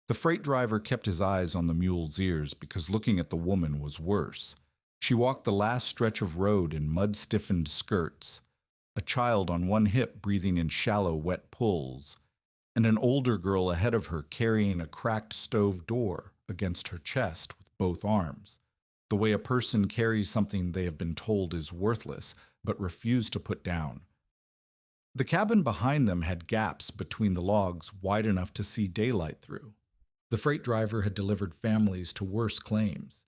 The freight driver kept his eyes on the mule's ears because looking at the woman was worse. She walked the last stretch of road in mud-stiffened skirts, a child on one hip breathing in shallow, wet pulls, and an older girl ahead of her carrying a cracked stove door against her chest with both arms, the way a person carries something they have been told is worthless but refuse to put down. The cabin behind them had gaps between the logs wide enough to see daylight through. The freight driver had delivered families to worse claims.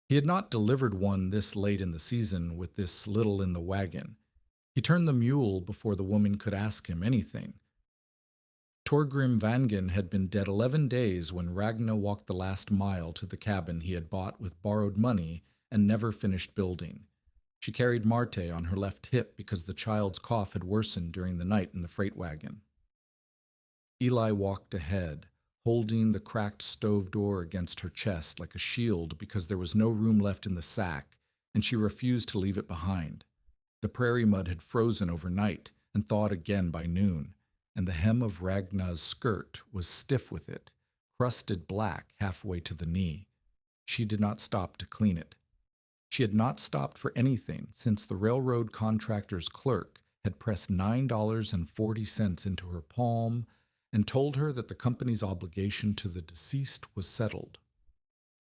He had not delivered one this late in the season with this little in the wagon. He turned the mule before the woman could ask him anything. Torgrim Vangen had been dead 11 days when Ragna walked the last mile to the cabin he had bought with borrowed money and never finished building. She carried Marte on her left hip because the child's cough had worsened during the night in the freight wagon. Eli walked ahead, holding the cracked stove door against her chest like a shield because there was no room left in the sack, and she refused to leave it behind. The prairie mud had frozen overnight and thawed again by noon, and the hem of Ragna's skirt was stiff with it, crusted black halfway to the knee. She did not stop to clean it. She had not stopped for anything since the railroad contractor's clerk had pressed $9.40 into her palm and told her that the company's obligation to the deceased was settled.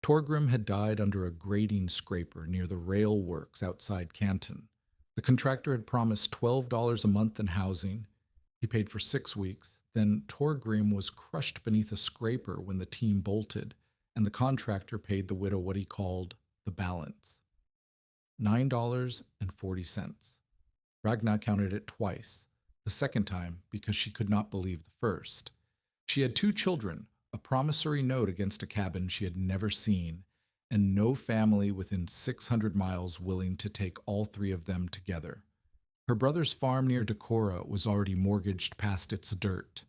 Torgrim had died under a grading scraper near the rail works outside Canton. The contractor had promised $12 a month in housing. He paid for 6 weeks. Then Torgrim was crushed beneath a scraper when the team bolted, and the contractor paid the widow what he called the balance. $9.40. Ragna counted it twice, the second time because she could not believe the first. She had 2 children, a promissory note against a cabin she had never seen, and no family within 600 miles willing to take all 3 of them together. Her brother's farm near Decorah was already mortgaged past its dirt.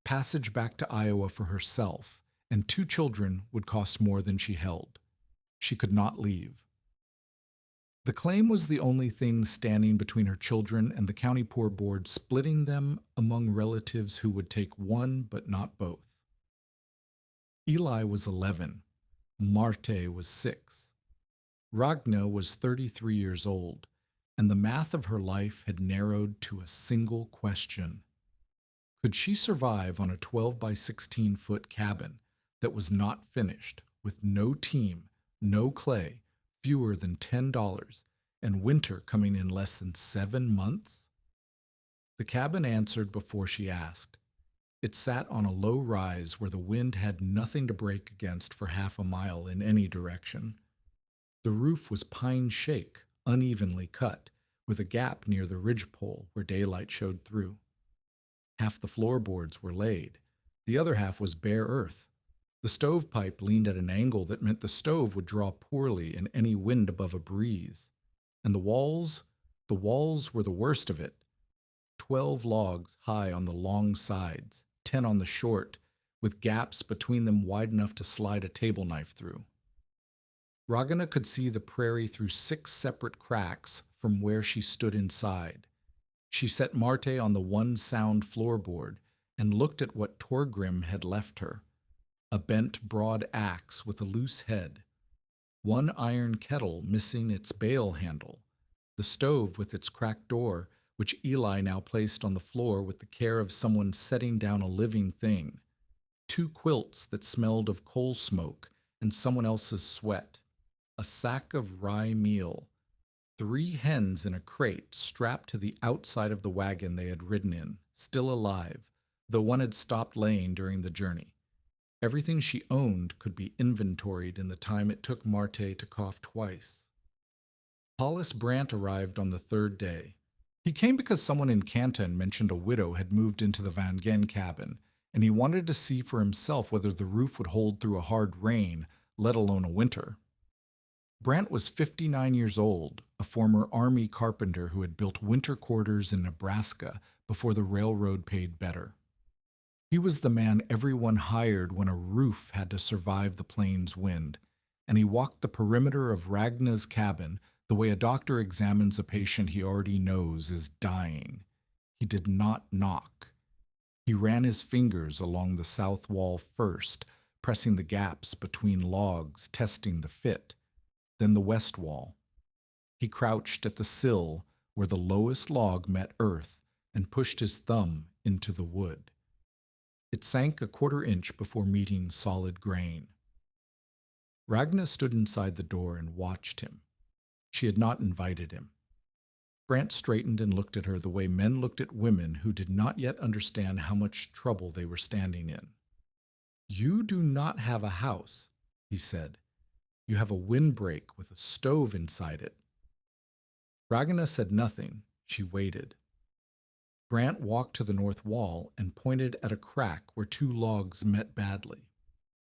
Passage back to Iowa for herself and 2 children would cost more than she held. She could not leave. The claim was the only thing standing between her children and the county poor board splitting them among relatives who would take one but not both. Eli was 11. Marte was 6. Ragna was 33 years old, and the math of her life had narrowed to a single question. Could she survive on a 12 by 16 foot cabin that was not finished, with no team, no clay, fewer than $10, and winter coming in less than 7 months? The cabin answered before she asked. It sat on a low rise where the wind had nothing to break against for half a mile in any direction. The roof was pine shake, unevenly cut, with a gap near the ridgepole where daylight showed through. Half the floorboards were laid. The other half was bare earth. The stovepipe leaned at an angle that meant the stove would draw poorly in any wind above a breeze. And the walls were the worst of it. 12 logs high on the long sides, 10 on the short, with gaps between them wide enough to slide a table knife through. Ragna could see the prairie through 6 separate cracks from where she stood inside. She set Marte on the one sound floorboard and looked at what Torgrim had left her. A bent broad axe with a loose head, 1 iron kettle missing its bail handle, the stove with its cracked door, which Eli now placed on the floor with the care of someone setting down a living thing, 2 quilts that smelled of coal smoke and someone else's sweat, a sack of rye meal, 3 hens in a crate strapped to the outside of the wagon they had ridden in, still alive, though one had stopped laying during the journey. Everything she owned could be inventoried in the time it took Marte to cough twice. Hollis Brandt arrived on the 3rd day. He came because someone in Canton mentioned a widow had moved into the Van Gen cabin, and he wanted to see for himself whether the roof would hold through a hard rain, let alone a winter. Brandt was 59 years old, a former Army carpenter who had built winter quarters in Nebraska before the railroad paid better. He was the man everyone hired when a roof had to survive the plains wind, and he walked the perimeter of Ragna's cabin the way a doctor examines a patient he already knows is dying. He did not knock. He ran his fingers along the south wall first, pressing the gaps between logs, testing the fit, then the west wall. He crouched at the sill where the lowest log met earth and pushed his thumb into the wood. It sank a quarter-inch before meeting solid grain. Ragna stood inside the door and watched him. She had not invited him. Brant straightened and looked at her the way men looked at women who did not yet understand how much trouble they were standing in. "You do not have a house," he said. "You have a windbreak with a stove inside it." Ragna said nothing. She waited. Brant walked to the north wall and pointed at a crack where two logs met badly.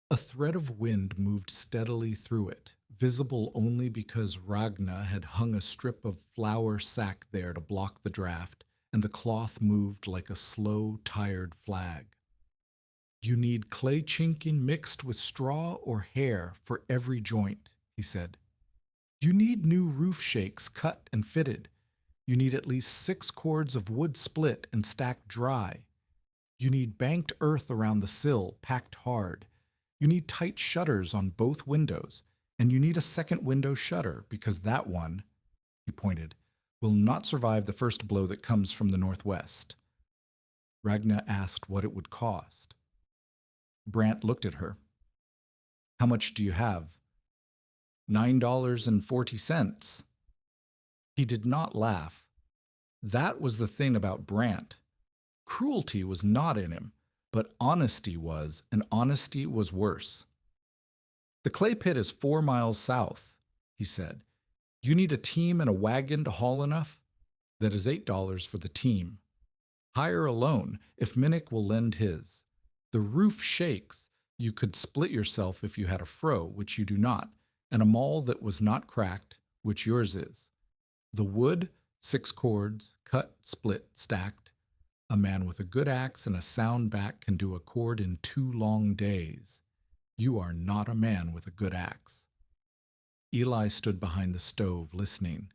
A thread of wind moved steadily through it, visible only because Ragna had hung a strip of flour sack there to block the draft, and the cloth moved like a slow, tired flag. "You need clay chinking mixed with straw or hair for every joint," he said. "You need new roof shakes cut and fitted. You need at least 6 cords of wood split and stacked dry. You need banked earth around the sill, packed hard. You need tight shutters on both windows, and you need a second window shutter because that one," he pointed, "will not survive the first blow that comes from the northwest." Ragna asked what it would cost. Brant looked at her. "How much do you have?" $9.40. He did not laugh. That was the thing about Brant. Cruelty was not in him, but honesty was, and honesty was worse. "The clay pit is 4 miles south," he said. "You need a team and a wagon to haul enough? That is $8 for the team. Hire a loan, if Minnick will lend his. The roof shakes. You could split yourself if you had a fro, which you do not, and a maul that was not cracked, which yours is. The wood, 6 cords, cut, split, stacked. A man with a good axe and a sound back can do a cord in 2 long days. You are not a man with a good axe." Eli stood behind the stove, listening.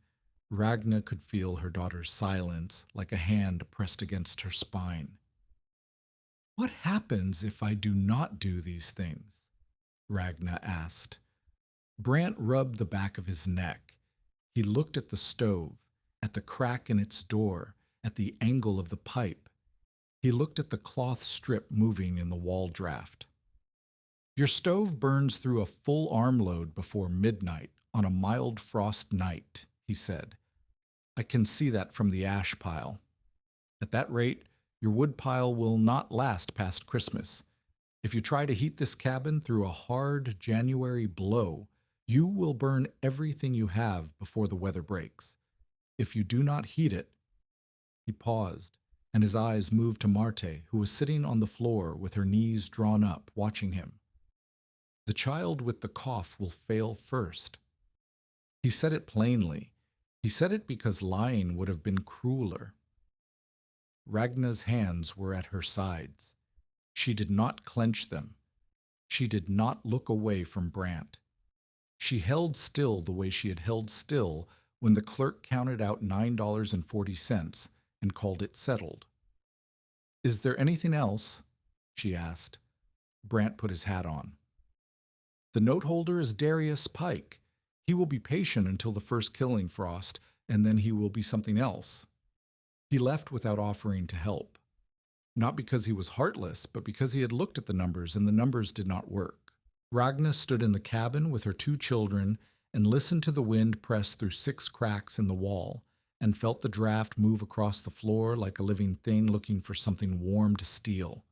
Ragna could feel her daughter's silence like a hand pressed against her spine. "What happens if I do not do these things?" Ragna asked. Brant rubbed the back of his neck. He looked at the stove, at the crack in its door, at the angle of the pipe. He looked at the cloth strip moving in the wall draft. "Your stove burns through a full armload before midnight on a mild frost night," he said. "I can see that from the ash pile. At that rate, your wood pile will not last past Christmas. If you try to heat this cabin through a hard January blow, you will burn everything you have before the weather breaks. If you do not heat it—" He paused, and his eyes moved to Marte, who was sitting on the floor with her knees drawn up, watching him. "The child with the cough will fail first." He said it plainly. He said it because lying would have been crueler. Ragna's hands were at her sides. She did not clench them. She did not look away from Brant. She held still the way she had held still when the clerk counted out $9.40 and called it settled. "Is there anything else?" she asked. Brant put his hat on. "The note holder is Darius Pike. He will be patient until the first killing frost, and then he will be something else." He left without offering to help. Not because he was heartless, but because he had looked at the numbers, and the numbers did not work. Ragna stood in the cabin with her 2 children and listened to the wind press through 6 cracks in the wall, and felt the draft move across the floor like a living thing looking for something warm to steal.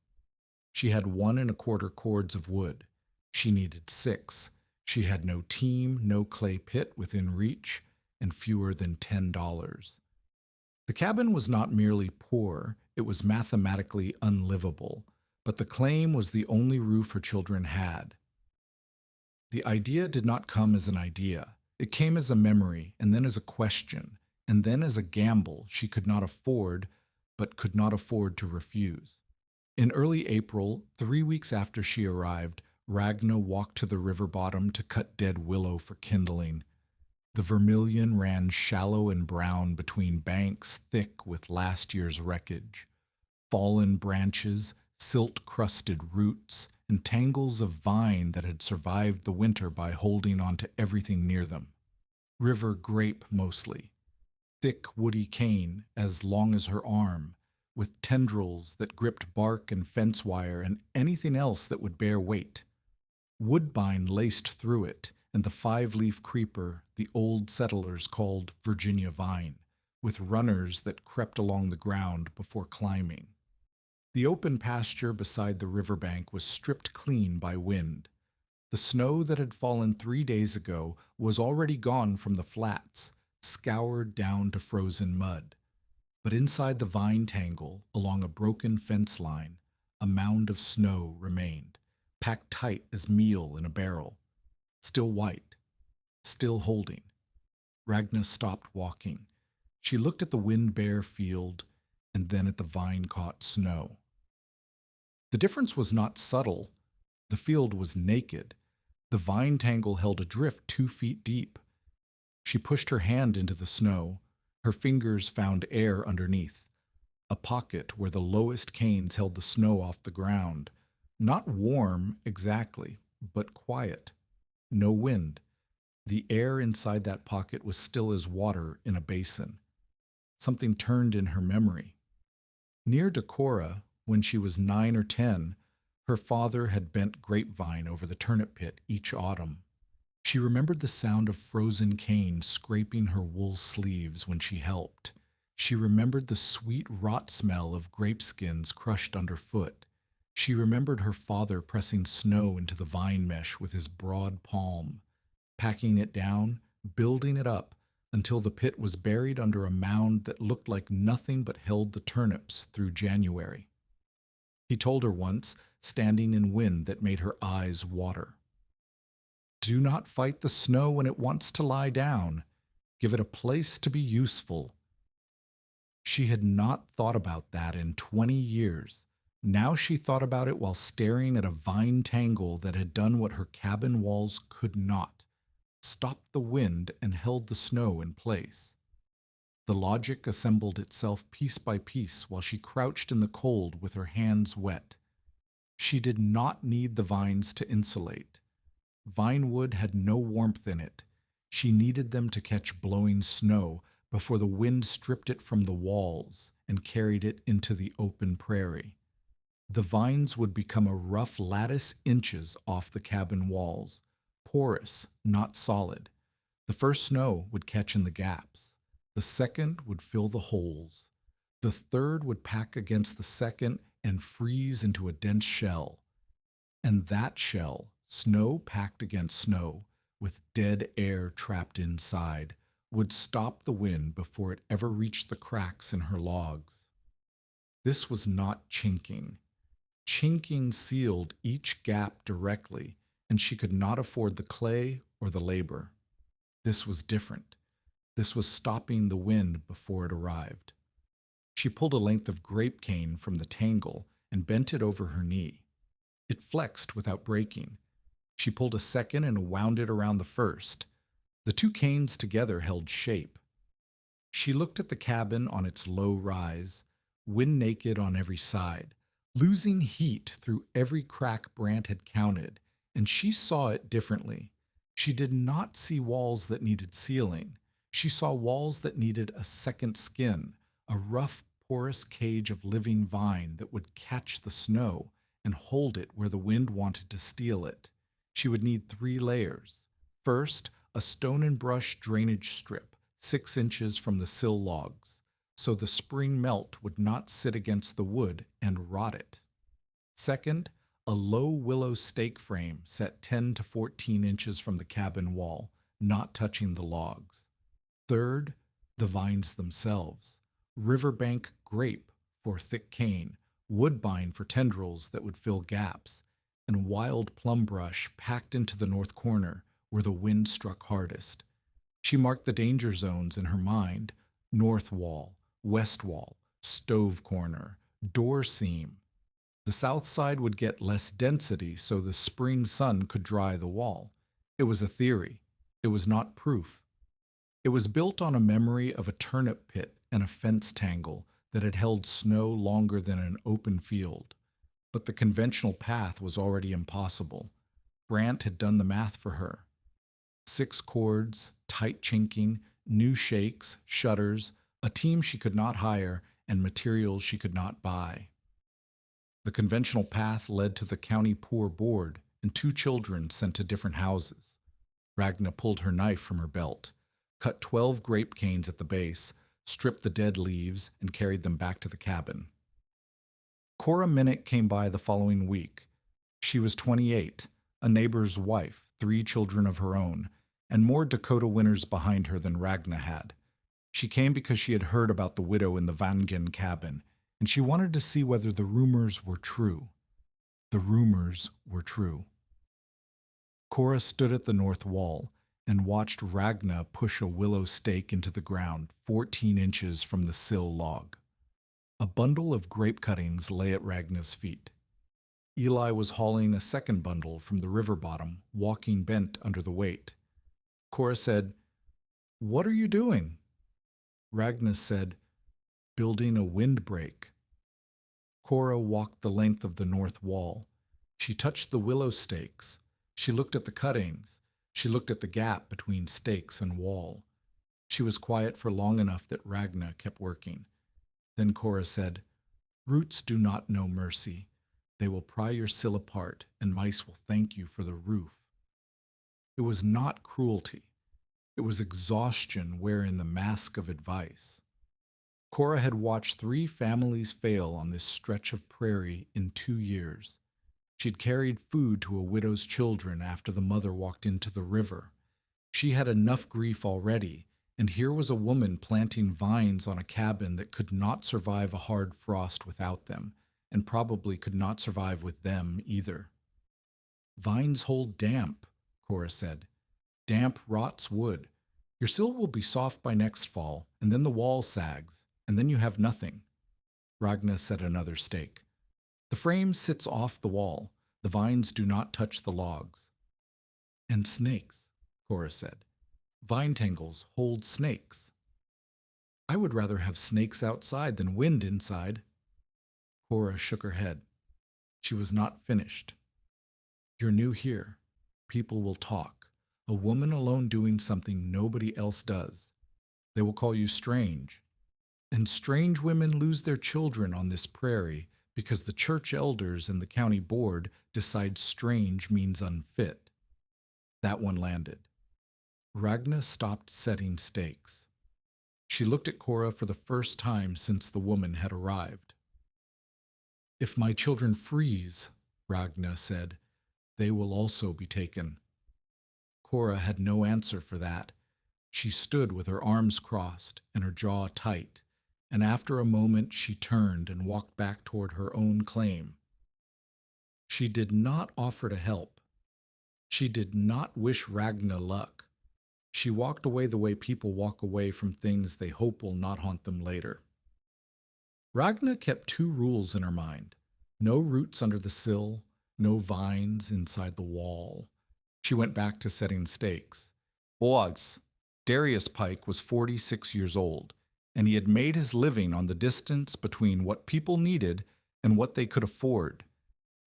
She had 1 1/4 cords of wood. She needed 6. She had no team, no clay pit within reach, and fewer than $10. The cabin was not merely poor, it was mathematically unlivable, but the claim was the only roof her children had. The idea did not come as an idea. It came as a memory, and then as a question, and then as a gamble she could not afford, but could not afford to refuse. In early April, 3 weeks after she arrived, Ragna walked to the river bottom to cut dead willow for kindling. The vermilion ran shallow and brown between banks thick with last year's wreckage. Fallen branches, silt-crusted roots, and tangles of vine that had survived the winter by holding on to everything near them. River grape mostly, thick woody cane as long as her arm, with tendrils that gripped bark and fence wire and anything else that would bear weight. Woodbine laced through it, and the five-leaf creeper the old settlers called Virginia vine, with runners that crept along the ground before climbing. The open pasture beside the riverbank was stripped clean by wind. The snow that had fallen 3 days ago was already gone from the flats, scoured down to frozen mud. But inside the vine tangle, along a broken fence line, a mound of snow remained, packed tight as meal in a barrel, still white, still holding. Ragna stopped walking. She looked at the wind-bare field and then at the vine-caught snow. The difference was not subtle. The field was naked. The vine tangle held a drift 2 feet deep. She pushed her hand into the snow. Her fingers found air underneath, a pocket where the lowest canes held the snow off the ground. Not warm exactly, but quiet. No wind. The air inside that pocket was still as water in a basin. Something turned in her memory. Near Decorah, when she was 9 or 10, her father had bent grapevine over the turnip pit each autumn. She remembered the sound of frozen cane scraping her wool sleeves when she helped. She remembered the sweet rot smell of grape skins crushed underfoot. She remembered her father pressing snow into the vine mesh with his broad palm, packing it down, building it up, until the pit was buried under a mound that looked like nothing but held the turnips through January. He told her once, standing in wind that made her eyes water. Do not fight the snow when it wants to lie down. Give it a place to be useful. She had not thought about that in 20 years. Now she thought about it while staring at a vine tangle that had done what her cabin walls could not, stopped the wind and held the snow in place. The logic assembled itself piece by piece while she crouched in the cold with her hands wet. She did not need the vines to insulate. Vine wood had no warmth in it. She needed them to catch blowing snow before the wind stripped it from the walls and carried it into the open prairie. The vines would become a rough lattice inches off the cabin walls, porous, not solid. The first snow would catch in the gaps. The second would fill the holes. The third would pack against the second and freeze into a dense shell. And that shell, snow packed against snow, with dead air trapped inside, would stop the wind before it ever reached the cracks in her logs. This was not chinking. Chinking sealed each gap directly, and she could not afford the clay or the labor. This was different. This was stopping the wind before it arrived. She pulled a length of grape cane from the tangle and bent it over her knee. It flexed without breaking. She pulled a second and wound it around the first. The two canes together held shape. She looked at the cabin on its low rise, wind naked on every side, losing heat through every crack Brant had counted, and she saw it differently. She did not see walls that needed sealing. She saw walls that needed a second skin, a rough, porous cage of living vine that would catch the snow and hold it where the wind wanted to steal it. She would need 3 layers. First, a stone and brush drainage strip, 6 inches from the sill logs, so the spring melt would not sit against the wood and rot it. Second, a low willow stake frame set 10 to 14 inches from the cabin wall, not touching the logs. Third, the vines themselves. Riverbank grape for thick cane, woodbine for tendrils that would fill gaps, and wild plum brush packed into the north corner where the wind struck hardest. She marked the danger zones in her mind: north wall, west wall, stove corner, door seam. The south side would get less density so the spring sun could dry the wall. It was a theory. It was not proof. It was built on a memory of a turnip pit and a fence tangle that had held snow longer than an open field. But the conventional path was already impossible. Brant had done the math for her. 6 cords, tight chinking, new shakes, shutters, a team she could not hire, and materials she could not buy. The conventional path led to the county poor board and 2 children sent to different houses. Ragna pulled her knife from her belt, cut 12 grape canes at the base, stripped the dead leaves, and carried them back to the cabin. Cora Minnick came by the following week. She was 28, a neighbor's wife, 3 children of her own, and more Dakota winters behind her than Ragna had. She came because she had heard about the widow in the Vangen cabin, and she wanted to see whether the rumors were true. The rumors were true. Cora stood at the north wall and watched Ragna push a willow stake into the ground 14 inches from the sill log. A bundle of grape cuttings lay at Ragna's feet. Eli was hauling a second bundle from the river bottom, walking bent under the weight. Cora said, "What are you doing?" Ragna said, "Building a windbreak." Cora walked the length of the north wall. She touched the willow stakes. She looked at the cuttings. She looked at the gap between stakes and wall. She was quiet for long enough that Ragna kept working. Then Cora said, "Roots do not know mercy. They will pry your sill apart, and mice will thank you for the roof." It was not cruelty. It was exhaustion wearing the mask of advice. Cora had watched 3 families fail on this stretch of prairie in 2 years. She'd carried food to a widow's children after the mother walked into the river. She had enough grief already, and here was a woman planting vines on a cabin that could not survive a hard frost without them, and probably could not survive with them either. "Vines hold damp," Cora said. "Damp rots wood. Your sill will be soft by next fall, and then the wall sags, and then you have nothing." Ragna set another stake. "The frame sits off the wall. The vines do not touch the logs." "And snakes," Cora said. "Vine tangles hold snakes." "I would rather have snakes outside than wind inside." Cora shook her head. She was not finished. "You're new here. People will talk. A woman alone doing something nobody else does. They will call you strange. And strange women lose their children on this prairie because the church elders and the county board decide strange means unfit." That one landed. Ragna stopped setting stakes. She looked at Cora for the first time since the woman had arrived. "If my children freeze," Ragna said, "they will also be taken." Cora had no answer for that. She stood with her arms crossed and her jaw tight, and after a moment she turned and walked back toward her own claim. She did not offer to help. She did not wish Ragna luck. She walked away the way people walk away from things they hope will not haunt them later. Ragna kept 2 rules in her mind: no roots under the sill, no vines inside the wall. She went back to setting stakes. Boaz, Darius Pike, was 46 years old, and he had made his living on the distance between what people needed and what they could afford.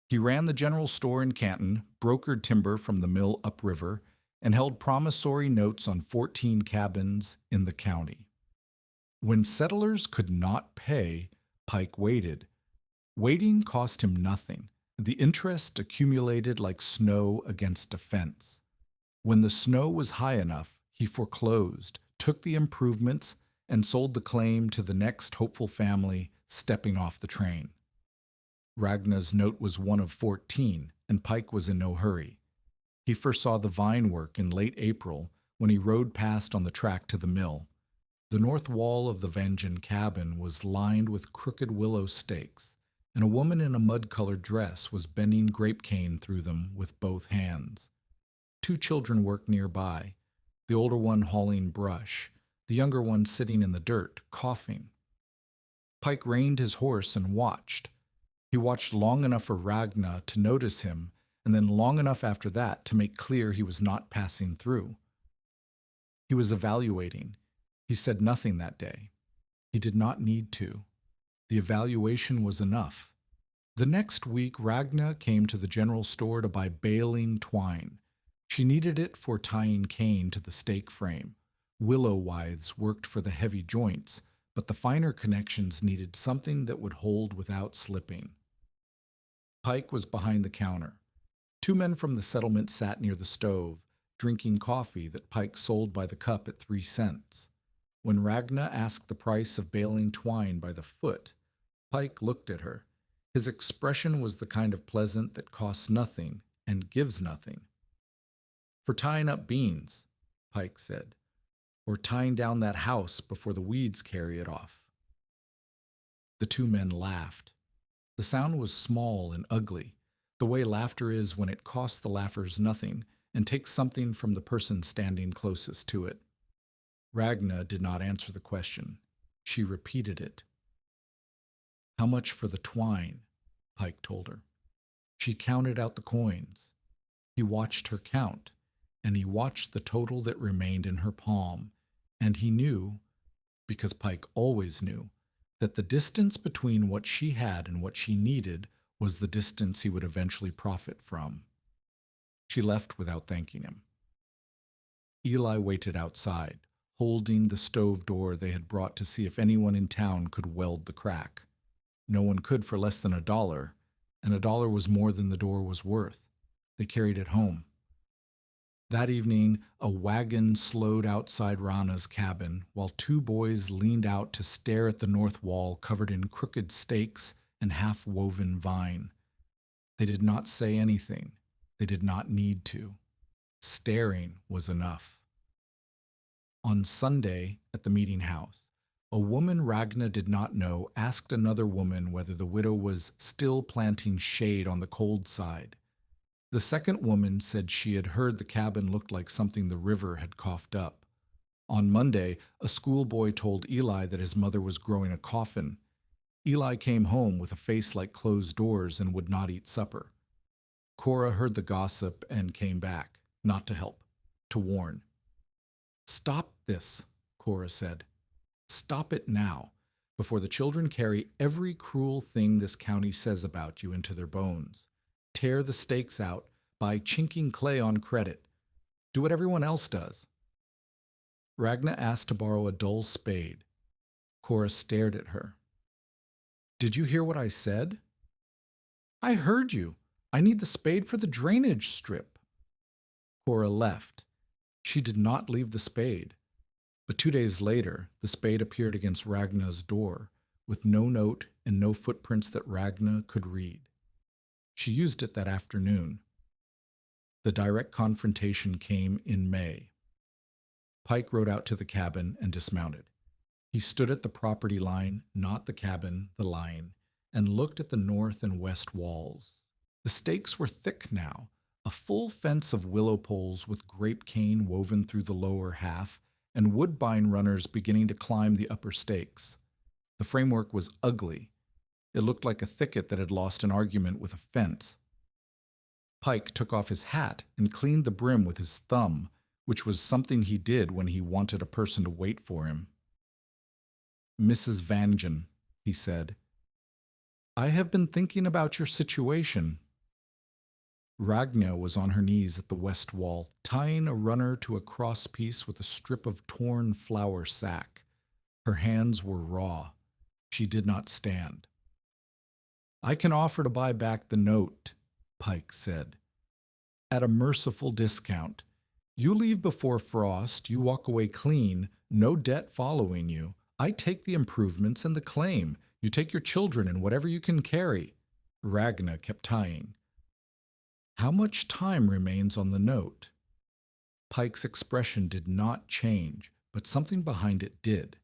He ran the general store in Canton, brokered timber from the mill upriver, and held promissory notes on 14 cabins in the county. When settlers could not pay, Pike waited. Waiting cost him nothing. The interest accumulated like snow against a fence. When the snow was high enough, he foreclosed, took the improvements, and sold the claim to the next hopeful family stepping off the train. Ragna's note was one of 14, and Pike was in no hurry. He first saw the vine work in late April when he rode past on the track to the mill. The north wall of the Vangen cabin was lined with crooked willow stakes, and a woman in a mud-colored dress was bending grape cane through them with both hands. 2 children worked nearby, the older one hauling brush, the younger one sitting in the dirt, coughing. Pike reined his horse and watched. He watched long enough for Ragna to notice him, and then long enough after that to make clear he was not passing through. He was evaluating. He said nothing that day. He did not need to. The evaluation was enough. The next week, Ragna came to the general store to buy baling twine. She needed it for tying cane to the stake frame. Willow withes worked for the heavy joints, but the finer connections needed something that would hold without slipping. Pike was behind the counter. Two men from the settlement sat near the stove, drinking coffee that Pike sold by the cup at 3 cents. When Ragna asked the price of baling twine by the foot, Pike looked at her. His expression was the kind of pleasant that costs nothing and gives nothing. "For tying up beans," Pike said, "or tying down that house before the weeds carry it off." The two men laughed. The sound was small and ugly, the way laughter is when it costs the laughers nothing and takes something from the person standing closest to it. Ragna did not answer the question. She repeated it. "How much for the twine?" Pike told her. She counted out the coins. He watched her count, and he watched the total that remained in her palm, and he knew, because Pike always knew, that the distance between what she had and what she needed was the distance he would eventually profit from. She left without thanking him. Eli waited outside, holding the stove door they had brought to see if anyone in town could weld the crack. No one could for less than $1, and $1 was more than the door was worth. They carried it home. That evening, a wagon slowed outside Rana's cabin while two boys leaned out to stare at the north wall covered in crooked stakes and half-woven vine. They did not say anything. They did not need to. Staring was enough. On Sunday, at the meeting house, a woman Ragna did not know asked another woman whether the widow was still planting shade on the cold side. The second woman said she had heard the cabin looked like something the river had coughed up. On Monday, a schoolboy told Eli that his mother was growing a coffin. Eli came home with a face like closed doors and would not eat supper. Cora heard the gossip and came back, not to help, to warn. "Stop this," Cora said. "Stop it now, before the children carry every cruel thing this county says about you into their bones. Tear the stakes out by chinking clay on credit. Do what everyone else does." Ragna asked to borrow a dull spade. Cora stared at her. "Did you hear what I said?" "I heard you. I need the spade for the drainage strip." Cora left. She did not leave the spade. But 2 days later, the spade appeared against Ragna's door, with no note and no footprints that Ragna could read. She used it that afternoon. The direct confrontation came in May. Pike rode out to the cabin and dismounted. He stood at the property line, not the cabin, the line, and looked at the north and west walls. The stakes were thick now, a full fence of willow poles with grape cane woven through the lower half, and woodbine runners beginning to climb the upper stakes. The framework was ugly. It looked like a thicket that had lost an argument with a fence. Pike took off his hat and cleaned the brim with his thumb, which was something he did when he wanted a person to wait for him. "Mrs. Vangen," he said, "I have been thinking about your situation." Ragna was on her knees at the west wall, tying a runner to a crosspiece with a strip of torn flour sack. Her hands were raw. She did not stand. "I can offer to buy back the note," Pike said, "at a merciful discount. You leave before frost, you walk away clean, no debt following you. I take the improvements and the claim. You take your children and whatever you can carry." Ragna kept tying. "How much time remains on the note?" Pike's expression did not change, but something behind it did.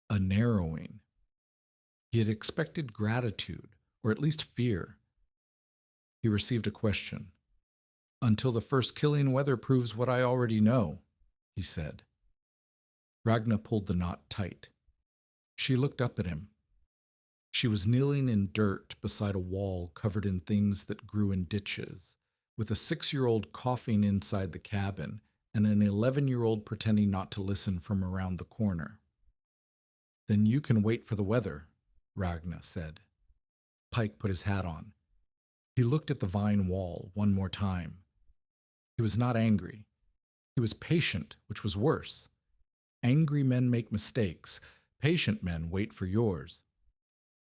A narrowing. He had expected gratitude, or at least fear. He received a question. "Until the first killing weather proves what I already know," he said. Ragna pulled the knot tight. She looked up at him. She was kneeling in dirt beside a wall covered in things that grew in ditches, with a 6-year-old coughing inside the cabin and an 11-year-old pretending not to listen from around the corner. "Then you can wait for the weather," Ragna said. Pike put his hat on. He looked at the vine wall one more time. He was not angry. He was patient, which was worse. Angry men make mistakes. Patient men wait for yours.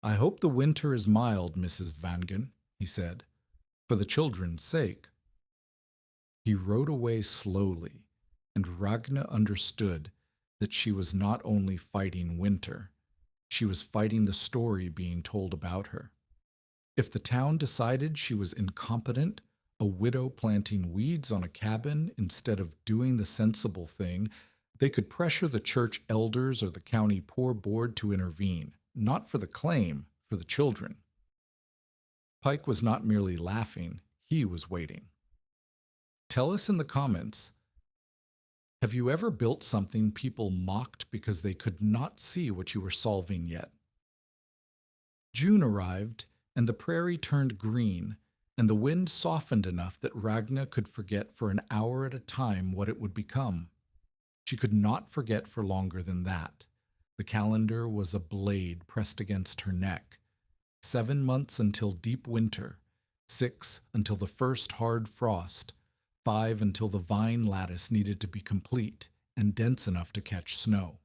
I hope the winter is mild, Mrs. Vangen, he said, for the children's sake. He rode away slowly, and Ragna understood that she was not only fighting winter, she was fighting the story being told about her. If the town decided she was incompetent, a widow planting weeds on a cabin instead of doing the sensible thing, they could pressure the church elders or the county poor board to intervene, not for the claim, for the children. Pike was not merely laughing, he was waiting. Tell us in the comments, have you ever built something people mocked because they could not see what you were solving yet? June arrived, and the prairie turned green, and the wind softened enough that Ragna could forget for an hour at a time what it would become. She could not forget for longer than that. The calendar was a blade pressed against her neck. 7 months until deep winter, 6 until the first hard frost, 5 until the vine lattice needed to be complete and dense enough to catch snow.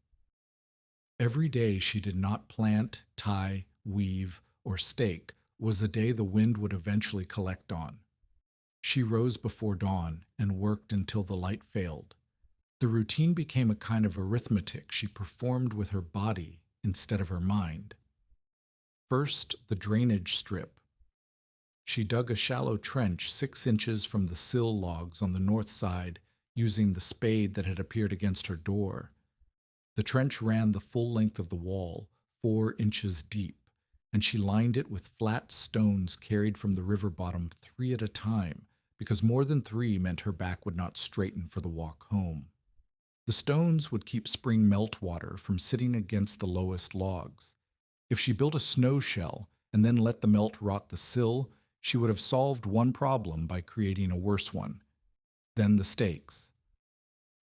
Every day she did not plant, tie, weave, or stake was a day the wind would eventually collect on. She rose before dawn and worked until the light failed. The routine became a kind of arithmetic she performed with her body instead of her mind. First, the drainage strip. She dug a shallow trench 6 inches from the sill logs on the north side, using the spade that had appeared against her door. The trench ran the full length of the wall, 4 inches deep, and she lined it with flat stones carried from the river bottom 3 at a time, because more than 3 meant her back would not straighten for the walk home. The stones would keep spring meltwater from sitting against the lowest logs. If she built a snow shell and then let the melt rot the sill, she would have solved one problem by creating a worse one. Then the stakes.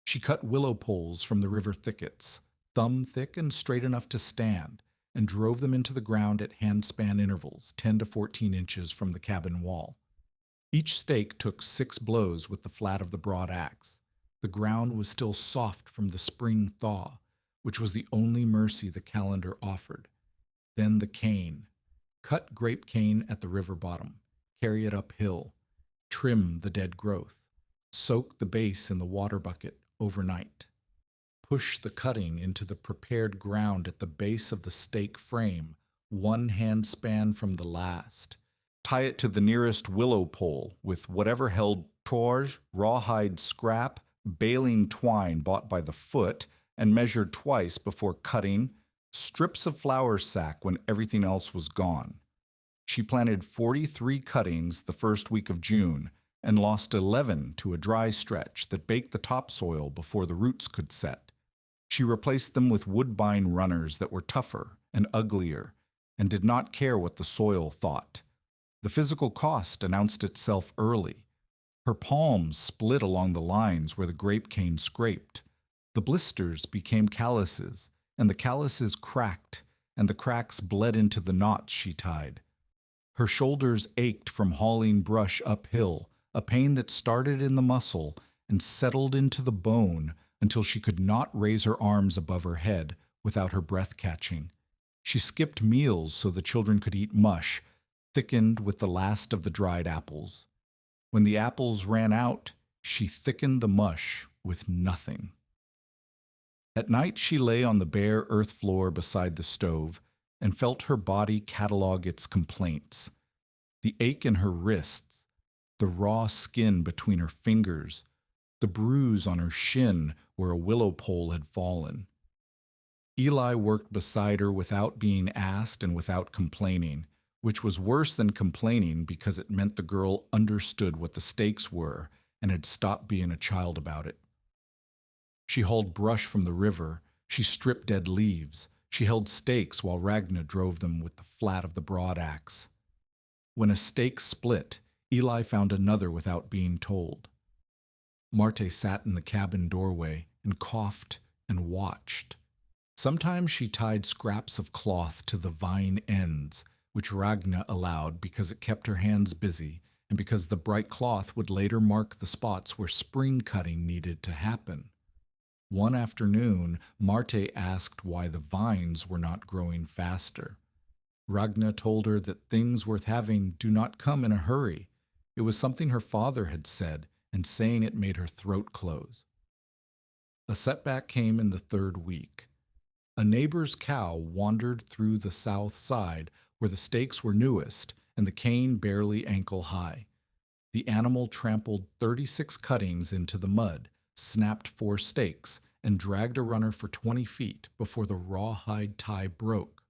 She cut willow poles from the river thickets, thumb thick and straight enough to stand, and drove them into the ground at handspan intervals, 10 to 14 inches from the cabin wall. Each stake took 6 blows with the flat of the broad axe. The ground was still soft from the spring thaw, which was the only mercy the calendar offered. Then the cane. Cut grape cane at the river bottom. Carry it uphill. Trim the dead growth. Soak the base in the water bucket overnight. Push the cutting into the prepared ground at the base of the stake frame, 1 handspan from the last. Tie it to the nearest willow pole with whatever held torge, rawhide scrap, baling twine bought by the foot, and measured twice before cutting, strips of flour sack when everything else was gone. She planted 43 cuttings the first week of June and lost 11 to a dry stretch that baked the topsoil before the roots could set. She replaced them with woodbine runners that were tougher and uglier and did not care what the soil thought. The physical cost announced itself early. Her palms split along the lines where the grape cane scraped. The blisters became calluses, and the calluses cracked, and the cracks bled into the knots she tied. Her shoulders ached from hauling brush uphill, a pain that started in the muscle and settled into the bone until she could not raise her arms above her head without her breath catching. She skipped meals so the children could eat mush, thickened with the last of the dried apples. When the apples ran out, she thickened the mush with nothing. At night she lay on the bare earth floor beside the stove and felt her body catalog its complaints. The ache in her wrists, the raw skin between her fingers, the bruise on her shin where a willow pole had fallen. Eli worked beside her without being asked and without complaining, which was worse than complaining because it meant the girl understood what the stakes were and had stopped being a child about it. She hauled brush from the river, she stripped dead leaves, she held stakes while Ragna drove them with the flat of the broad axe. When a stake split, Eli found another without being told. Marte sat in the cabin doorway and coughed and watched. Sometimes she tied scraps of cloth to the vine ends, which Ragna allowed because it kept her hands busy and because the bright cloth would later mark the spots where spring cutting needed to happen. One afternoon, Marte asked why the vines were not growing faster. Ragna told her that things worth having do not come in a hurry. It was something her father had said, and saying it made her throat close. A setback came in the third week. A neighbor's cow wandered through the south side where the stakes were newest and the cane barely ankle high. The animal trampled 36 cuttings into the mud, snapped 4 stakes, and dragged a runner for 20 feet before the rawhide tie broke.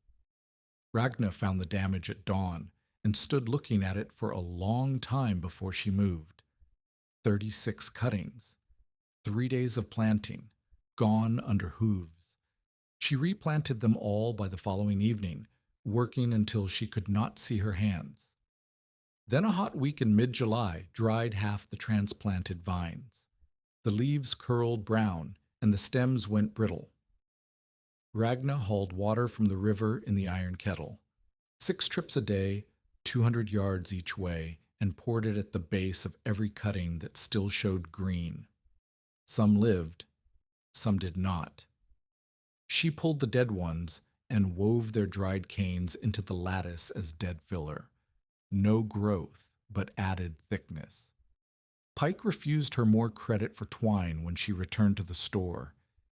Ragna found the damage at dawn and stood looking at it for a long time before she moved. 36 cuttings. 3 days of planting, gone under hooves. She replanted them all by the following evening, working until she could not see her hands. Then a hot week in mid-July dried half the transplanted vines. The leaves curled brown, and the stems went brittle. Ragna hauled water from the river in the iron kettle, 6 trips a day, 200 yards each way, and poured it at the base of every cutting that still showed green. Some lived, some did not. She pulled the dead ones and wove their dried canes into the lattice as dead filler. No growth, but added thickness. Pike refused her more credit for twine when she returned to the store.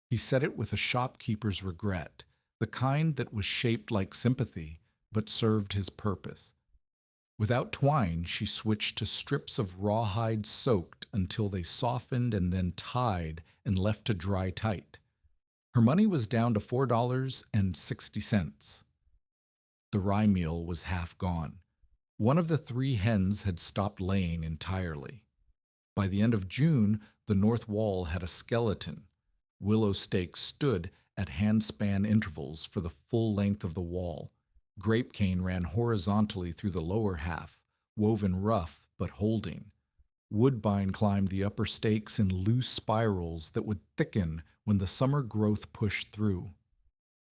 He said it with a shopkeeper's regret, the kind that was shaped like sympathy, but served his purpose. Without twine, she switched to strips of rawhide soaked until they softened and then tied and left to dry tight. Her money was down to $4.60. The rye meal was half gone. One of the 3 hens had stopped laying entirely. By the end of June, the north wall had a skeleton. Willow stakes stood at handspan intervals for the full length of the wall. Grape cane ran horizontally through the lower half, woven rough but holding. Woodbine climbed the upper stakes in loose spirals that would thicken when the summer growth pushed through.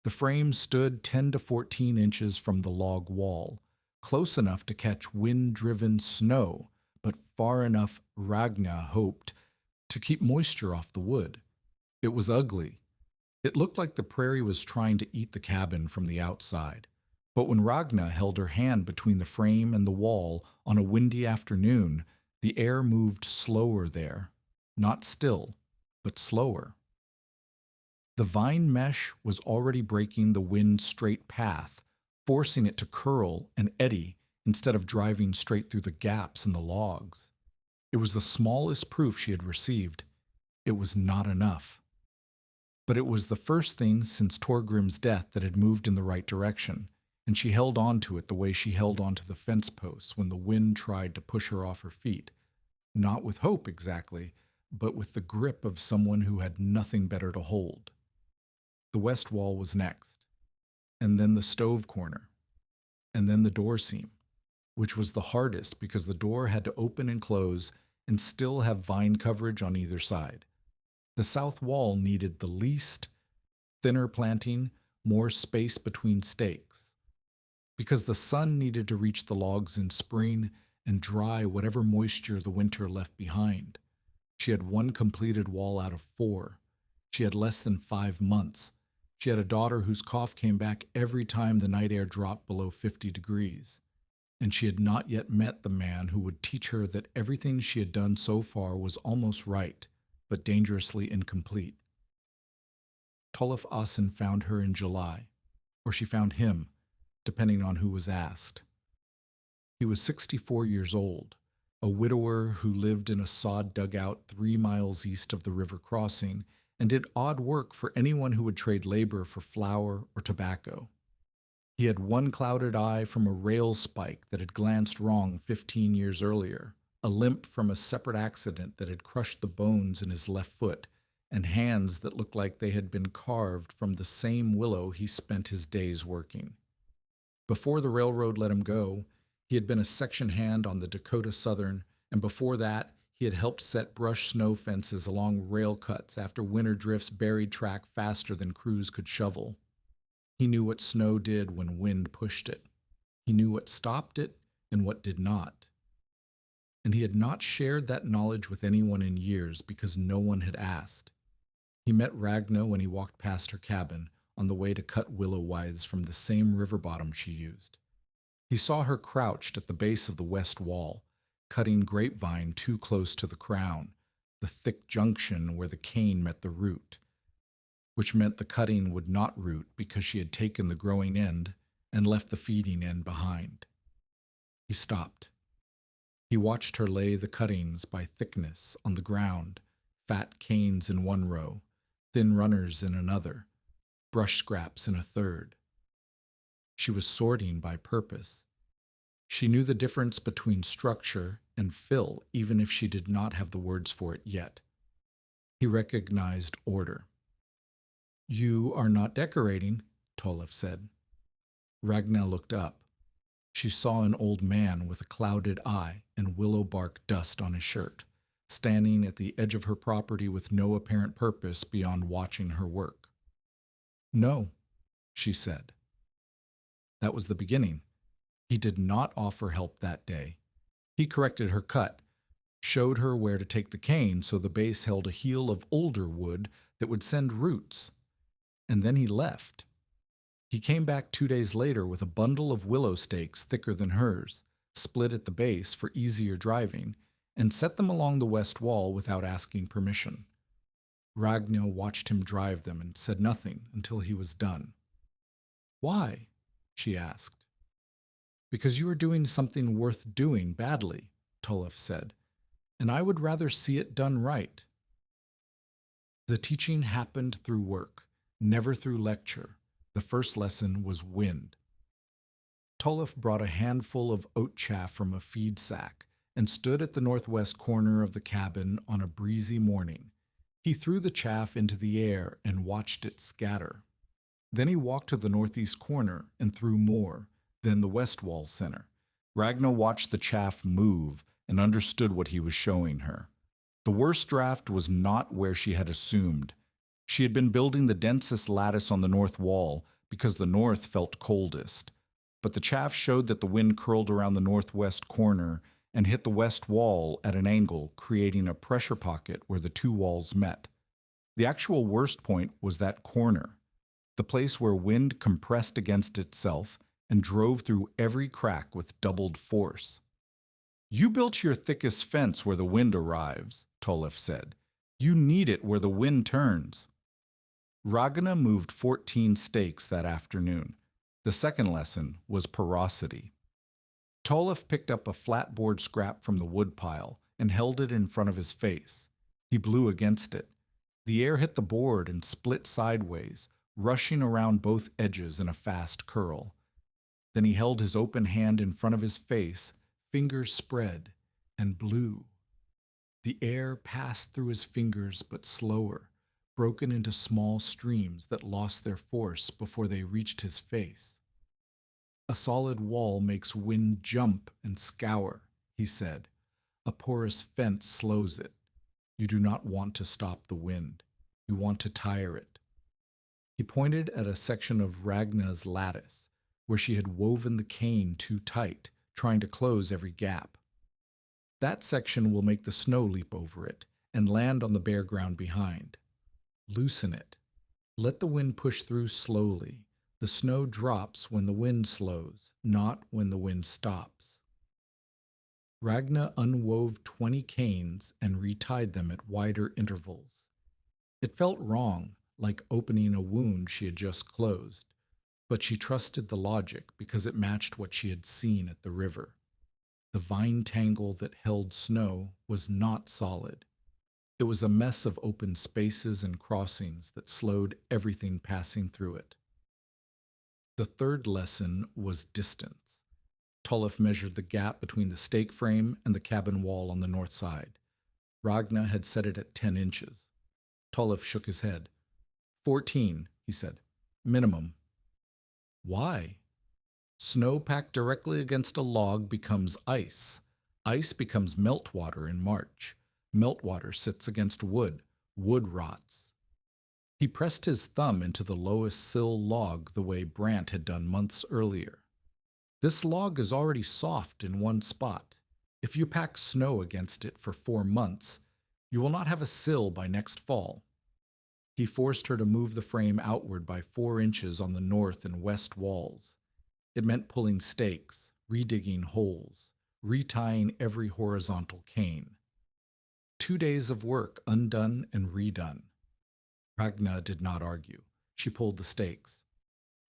The frame stood 10 to 14 inches from the log wall, close enough to catch wind-driven snow, but far enough, Ragna hoped, to keep moisture off the wood. It was ugly. It looked like the prairie was trying to eat the cabin from the outside. But when Ragna held her hand between the frame and the wall on a windy afternoon, the air moved slower there. Not still, but slower. The vine mesh was already breaking the wind's straight path, forcing it to curl and eddy instead of driving straight through the gaps in the logs. It was the smallest proof she had received. It was not enough. But it was the first thing since Torgrim's death that had moved in the right direction, and she held on to it the way she held on to the fence posts when the wind tried to push her off her feet. Not with hope exactly, but with the grip of someone who had nothing better to hold. The west wall was next, and then the stove corner, and then the door seam, which was the hardest because the door had to open and close and still have vine coverage on either side. The south wall needed the least, thinner planting, more space between stakes, because the sun needed to reach the logs in spring and dry whatever moisture the winter left behind. She had 1 completed wall out of 4. She had less than 5 months. She had a daughter whose cough came back every time the night air dropped below 50 degrees. And she had not yet met the man who would teach her that everything she had done so far was almost right, but dangerously incomplete. Toluf Asen found her in July, or she found him, depending on who was asked. He was 64 years old, a widower who lived in a sod dugout 3 miles east of the river crossing and did odd work for anyone who would trade labor for flour or tobacco. He had 1 clouded eye from a rail spike that had glanced wrong 15 years earlier, a limp from a separate accident that had crushed the bones in his left foot, and hands that looked like they had been carved from the same willow he spent his days working. Before the railroad let him go, he had been a section hand on the Dakota Southern, and before that, he had helped set brush snow fences along rail cuts after winter drifts buried track faster than crews could shovel. He knew what snow did when wind pushed it. He knew what stopped it and what did not. And he had not shared that knowledge with anyone in years because no one had asked. He met Ragna when he walked past her cabin on the way to cut willow withes from the same river bottom she used. He saw her crouched at the base of the west wall, cutting grapevine too close to the crown, the thick junction where the cane met the root, which meant the cutting would not root because she had taken the growing end and left the feeding end behind. He stopped. He watched her lay the cuttings by thickness on the ground, fat canes in one row, thin runners in another, brush scraps in a third. She was sorting by purpose. She knew the difference between structure and fill, even if she did not have the words for it yet. He recognized order. "You are not decorating," Tolef said. Ragna looked up. She saw an old man with a clouded eye and willow bark dust on his shirt, standing at the edge of her property with no apparent purpose beyond watching her work. "No," she said. That was the beginning. He did not offer help that day. He corrected her cut, showed her where to take the cane so the base held a heel of older wood that would send roots, and then he left. He came back 2 days later with a bundle of willow stakes thicker than hers, split at the base for easier driving, and set them along the west wall without asking permission. Ragna watched him drive them and said nothing until he was done. "Why?" she asked. "Because you are doing something worth doing badly," Tolef said, "and I would rather see it done right." The teaching happened through work, never through lecture. The first lesson was wind. Tolef brought a handful of oat chaff from a feed sack and stood at the northwest corner of the cabin on a breezy morning. He threw the chaff into the air and watched it scatter. Then he walked to the northeast corner and threw more, then the west wall center. Ragna watched the chaff move and understood what he was showing her. The worst draft was not where she had assumed. She had been building the densest lattice on the north wall because the north felt coldest. But the chaff showed that the wind curled around the northwest corner and hit the west wall at an angle, creating a pressure pocket where the two walls met. The actual worst point was that corner, the place where wind compressed against itself and drove through every crack with doubled force. "You built your thickest fence where the wind arrives," Tolef said. "You need it where the wind turns." Ragna moved 14 stakes that afternoon. The second lesson was porosity. Tolef picked up a flatboard scrap from the woodpile and held it in front of his face. He blew against it. The air hit the board and split sideways, rushing around both edges in a fast curl. Then he held his open hand in front of his face, fingers spread, and blew. The air passed through his fingers but slower, broken into small streams that lost their force before they reached his face. "A solid wall makes wind jump and scour," he said. "A porous fence slows it. You do not want to stop the wind. You want to tire it." He pointed at a section of Ragna's lattice, where she had woven the cane too tight, trying to close every gap. "That section will make the snow leap over it and land on the bare ground behind. Loosen it. Let the wind push through slowly. The snow drops when the wind slows, not when the wind stops." Ragna unwove 20 canes and retied them at wider intervals. It felt wrong, like opening a wound she had just closed, but she trusted the logic because it matched what she had seen at the river. The vine tangle that held snow was not solid. It was a mess of open spaces and crossings that slowed everything passing through it. The third lesson was distance. Tolef measured the gap between the stake frame and the cabin wall on the north side. Ragna had set it at 10 inches. Tolef shook his head. 14, he said. Minimum. Why? Snow packed directly against a log becomes ice. Ice becomes meltwater in March. Meltwater sits against wood. Wood rots. He pressed his thumb into the lowest sill log the way Brant had done months earlier. This log is already soft in one spot. If you pack snow against it for 4 months, you will not have a sill by next fall. He forced her to move the frame outward by 4 inches on the north and west walls. It meant pulling stakes, redigging holes, retying every horizontal cane. 2 days of work undone and redone. Ragna did not argue. She pulled the stakes.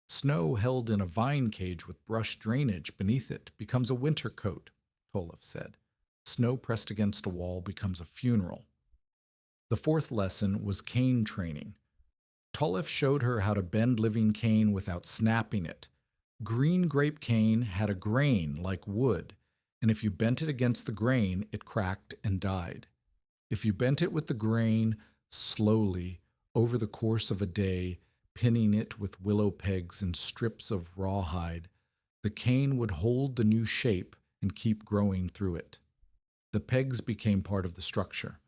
Snow held in a vine cage with brush drainage beneath it becomes a winter coat, Tolov said. Snow pressed against a wall becomes a funeral. The fourth lesson was cane training. Tolov showed her how to bend living cane without snapping it. Green grape cane had a grain like wood, and if you bent it against the grain, it cracked and died. If you bent it with the grain slowly over the course of a day, pinning it with willow pegs and strips of rawhide, the cane would hold the new shape and keep growing through it. The pegs became part of the structure.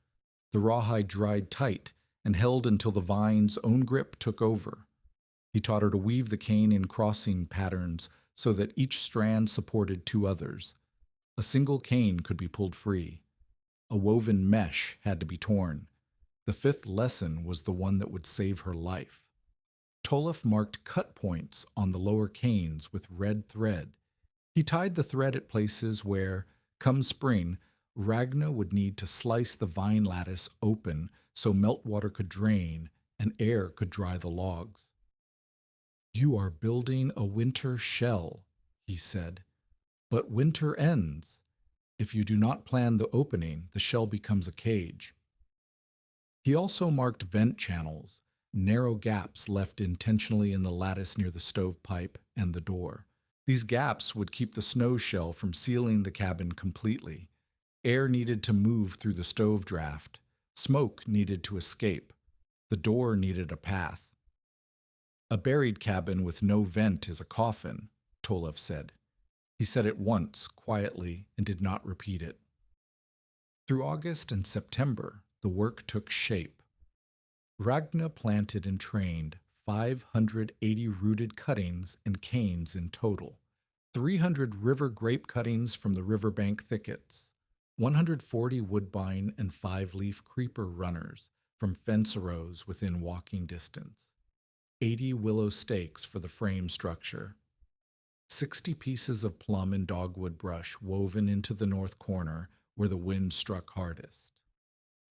The rawhide dried tight and held until the vine's own grip took over. He taught her to weave the cane in crossing patterns so that each strand supported two others. A single cane could be pulled free. A woven mesh had to be torn. The fifth lesson was the one that would save her life. Tolov marked cut points on the lower canes with red thread. He tied the thread at places where, come spring, Ragna would need to slice the vine lattice open so meltwater could drain and air could dry the logs. "You are building a winter shell," he said. "But winter ends. If you do not plan the opening, the shell becomes a cage." He also marked vent channels, narrow gaps left intentionally in the lattice near the stovepipe and the door. These gaps would keep the snow shell from sealing the cabin completely. Air needed to move through the stove draft. Smoke needed to escape. The door needed a path. "A buried cabin with no vent is a coffin," Tolov said. He said it once, quietly, and did not repeat it. Through August and September, the work took shape. Ragna planted and trained 580 rooted cuttings and canes in total, 300 river grape cuttings from the riverbank thickets, 140 woodbine and 5-leaf creeper runners from fence rows within walking distance, 80 willow stakes for the frame structure, 60 pieces of plum and dogwood brush woven into the north corner where the wind struck hardest.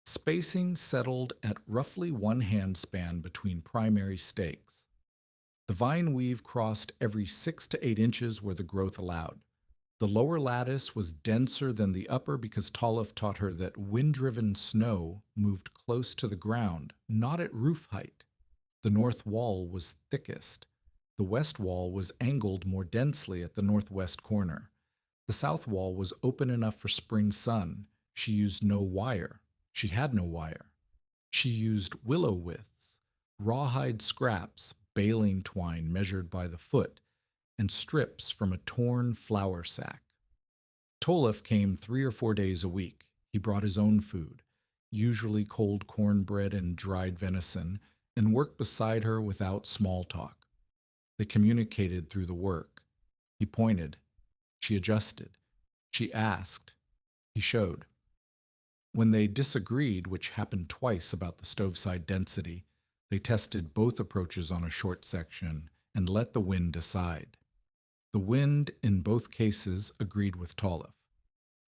Spacing settled at roughly 1 hand span between primary stakes. The vine weave crossed every 6 to 8 inches where the growth allowed. The lower lattice was denser than the upper because Tolov taught her that wind-driven snow moved close to the ground, not at roof height. The north wall was thickest. The west wall was angled more densely at the northwest corner. The south wall was open enough for spring sun. She used no wire. She had no wire. She used willow withes, rawhide scraps, baling twine measured by the foot, and strips from a torn flour sack. Tolov came 3 or 4 days a week. He brought his own food, usually cold cornbread and dried venison, and worked beside her without small talk. They communicated through the work. He pointed. She adjusted. She asked. He showed. When they disagreed, which happened twice about the stoveside density, they tested both approaches on a short section and let the wind decide. The wind, in both cases, agreed with Tolov.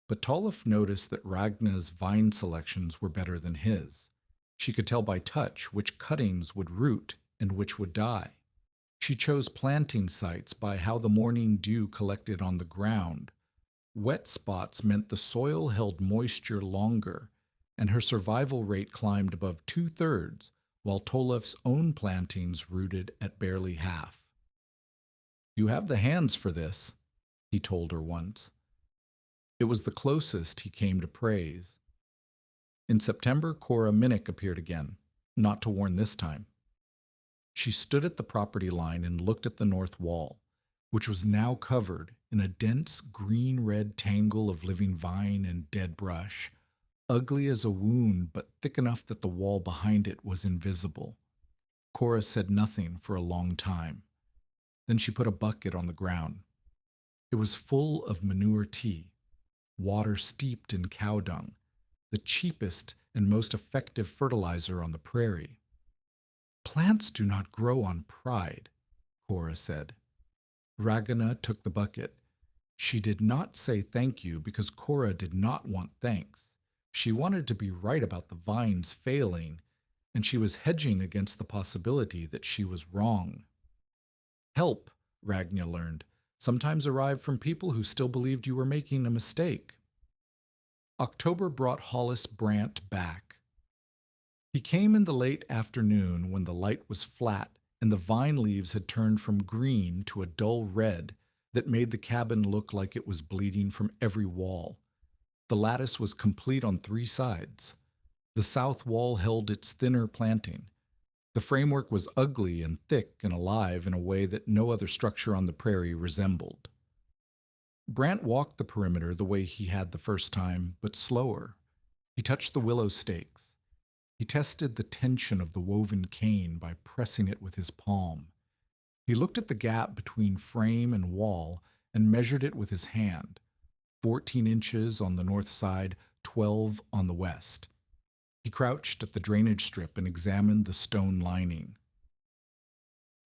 But Tolov noticed that Ragna's vine selections were better than his. She could tell by touch which cuttings would root and which would die. She chose planting sites by how the morning dew collected on the ground. Wet spots meant the soil held moisture longer, and her survival rate climbed above 2/3, while Tolov's own plantings rooted at barely half. "You have the hands for this," he told her once. It was the closest he came to praise. In September, Cora Minnick appeared again, not to warn this time. She stood at the property line and looked at the north wall, which was now covered in a dense green-red tangle of living vine and dead brush, ugly as a wound but thick enough that the wall behind it was invisible. Cora said nothing for a long time. Then she put a bucket on the ground. It was full of manure tea, water steeped in cow dung, the cheapest and most effective fertilizer on the prairie. Plants do not grow on pride, Cora said. Ragana took the bucket. She did not say thank you because Cora did not want thanks. She wanted to be right about the vines failing, and she was hedging against the possibility that she was wrong. Help, Ragna learned, sometimes arrived from people who still believed you were making a mistake. October brought Hollis Brant back. He came in the late afternoon when the light was flat and the vine leaves had turned from green to a dull red that made the cabin look like it was bleeding from every wall. The lattice was complete on 3 sides. The south wall held its thinner planting. The framework was ugly and thick and alive in a way that no other structure on the prairie resembled. Brant walked the perimeter the way he had the first time, but slower. He touched the willow stakes. He tested the tension of the woven cane by pressing it with his palm. He looked at the gap between frame and wall and measured it with his hand, 14 inches on the north side, 12 on the west. He crouched at the drainage strip and examined the stone lining.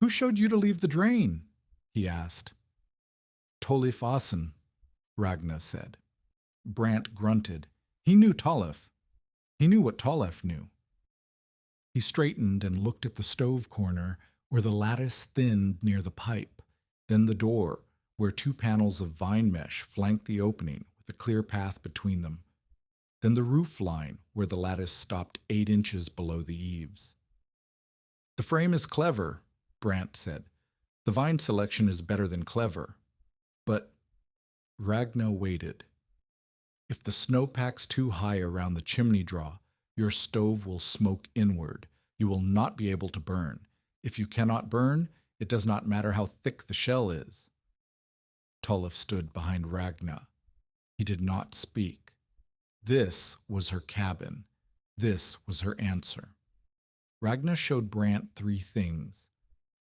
"Who showed you to leave the drain?" he asked. "Tolif Asen," Ragna said. Brant grunted. He knew Tolif. He knew what Tolif knew. He straightened and looked at the stove corner where the lattice thinned near the pipe, then the door, where 2 panels of vine mesh flanked the opening with a clear path between them, then the roof line where the lattice stopped 8 inches below the eaves. "The frame is clever," Brant said. "The vine selection is better than clever. But—" Ragna waited. "If the snowpack's too high around the chimney draw, your stove will smoke inward. You will not be able to burn. If you cannot burn, it does not matter how thick the shell is." Tolif stood behind Ragna. He did not speak. This was her cabin. This was her answer. Ragna showed Brant 3 things.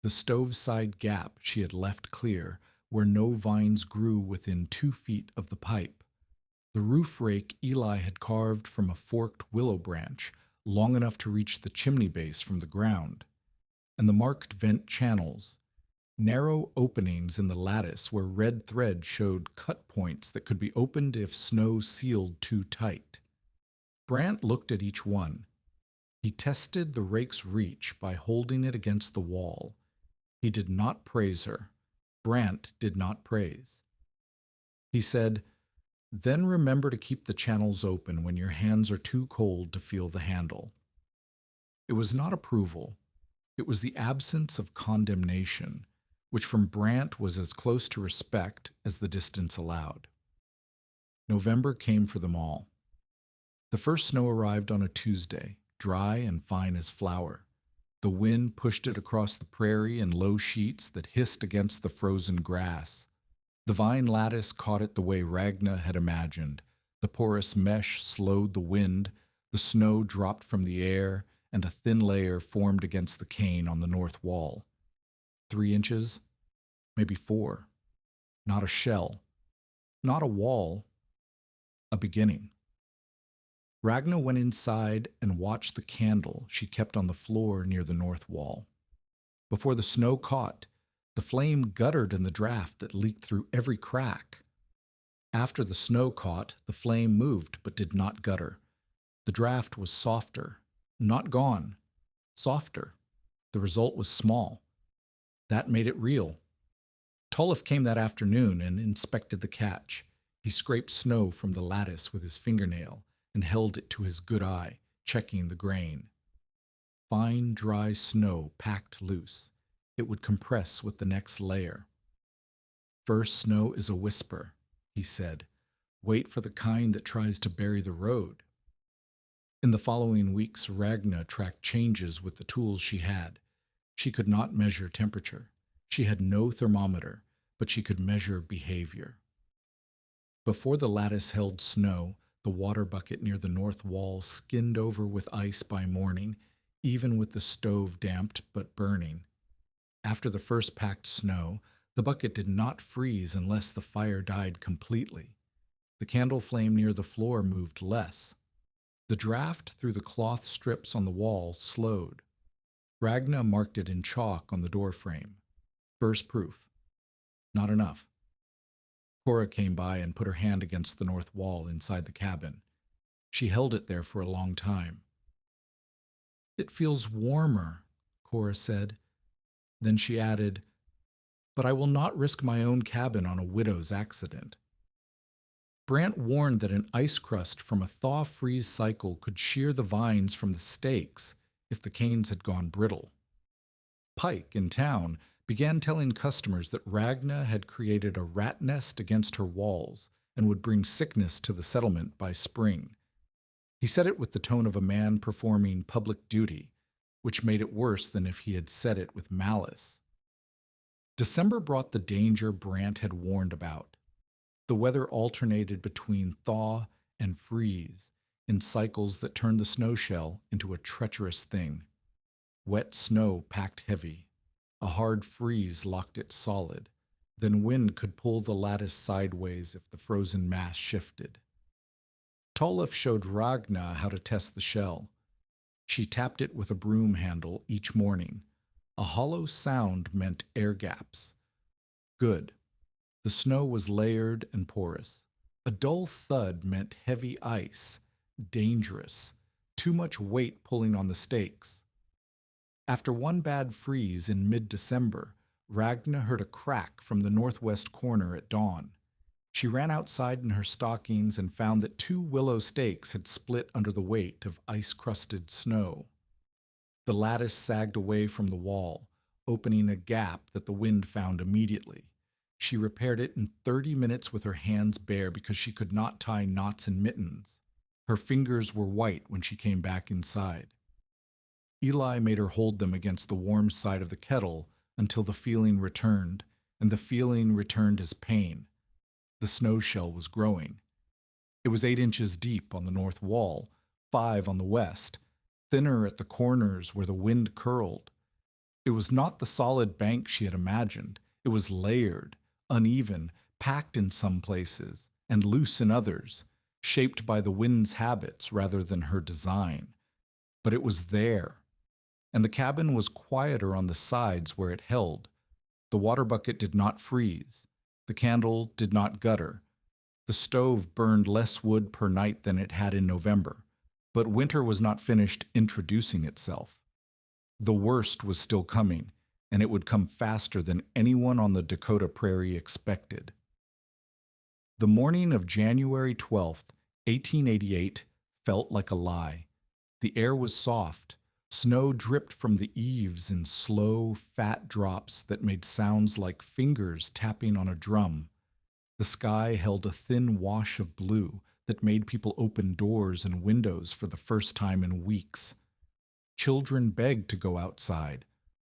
The stove side gap she had left clear, where no vines grew within 2 feet of the pipe. The roof rake Eli had carved from a forked willow branch, long enough to reach the chimney base from the ground. And the marked vent channels, narrow openings in the lattice where red thread showed cut points that could be opened if snow sealed too tight. Brant looked at each one. He tested the rake's reach by holding it against the wall. He did not praise her. Brant did not praise. He said, "Then remember to keep the channels open when your hands are too cold to feel the handle." It was not approval. It was the absence of condemnation, which from Brant was as close to respect as the distance allowed. November came for them all. The first snow arrived on a Tuesday, dry and fine as flour. The wind pushed it across the prairie in low sheets that hissed against the frozen grass. The vine lattice caught it the way Ragna had imagined. The porous mesh slowed the wind, the snow dropped from the air, and a thin layer formed against the cane on the north wall. 3 inches, maybe 4. Not a shell, not a wall, a beginning. Ragna went inside and watched the candle she kept on the floor near the north wall. Before the snow caught, the flame guttered in the draft that leaked through every crack. After the snow caught, the flame moved but did not gutter. The draft was softer, not gone, softer. The result was small. That made it real. Tolif came that afternoon and inspected the catch. He scraped snow from the lattice with his fingernail and held it to his good eye, checking the grain. Fine, dry snow packed loose. It would compress with the next layer. "First snow is a whisper," he said. "Wait for the kind that tries to bury the road." In the following weeks, Ragna tracked changes with the tools she had. She could not measure temperature. She had no thermometer, but she could measure behavior. Before the lattice held snow, the water bucket near the north wall skinned over with ice by morning, even with the stove damped but burning. After the first packed snow, The bucket did not freeze unless the fire died completely. The candle flame near the floor moved less. The draft through the cloth strips on the wall slowed. Ragna marked it in chalk on the door frame. Burst proof. Not enough. Cora came by and put her hand against the north wall inside the cabin. She held it there for a long time. It feels warmer, Cora said. Then she added, but I will not risk my own cabin on a widow's accident. Brant warned that an ice crust from a thaw-freeze cycle could shear the vines from the stakes if the canes had gone brittle. Pike, in town, began telling customers that Ragna had created a rat nest against her walls and would bring sickness to the settlement by spring. He said it with the tone of a man performing public duty, which made it worse than if he had said it with malice. December brought the danger Brant had warned about. The weather alternated between thaw and freeze in cycles that turned the snow shell into a treacherous thing. Wet snow packed heavy. A hard freeze locked it solid. Then wind could pull the lattice sideways if the frozen mass shifted. Tolif showed Ragna how to test the shell. She tapped it with a broom handle each morning. A hollow sound meant air gaps. Good. The snow was layered and porous. A dull thud meant heavy ice. Dangerous. Too much weight pulling on the stakes. After one bad freeze in mid-December, Ragna heard a crack from the northwest corner at dawn. She ran outside in her stockings and found that 2 willow stakes had split under the weight of ice-crusted snow. The lattice sagged away from the wall, opening a gap that the wind found immediately. She repaired it in 30 minutes with her hands bare because she could not tie knots and mittens. Her fingers were white when she came back inside. Eli made her hold them against the warm side of the kettle until the feeling returned, and the feeling returned as pain. The snow shell was growing. It was 8 inches deep on the north wall, 5 on the west, thinner at the corners where the wind curled. It was not the solid bank she had imagined. It was layered, uneven, packed in some places, and loose in others, shaped by the wind's habits rather than her design. But it was there. And the cabin was quieter on the sides where it held. The water bucket did not freeze. The candle did not gutter. The stove burned less wood per night than it had in November, but winter was not finished introducing itself. The worst was still coming, and it would come faster than anyone on the Dakota prairie expected. The morning of January 12th, 1888, felt like a lie. The air was soft. Snow dripped from the eaves in slow, fat drops that made sounds like fingers tapping on a drum. The sky held a thin wash of blue that made people open doors and windows for the first time in weeks. Children begged to go outside.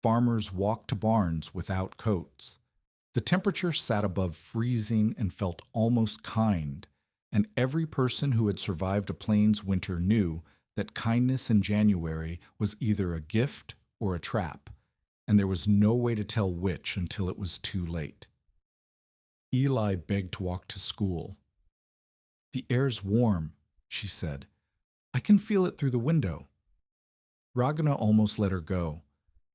Farmers walked to barns without coats. The temperature sat above freezing and felt almost kind, and every person who had survived a plains winter knew that kindness in January was either a gift or a trap, and there was no way to tell which until it was too late. Eli begged to walk to school. "The air's warm," she said. "I can feel it through the window." Ragna almost let her go.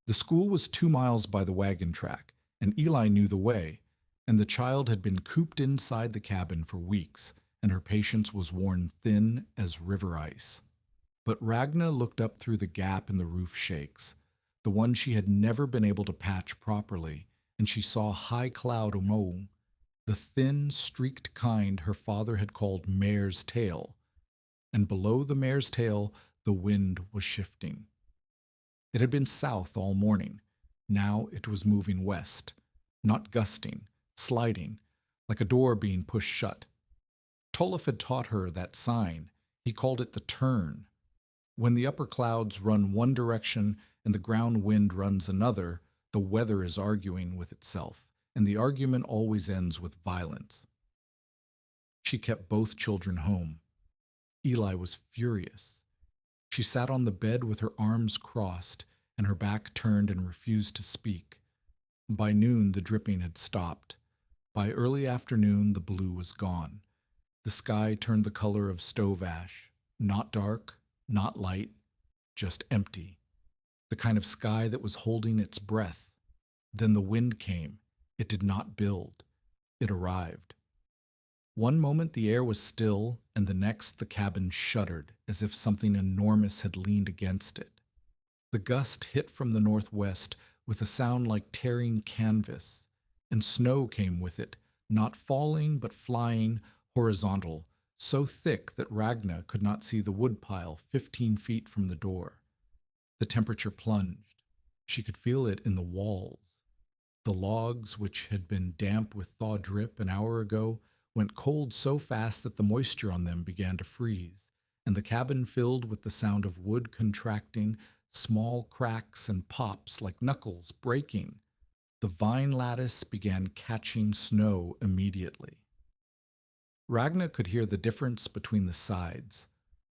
The school was 2 miles by the wagon track, and Eli knew the way, and the child had been cooped inside the cabin for weeks, and her patience was worn thin as river ice. But Ragna looked up through the gap in the roof shakes, the one she had never been able to patch properly, and she saw high cloud omo, the thin, streaked kind her father had called mare's tail, and below the mare's tail the wind was shifting. It had been south all morning. Now it was moving west, not gusting, sliding, like a door being pushed shut. Tolif had taught her that sign. He called it the turn. When the upper clouds run one direction and the ground wind runs another, the weather is arguing with itself, and the argument always ends with violence. She kept both children home. Eli was furious. She sat on the bed with her arms crossed and her back turned and refused to speak. By noon, the dripping had stopped. By early afternoon, the blue was gone. The sky turned the color of stove ash, not dark, not light, just empty. The kind of sky that was holding its breath. Then the wind came. It did not build. It arrived. One moment the air was still, and the next the cabin shuddered as if something enormous had leaned against it. The gust hit from the northwest with a sound like tearing canvas, and snow came with it, not falling but flying horizontal, so thick that Ragna could not see the woodpile 15 feet from the door. The temperature plunged. She could feel it in the walls. The logs, which had been damp with thaw drip an hour ago, went cold so fast that the moisture on them began to freeze, and the cabin filled with the sound of wood contracting, small cracks and pops like knuckles breaking. The vine lattice began catching snow immediately. Ragna could hear the difference between the sides.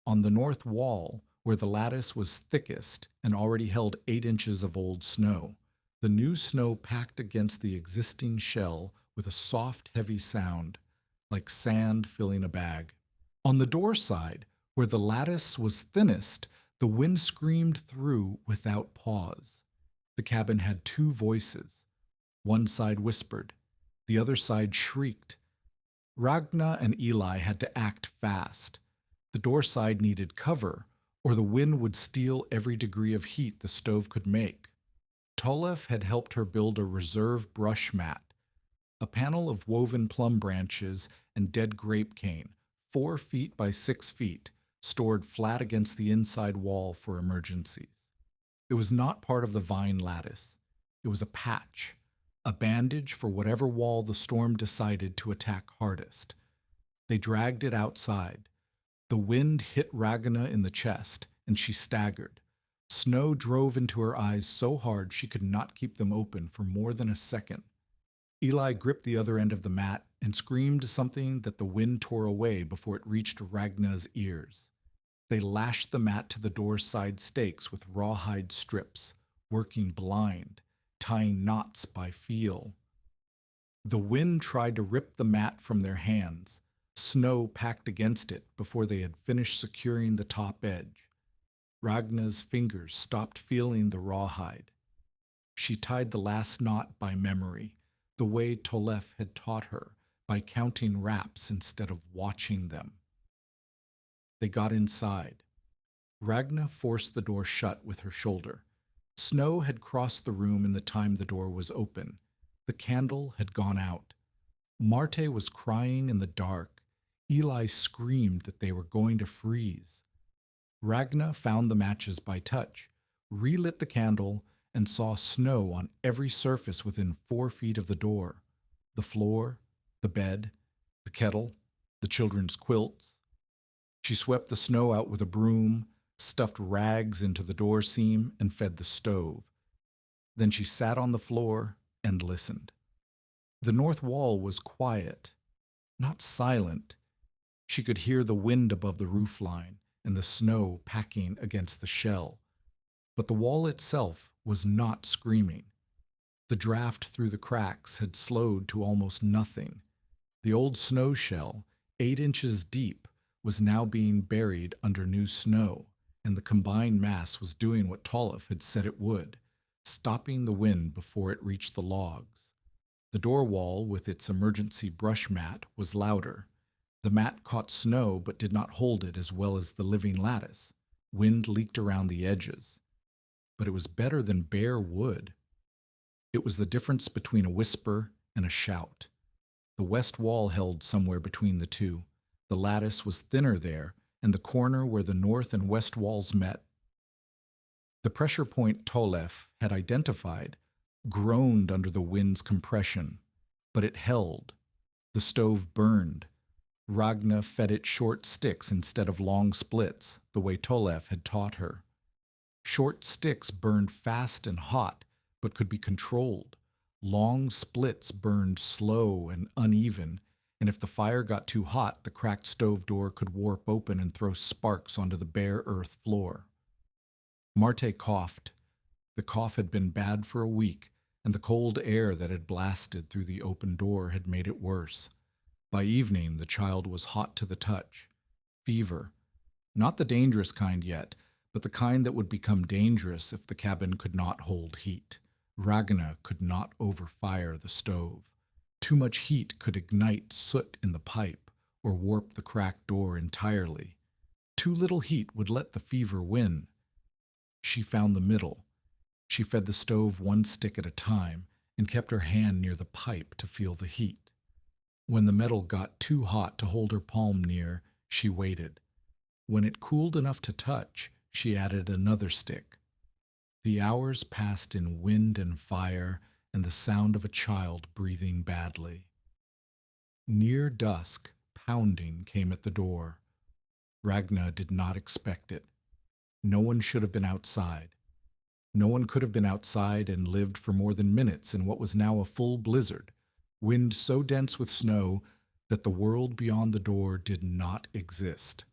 On the north wall, where the lattice was thickest and already held 8 inches of old snow, the new snow packed against the existing shell with a soft, heavy sound, like sand filling a bag. On the door side, where the lattice was thinnest, the wind screamed through without pause. The cabin had 2 voices. One side whispered. The other side shrieked. Ragna and Eli had to act fast. The door side needed cover, or the wind would steal every degree of heat the stove could make. Tolef had helped her build a reserve brush mat, a panel of woven plum branches and dead grape cane, 4 feet by 6 feet, stored flat against the inside wall for emergencies. It was not part of the vine lattice. It was a patch, a bandage for whatever wall the storm decided to attack hardest. They dragged it outside. The wind hit Ragna in the chest, and she staggered. Snow drove into her eyes so hard she could not keep them open for more than a second. Eli gripped the other end of the mat and screamed something that the wind tore away before it reached Ragna's ears. They lashed the mat to the door's side stakes with rawhide strips, working blind, tying knots by feel. The wind tried to rip the mat from their hands. Snow packed against it before they had finished securing the top edge. Ragna's fingers stopped feeling the rawhide. She tied the last knot by memory, the way Tolef had taught her, by counting wraps instead of watching them. They got inside. Ragna forced the door shut with her shoulder. Snow had crossed the room in the time the door was open. The candle had gone out. Marte was crying in the dark. Eli screamed that they were going to freeze. Ragna found the matches by touch, relit the candle, and saw snow on every surface within 4 feet of the door. The floor, the bed, the kettle, the children's quilts. She swept the snow out with a broom, stuffed rags into the door seam, and fed the stove. Then she sat on the floor and listened. The north wall was quiet, not silent. She could hear the wind above the roofline and the snow packing against the shell. But the wall itself was not screaming. The draft through the cracks had slowed to almost nothing. The old snow shell, 8 inches deep, was now being buried under new snow, and the combined mass was doing what Tolef had said it would, stopping the wind before it reached the logs. The door wall, with its emergency brush mat, was louder. The mat caught snow but did not hold it as well as the living lattice. Wind leaked around the edges. But it was better than bare wood. It was the difference between a whisper and a shout. The west wall held somewhere between the two. The lattice was thinner there, and the corner where the north and west walls met. The pressure point Tolef had identified groaned under the wind's compression, but it held. The stove burned. Ragna fed it short sticks instead of long splits, the way Tolef had taught her. Short sticks burned fast and hot, but could be controlled. Long splits burned slow and uneven, and if the fire got too hot, the cracked stove door could warp open and throw sparks onto the bare earth floor. Marte coughed. The cough had been bad for a week, and the cold air that had blasted through the open door had made it worse. By evening, the child was hot to the touch. Fever. Not the dangerous kind yet, but the kind that would become dangerous if the cabin could not hold heat. Ragna could not overfire the stove. Too much heat could ignite soot in the pipe or warp the cracked door entirely. Too little heat would let the fever win. She found the middle. She fed the stove one stick at a time and kept her hand near the pipe to feel the heat. When the metal got too hot to hold her palm near, she waited. When it cooled enough to touch, she added another stick. The hours passed in wind and fire and the sound of a child breathing badly. Near dusk, pounding came at the door. Ragna did not expect it. No one should have been outside. No one could have been outside and lived for more than minutes in what was now a full blizzard, wind so dense with snow that the world beyond the door did not exist.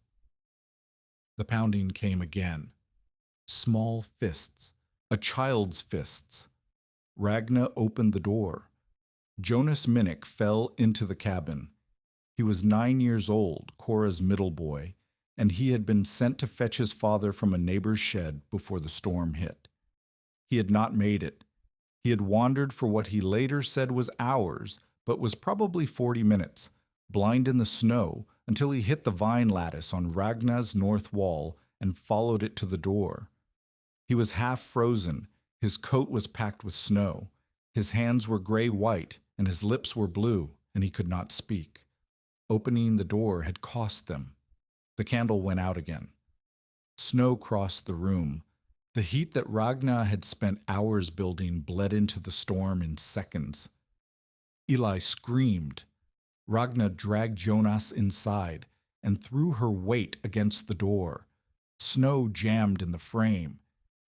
The pounding came again. Small fists, a child's fists. Ragna opened the door. Jonas Minnick fell into the cabin. He was 9 years old, Cora's middle boy, and he had been sent to fetch his father from a neighbor's shed before the storm hit. He had not made it. He had wandered for what he later said was hours, but was probably 40 minutes, blind in the snow, until he hit the vine lattice on Ragna's north wall and followed it to the door. He was half frozen. His coat was packed with snow. His hands were gray-white, and his lips were blue, and he could not speak. Opening the door had cost them. The candle went out again. Snow crossed the room. The heat that Ragna had spent hours building bled into the storm in seconds. Eli screamed. Ragna dragged Jonas inside and threw her weight against the door. Snow jammed in the frame.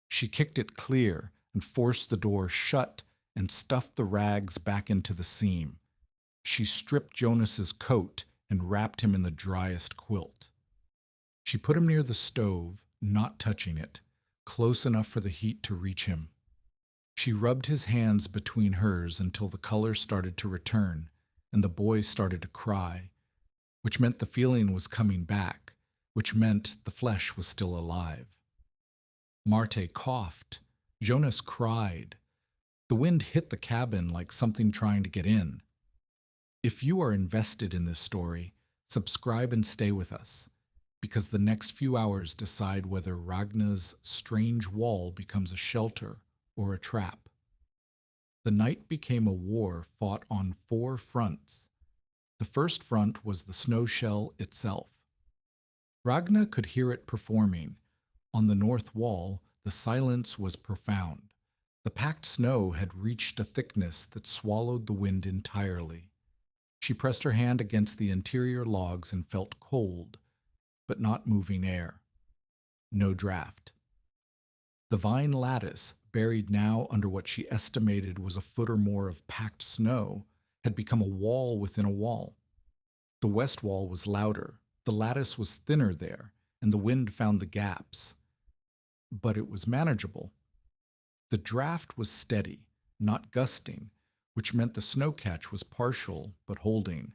She kicked it clear and forced the door shut and stuffed the rags back into the seam. She stripped Jonas's coat and wrapped him in the driest quilt. She put him near the stove, not touching it, close enough for the heat to reach him. She rubbed his hands between hers until the color started to return and the boy started to cry, which meant the feeling was coming back, which meant the flesh was still alive. Marte coughed. Jonas cried. The wind hit the cabin like something trying to get in. If you are invested in this story, subscribe and stay with us, because the next few hours decide whether Ragna's strange wall becomes a shelter or a trap. The night became a war fought on 4 fronts. The first front was the snow shell itself. Ragna could hear it performing. On the north wall, the silence was profound. The packed snow had reached a thickness that swallowed the wind entirely. She pressed her hand against the interior logs and felt cold, but not moving air. No draft. The vine lattice, buried now under what she estimated was a foot or more of packed snow, had become a wall within a wall. The west wall was louder, the lattice was thinner there, and the wind found the gaps. But it was manageable. The draft was steady, not gusting, which meant the snow catch was partial but holding.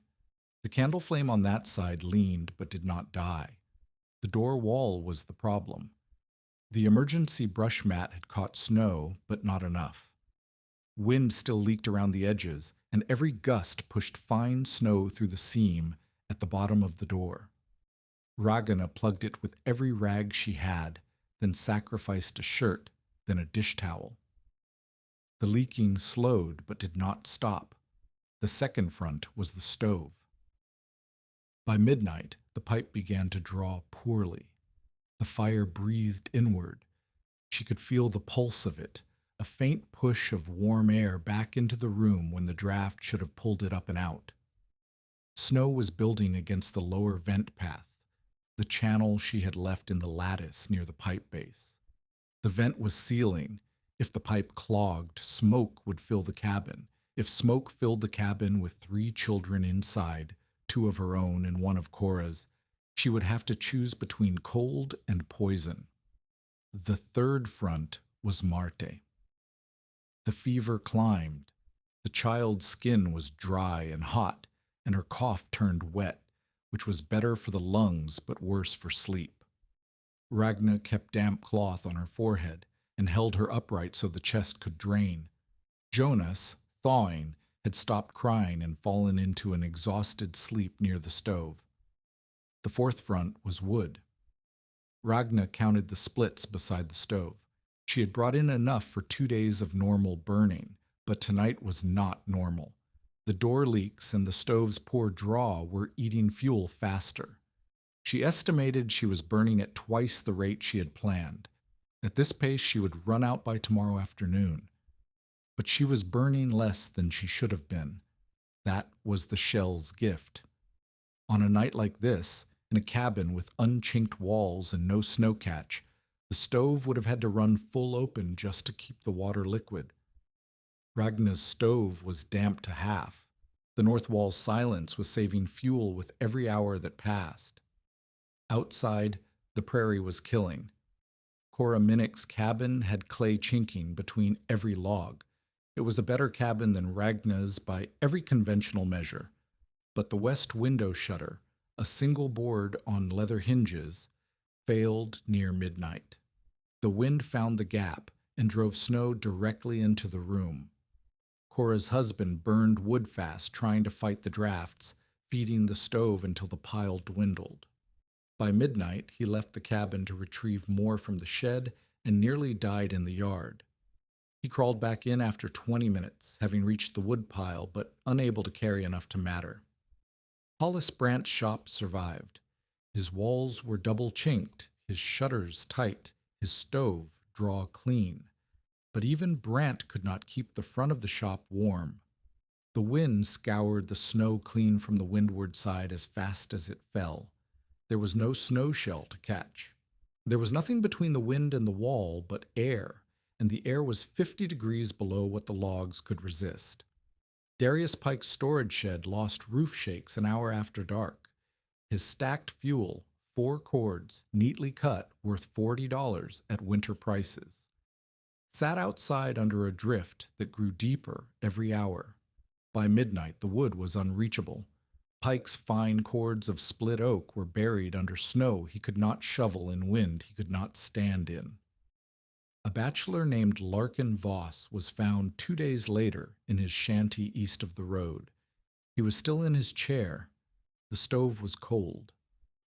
The candle flame on that side leaned but did not die. The door wall was the problem. The emergency brush mat had caught snow, but not enough. Wind still leaked around the edges, and every gust pushed fine snow through the seam at the bottom of the door. Ragna plugged it with every rag she had, then sacrificed a shirt, then a dish towel. The leaking slowed but did not stop. The second front was the stove. By midnight, the pipe began to draw poorly. The fire breathed inward. She could feel the pulse of it, a faint push of warm air back into the room when the draft should have pulled it up and out. Snow was building against the lower vent path, the channel she had left in the lattice near the pipe base. The vent was sealing. If the pipe clogged, smoke would fill the cabin. If smoke filled the cabin with 3 children inside, 2 of her own and 1 of Cora's, she would have to choose between cold and poison. The third front was Marte. The fever climbed. The child's skin was dry and hot, and her cough turned wet, which was better for the lungs but worse for sleep. Ragna kept damp cloth on her forehead and held her upright so the chest could drain. Jonas, thawing, had stopped crying and fallen into an exhausted sleep near the stove. The fourth front was wood. Ragna counted the splits beside the stove. She had brought in enough for 2 days of normal burning, but tonight was not normal. The door leaks and the stove's poor draw were eating fuel faster. She estimated she was burning at twice the rate she had planned. At this pace, she would run out by tomorrow afternoon. But she was burning less than she should have been. That was the shell's gift. On a night like this, in a cabin with unchinked walls and no snow catch, the stove would have had to run full open just to keep the water liquid. Ragna's stove was damp to half. The north wall's silence was saving fuel with every hour that passed. Outside, the prairie was killing. Cora Minnick's cabin had clay chinking between every log. It was a better cabin than Ragna's by every conventional measure. But the west window shutter, a single board on leather hinges, failed near midnight. The wind found the gap and drove snow directly into the room. Cora's husband burned wood fast trying to fight the drafts, feeding the stove until the pile dwindled. By midnight, he left the cabin to retrieve more from the shed and nearly died in the yard. He crawled back in after 20 minutes, having reached the wood pile, but unable to carry enough to matter. Hollis Brandt's shop survived. His walls were double chinked, his shutters tight, his stove draw clean. But even Brandt could not keep the front of the shop warm. The wind scoured the snow clean from the windward side as fast as it fell. There was no snow shell to catch. There was nothing between the wind and the wall but air, and the air was 50 degrees below what the logs could resist. Darius Pike's storage shed lost roof shakes an hour after dark. His stacked fuel, 4 cords, neatly cut, worth $40 at winter prices, sat outside under a drift that grew deeper every hour. By midnight, the wood was unreachable. Pike's fine cords of split oak were buried under snow he could not shovel and wind he could not stand in. A bachelor named Larkin Voss was found 2 days later in his shanty east of the road. He was still in his chair. The stove was cold.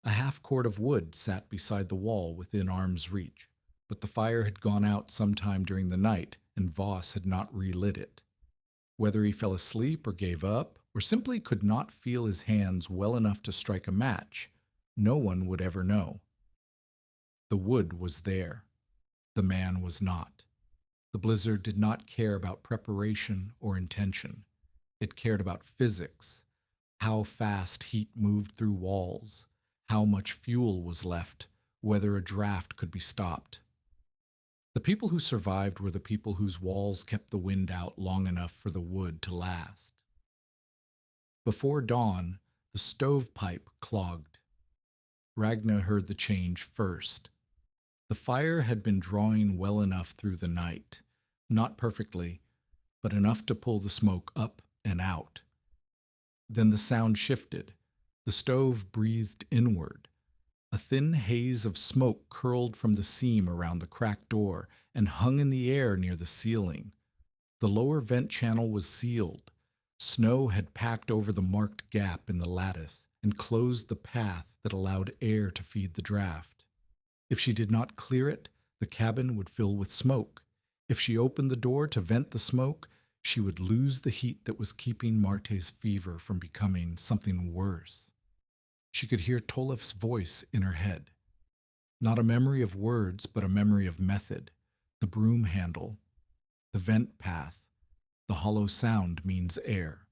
A half cord of wood sat beside the wall within arm's reach, but the fire had gone out sometime during the night, and Voss had not relit it. Whether he fell asleep or gave up, or simply could not feel his hands well enough to strike a match, no one would ever know. The wood was there. The man was not. The blizzard did not care about preparation or intention. It cared about physics, how fast heat moved through walls, how much fuel was left, whether a draft could be stopped. The people who survived were the people whose walls kept the wind out long enough for the wood to last. Before dawn, the stovepipe clogged. Ragna heard the change first. The fire had been drawing well enough through the night, not perfectly, but enough to pull the smoke up and out. Then the sound shifted. The stove breathed inward. A thin haze of smoke curled from the seam around the cracked door and hung in the air near the ceiling. The lower vent channel was sealed. Snow had packed over the marked gap in the lattice and closed the path that allowed air to feed the draft. If she did not clear it, the cabin would fill with smoke. If she opened the door to vent the smoke, she would lose the heat that was keeping Marte's fever from becoming something worse. She could hear Tolef's voice in her head. Not a memory of words, but a memory of method. The broom handle, the vent path. The hollow sound means air.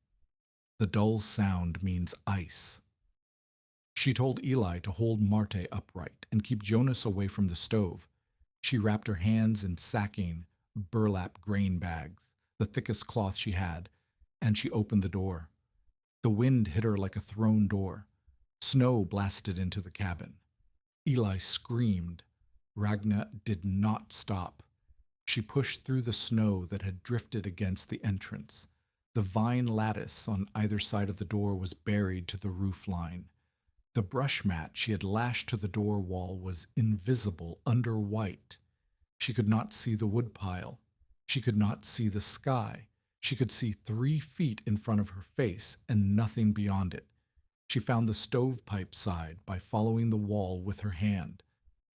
The dull sound means ice. She told Eli to hold Marte upright and keep Jonas away from the stove. She wrapped her hands in sacking, burlap grain bags, the thickest cloth she had, and she opened the door. The wind hit her like a thrown door. Snow blasted into the cabin. Eli screamed. Ragna did not stop. She pushed through the snow that had drifted against the entrance. The vine lattice on either side of the door was buried to the roof line. The brush mat she had lashed to the door wall was invisible under white. She could not see the woodpile. She could not see the sky. She could see 3 feet in front of her face and nothing beyond it. She found the stovepipe side by following the wall with her hand.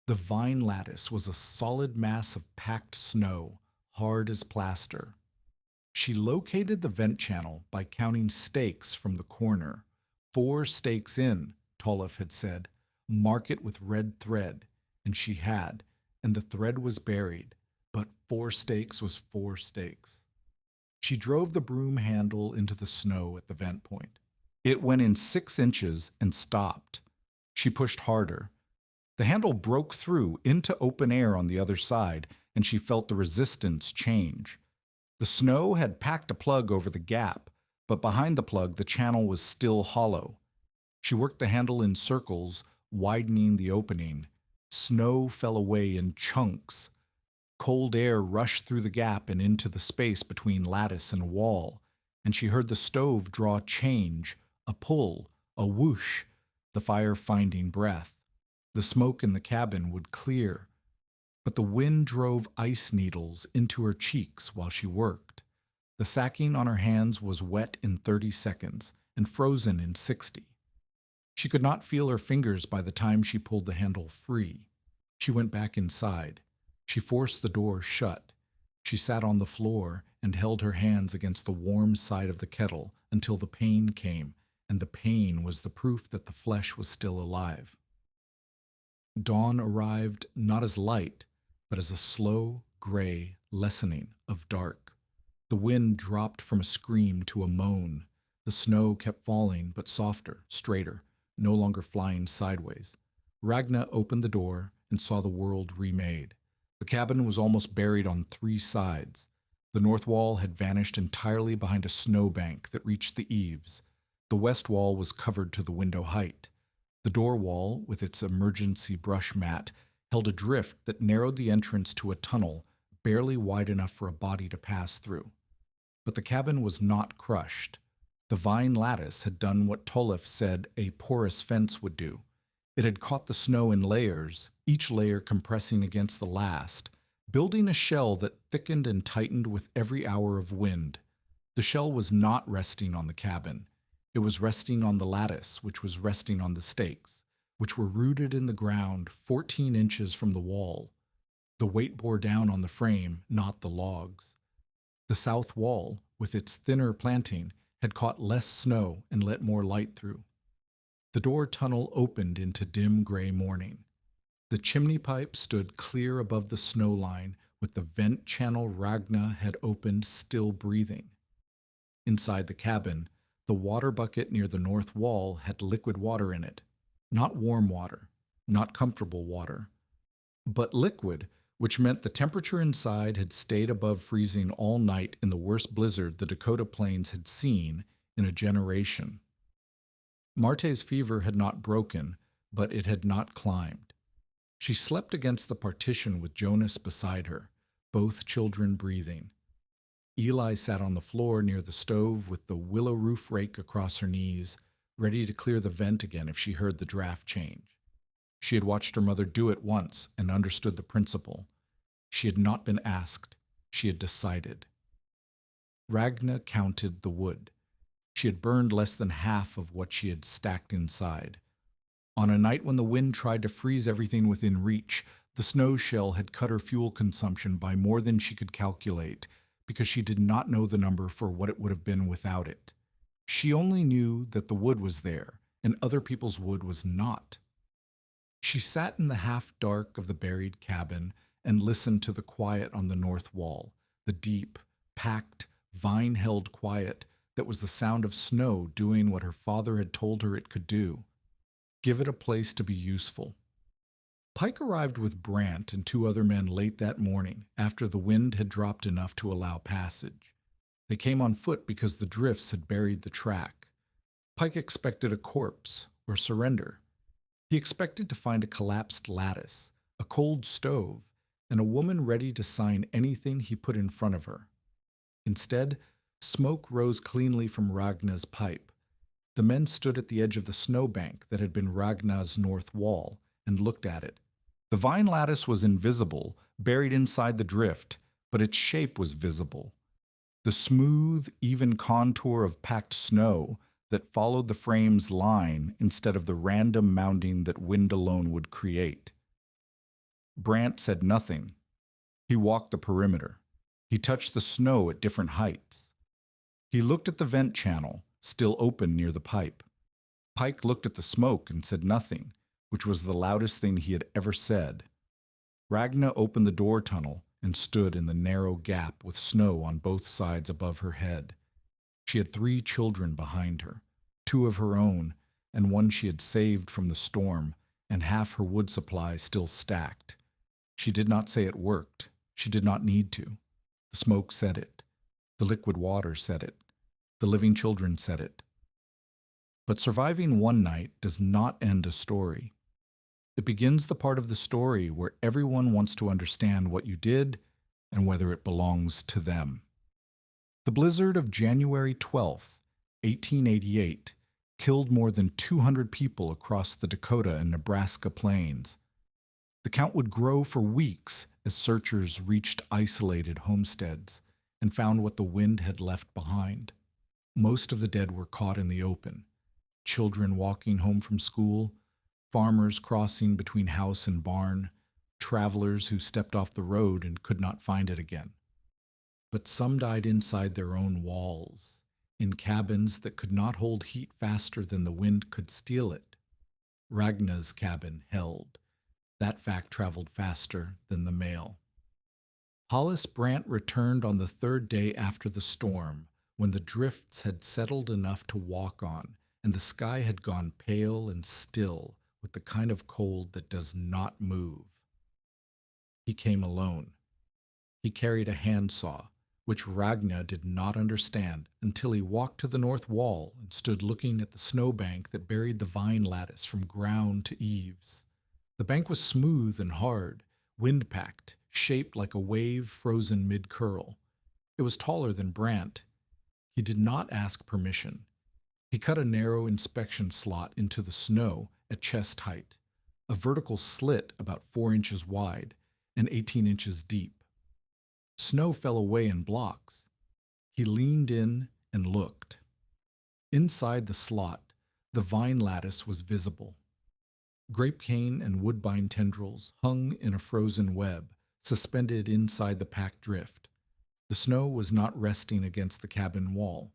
The vine lattice was a solid mass of packed snow, hard as plaster. She located the vent channel by counting stakes from the corner. 4 stakes in, Tolliff had said. Mark it with red thread. And she had, and the thread was buried, but 4 stakes was 4 stakes. She drove the broom handle into the snow at the vent point. It went in 6 inches and stopped. She pushed harder. The handle broke through into open air on the other side, and she felt the resistance change. The snow had packed a plug over the gap, but behind the plug the channel was still hollow. She worked the handle in circles, widening the opening. Snow fell away in chunks. Cold air rushed through the gap and into the space between lattice and wall, and she heard the stove draw change, a pull, a whoosh, the fire finding breath. The smoke in the cabin would clear, but the wind drove ice needles into her cheeks while she worked. The sacking on her hands was wet in 30 seconds and frozen in 60. She could not feel her fingers by the time she pulled the handle free. She went back inside. She forced the door shut. She sat on the floor and held her hands against the warm side of the kettle until the pain came, and the pain was the proof that the flesh was still alive. Dawn arrived not as light, but as a slow, gray lessening of dark. The wind dropped from a scream to a moan. The snow kept falling, but softer, straighter, no longer flying sideways. Ragna opened the door and saw the world remade. The cabin was almost buried on 3 sides. The north wall had vanished entirely behind a snowbank that reached the eaves. The west wall was covered to the window height. The door wall, with its emergency brush mat, held a drift that narrowed the entrance to a tunnel barely wide enough for a body to pass through. But the cabin was not crushed. The vine lattice had done what Tolliff said a porous fence would do. It had caught the snow in layers, each layer compressing against the last, building a shell that thickened and tightened with every hour of wind. The shell was not resting on the cabin. It was resting on the lattice, which was resting on the stakes, which were rooted in the ground 14 inches from the wall. The weight bore down on the frame, not the logs. The south wall, with its thinner planting, had caught less snow and let more light through. The door tunnel opened into dim gray morning. The chimney pipe stood clear above the snow line, with the vent channel Ragna had opened still breathing. Inside the cabin, the water bucket near the north wall had liquid water in it. Not warm water, not comfortable water, but liquid, which meant the temperature inside had stayed above freezing all night in the worst blizzard the Dakota Plains had seen in a generation. Marte's fever had not broken, but it had not climbed. She slept against the partition with Jonas beside her, both children breathing. Eli sat on the floor near the stove with the willow roof rake across her knees, ready to clear the vent again if she heard the draft change. She had watched her mother do it once and understood the principle. She had not been asked. She had decided. Ragna counted the wood. She had burned less than half of what she had stacked inside. On a night when the wind tried to freeze everything within reach, the snow shell had cut her fuel consumption by more than she could calculate, because she did not know the number for what it would have been without it. She only knew that the wood was there, and other people's wood was not. She sat in the half-dark of the buried cabin and listened to the quiet on the north wall, the deep, packed, vine-held quiet that was the sound of snow doing what her father had told her it could do. Give it a place to be useful. Pike arrived with Brant and 2 other men late that morning, after the wind had dropped enough to allow passage. They came on foot because the drifts had buried the track. Pike expected a corpse or surrender. He expected to find a collapsed lattice, a cold stove, and a woman ready to sign anything he put in front of her. Instead, smoke rose cleanly from Ragnar's pipe. The men stood at the edge of the snowbank that had been Ragnar's north wall and looked at it. The vine lattice was invisible, buried inside the drift, but its shape was visible. The smooth, even contour of packed snow that followed the frame's line instead of the random mounding that wind alone would create. Brant said nothing. He walked the perimeter. He touched the snow at different heights. He looked at the vent channel, still open near the pipe. Pike looked at the smoke and said nothing, which was the loudest thing he had ever said. Ragna opened the door tunnel and stood in the narrow gap with snow on both sides above her head. She had 3 children behind her, 2 of her own, and one she had saved from the storm, and half her wood supply still stacked. She did not say it worked. She did not need to. The smoke said it. The liquid water said it. The living children said it. But surviving one night does not end a story. It begins the part of the story where everyone wants to understand what you did and whether it belongs to them. The blizzard of January 12th, 1888, killed more than 200 people across the Dakota and Nebraska plains. The count would grow for weeks as searchers reached isolated homesteads and found what the wind had left behind. Most of the dead were caught in the open. Children walking home from school, farmers crossing between house and barn, travelers who stepped off the road and could not find it again. But some died inside their own walls, in cabins that could not hold heat faster than the wind could steal it. Ragna's cabin held. That fact traveled faster than the mail. Hollis Brant returned on the 3rd day after the storm, when the drifts had settled enough to walk on, and the sky had gone pale and still with the kind of cold that does not move. He came alone. He carried a handsaw, which Ragna did not understand until he walked to the north wall and stood looking at the snowbank that buried the vine lattice from ground to eaves. The bank was smooth and hard, wind-packed, shaped like a wave frozen mid-curl. It was taller than Brant. He did not ask permission. He cut a narrow inspection slot into the snow at chest height, a vertical slit about 4 inches wide and 18 inches deep. Snow fell away in blocks. He leaned in and looked. Inside the slot, the vine lattice was visible. Grape cane and woodbine tendrils hung in a frozen web, suspended inside the packed drift. The snow was not resting against the cabin wall.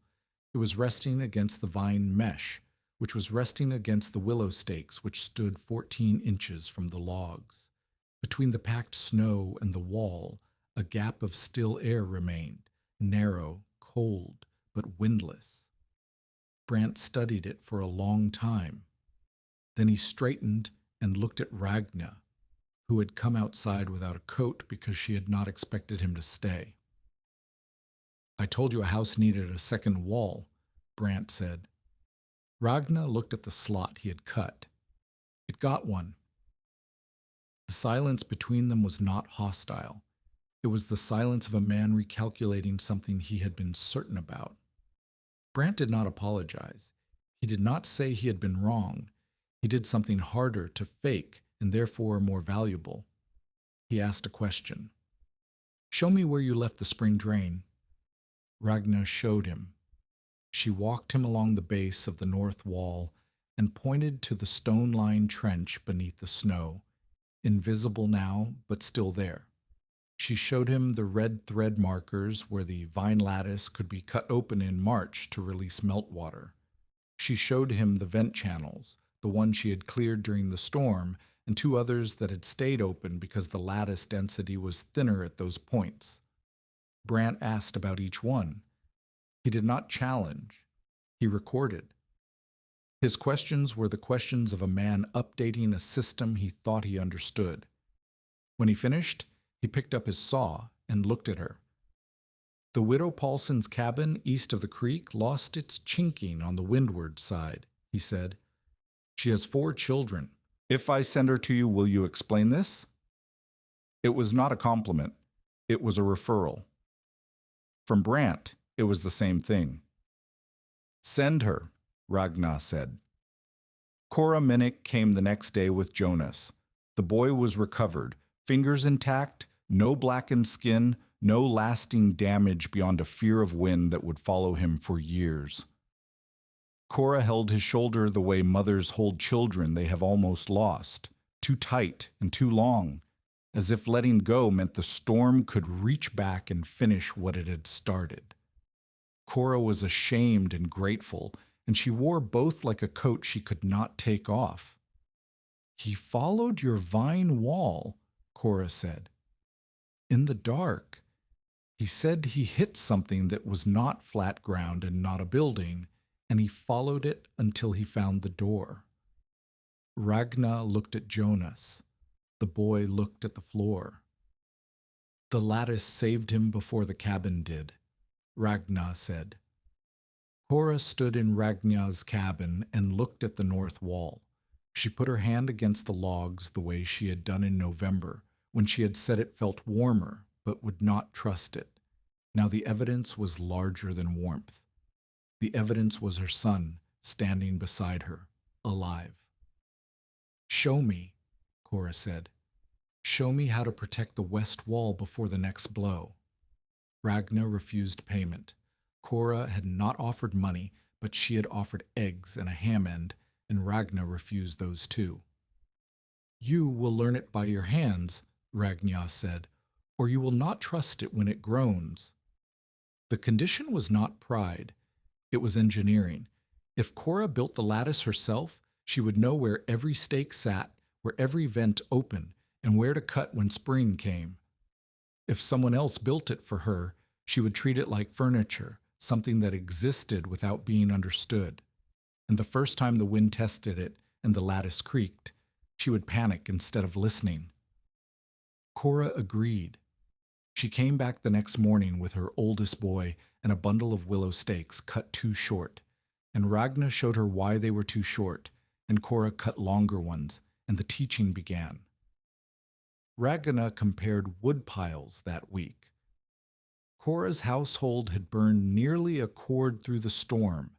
It was resting against the vine mesh, which was resting against the willow stakes which stood 14 inches from the logs. Between the packed snow and the wall, a gap of still air remained, narrow, cold, but windless. Brant studied it for a long time. Then he straightened and looked at Ragna, who had come outside without a coat because she had not expected him to stay. "I told you a house needed a second wall," Brant said. Ragna looked at the slot he had cut. It got one. The silence between them was not hostile. It was the silence of a man recalculating something he had been certain about. Brant did not apologize. He did not say he had been wrong. He did something harder to fake and therefore more valuable. He asked a question. "Show me where you left the spring drain." Ragna showed him. She walked him along the base of the north wall and pointed to the stone-lined trench beneath the snow, invisible now but still there. She showed him the red thread markers where the vine lattice could be cut open in March to release meltwater. She showed him the vent channels, the one she had cleared during the storm, and 2 others that had stayed open because the lattice density was thinner at those points. Brant asked about each one. He did not challenge. He recorded. His questions were the questions of a man updating a system he thought he understood. When he finished, he picked up his saw and looked at her. "The widow Paulson's cabin east of the creek lost its chinking on the windward side," he said. "She has 4 children. If I send her to you, will you explain this?" It was not a compliment. It was a referral. From Brant, it was the same thing. Send her, Ragnar said. Cora Minnick came the next day with Jonas. The boy was recovered, fingers intact, no blackened skin, no lasting damage beyond a fear of wind that would follow him for years. Cora held his shoulder the way mothers hold children they have almost lost, too tight and too long, as if letting go meant the storm could reach back and finish what it had started. Cora was ashamed and grateful, and she wore both like a coat she could not take off. He followed your vine wall, Cora said. In the dark. He said he hit something that was not flat ground and not a building, and he followed it until he found the door. Ragnar looked at Jonas. The boy looked at the floor. The lattice saved him before the cabin did, Ragnar said. Cora stood in Ragnar's cabin and looked at the north wall. She put her hand against the logs the way she had done in November, when she had said it felt warmer, but would not trust it. Now the evidence was larger than warmth. The evidence was her son, standing beside her, alive. Show me, Cora said. Show me how to protect the west wall before the next blow. Ragnar refused payment. Cora had not offered money, but she had offered eggs and a ham end, and Ragnar refused those too. You will learn it by your hands, Ragnar said, or you will not trust it when it groans. The condition was not pride. It was engineering. If Cora built the lattice herself, she would know where every stake sat, where every vent opened, and where to cut when spring came. If someone else built it for her, she would treat it like furniture, something that existed without being understood. And the first time the wind tested it and the lattice creaked, she would panic instead of listening. Cora agreed. She came back the next morning with her oldest boy and a bundle of willow stakes cut too short, and Ragnar showed her why they were too short, and Cora cut longer ones, and the teaching began. Ragnar compared wood piles that week. Cora's household had burned nearly a cord through the storm,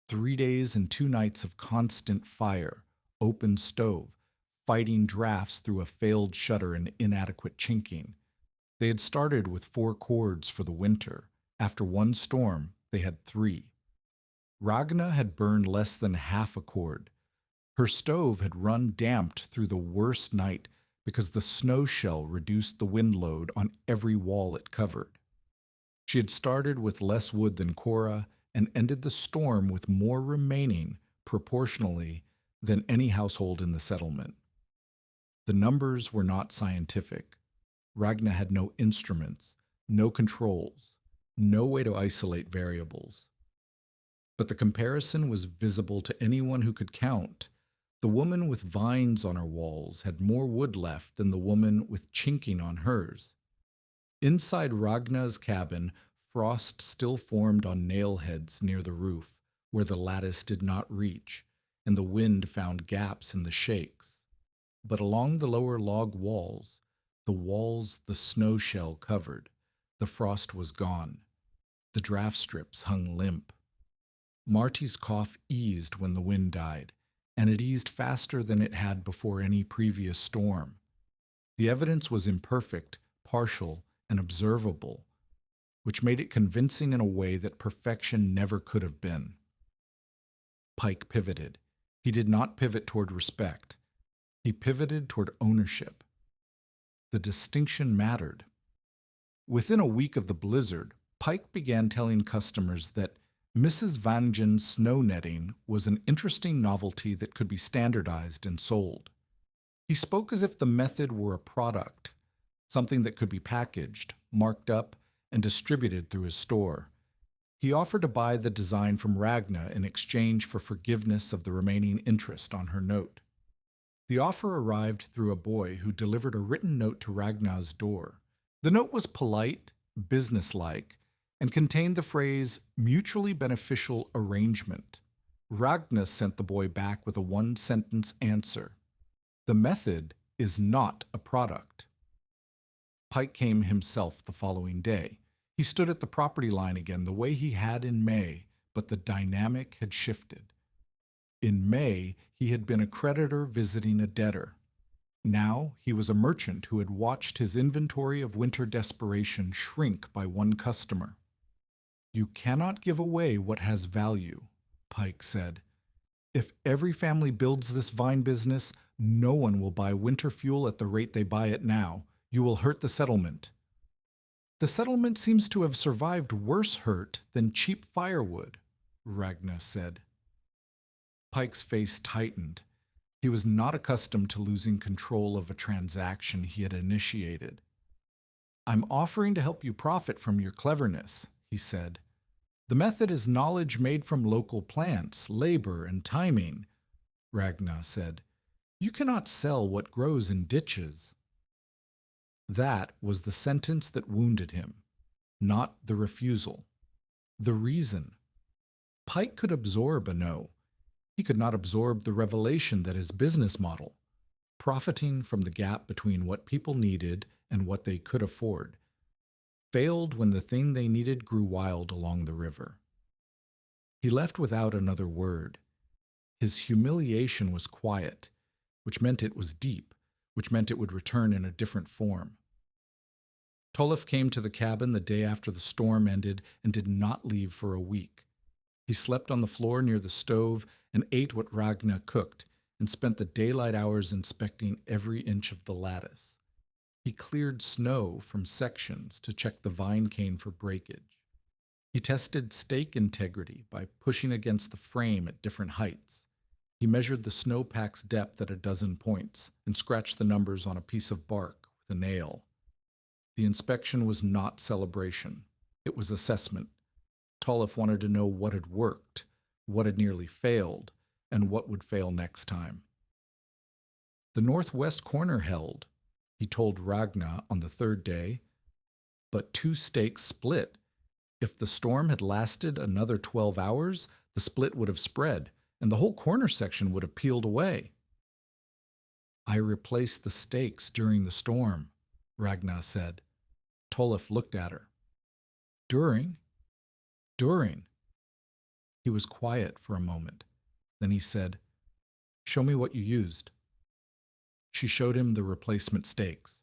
3 days and 2 nights of constant fire, open stove, fighting drafts through a failed shutter and inadequate chinking. They had started with 4 cords for the winter. After one storm, they had 3. Ragnar had burned less than half a cord. Her stove had run damped through the worst night because the snow shell reduced the wind load on every wall it covered. She had started with less wood than Cora and ended the storm with more remaining, proportionally, than any household in the settlement. The numbers were not scientific. Ragnar had no instruments, no controls, no way to isolate variables. But the comparison was visible to anyone who could count. The woman with vines on her walls had more wood left than the woman with chinking on hers. Inside Ragnar's cabin, frost still formed on nail heads near the roof, where the lattice did not reach, and the wind found gaps in the shakes. But along the lower log walls the snow shell covered, the frost was gone. The draft strips hung limp. Marty's cough eased when the wind died, and it eased faster than it had before any previous storm. The evidence was imperfect, partial, and observable, which made it convincing in a way that perfection never could have been. Pike pivoted. He did not pivot toward respect. He pivoted toward ownership. The distinction mattered. Within a week of the blizzard, Pike began telling customers that Mrs. Vangen's snow netting was an interesting novelty that could be standardized and sold. He spoke as if the method were a product, something that could be packaged, marked up, and distributed through his store. He offered to buy the design from Ragnar in exchange for forgiveness of the remaining interest on her note. The offer arrived through a boy who delivered a written note to Ragnar's door. The note was polite, businesslike, and contained the phrase, mutually beneficial arrangement. Ragnar sent the boy back with a 1-sentence answer. The method is not a product. Pike came himself the following day. He stood at the property line again the way he had in May, but the dynamic had shifted. In May, he had been a creditor visiting a debtor. Now he was a merchant who had watched his inventory of winter desperation shrink by one customer. "You cannot give away what has value," Pike said. "If every family builds this vine business, no one will buy winter fuel at the rate they buy it now. You will hurt the settlement." "The settlement seems to have survived worse hurt than cheap firewood," Ragna said. Pike's face tightened. He was not accustomed to losing control of a transaction he had initiated. "I'm offering to help you profit from your cleverness," he said. "The method is knowledge made from local plants, labor, and timing," Ragna said. "You cannot sell what grows in ditches." That was the sentence that wounded him, not the refusal. The reason. Pike could absorb a no. He could not absorb the revelation that his business model, profiting from the gap between what people needed and what they could afford, failed when the thing they needed grew wild along the river. He left without another word. His humiliation was quiet, which meant it was deep, which meant it would return in a different form. Tolif came to the cabin the day after the storm ended and did not leave for a week. He slept on the floor near the stove and ate what Ragna cooked, and spent the daylight hours inspecting every inch of the lattice. He cleared snow from sections to check the vine cane for breakage. He tested stake integrity by pushing against the frame at different heights. He measured the snowpack's depth at a dozen points and scratched the numbers on a piece of bark with a nail. The inspection was not celebration. It was assessment. Tolif wanted to know what had worked, what had nearly failed, and what would fail next time. "The northwest corner held," he told Ragna on the third day, "but 2 stakes split. If the storm had lasted another 12 hours, the split would have spread, and the whole corner section would have peeled away." "I replaced the stakes during the storm," Ragna said. Tolif looked at her. "During?" "During." He was quiet for a moment. Then he said, "Show me what you used." She showed him the replacement stakes,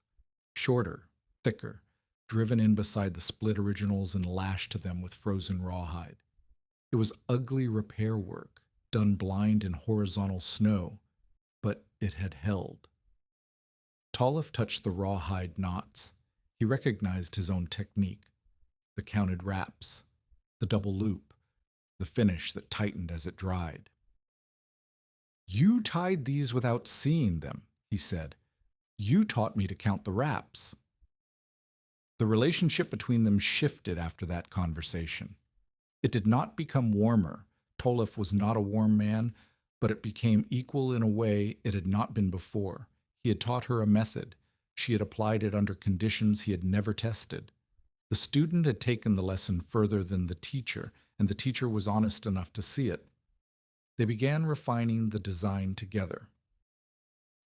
shorter, thicker, driven in beside the split originals and lashed to them with frozen rawhide. It was ugly repair work, done blind in horizontal snow, but it had held. Tolif touched the rawhide knots. He recognized his own technique, the counted wraps, the double loop, the finish that tightened as it dried. "You tied these without seeing them," he said. "You taught me to count the wraps." The relationship between them shifted after that conversation. It did not become warmer. Tolif was not a warm man, but it became equal in a way it had not been before. He had taught her a method. She had applied it under conditions he had never tested. The student had taken the lesson further than the teacher, and the teacher was honest enough to see it. They began refining the design together.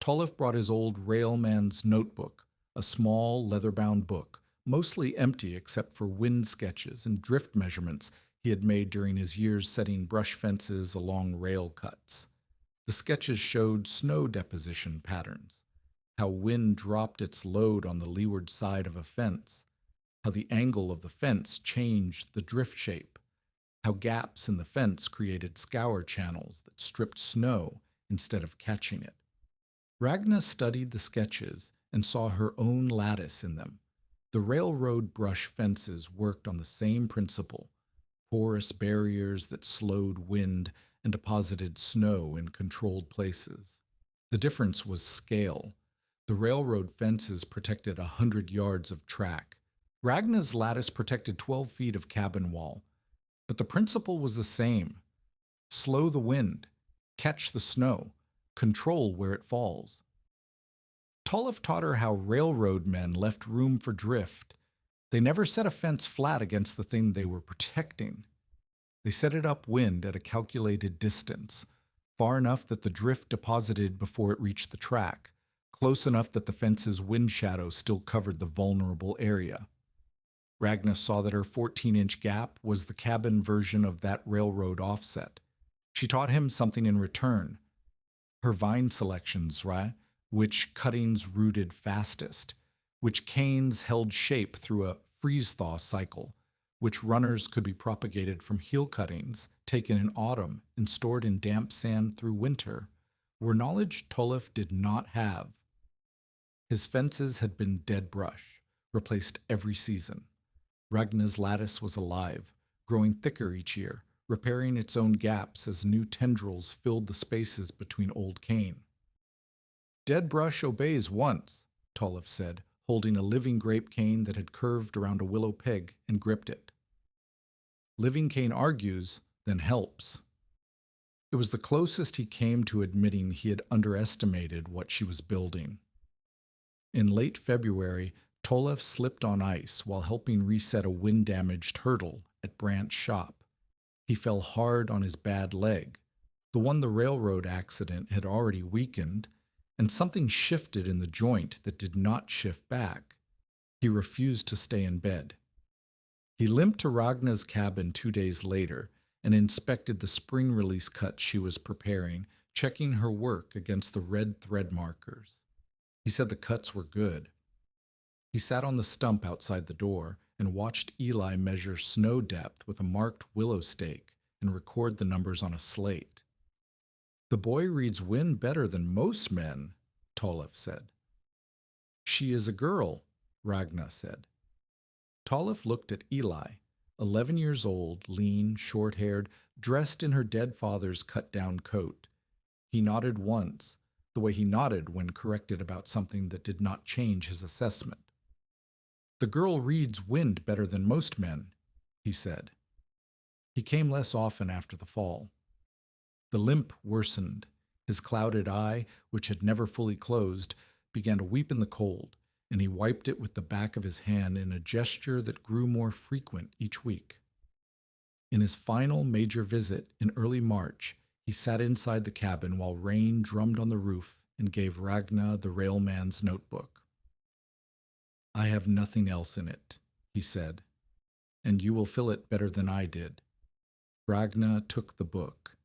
Tolif brought his old railman's notebook, a small leather-bound book, mostly empty except for wind sketches and drift measurements he had made during his years setting brush fences along rail cuts. The sketches showed snow deposition patterns, how wind dropped its load on the leeward side of a fence, how the angle of the fence changed the drift shape, how gaps in the fence created scour channels that stripped snow instead of catching it. Ragna studied the sketches and saw her own lattice in them. The railroad brush fences worked on the same principle, porous barriers that slowed wind and deposited snow in controlled places. The difference was scale. The railroad fences protected 100 yards of track. Ragna's lattice protected 12 feet of cabin wall. But the principle was the same. Slow the wind, catch the snow, control where it falls. Tolif taught her how railroad men left room for drift. They never set a fence flat against the thing they were protecting. They set it upwind at a calculated distance, far enough that the drift deposited before it reached the track, close enough that the fence's wind shadow still covered the vulnerable area. Ragna saw that her 14-inch gap was the cabin version of that railroad offset. She taught him something in return. Her vine selections, right? Which cuttings rooted fastest, which canes held shape through a freeze-thaw cycle, which runners could be propagated from heel cuttings taken in autumn and stored in damp sand through winter, were knowledge Tolef did not have. His fences had been dead brush, replaced every season. Ragna's lattice was alive, growing thicker each year, repairing its own gaps as new tendrils filled the spaces between old cane. Dead brush obeys once, Tolef said, holding a living grape cane that had curved around a willow peg and gripped it. Living cane argues, then helps. It was the closest he came to admitting he had underestimated what she was building. In late February, Tolef slipped on ice while helping reset a wind-damaged hurdle at Brant's shop. He fell hard on his bad leg, the one the railroad accident had already weakened, and something shifted in the joint that did not shift back. He refused to stay in bed. He limped to Ragna's cabin 2 days later and inspected the spring release cut she was preparing, checking her work against the red thread markers. He said the cuts were good. He sat on the stump outside the door and watched Eli measure snow depth with a marked willow stake and record the numbers on a slate. "The boy reads wind better than most men," Tolef said. "She is a girl," Ragna said. Tolef looked at Eli, 11 years old, lean, short-haired, dressed in her dead father's cut-down coat. He nodded once, the way he nodded when corrected about something that did not change his assessment. "The girl reads wind better than most men," he said. He came less often after the fall. The limp worsened. His clouded eye, which had never fully closed, began to weep in the cold, and he wiped it with the back of his hand in a gesture that grew more frequent each week. In his final major visit in early March, he sat inside the cabin while rain drummed on the roof and gave Ragna the railman's notebook. "I have nothing else in it," he said, "and you will fill it better than I did." Ragna took the book.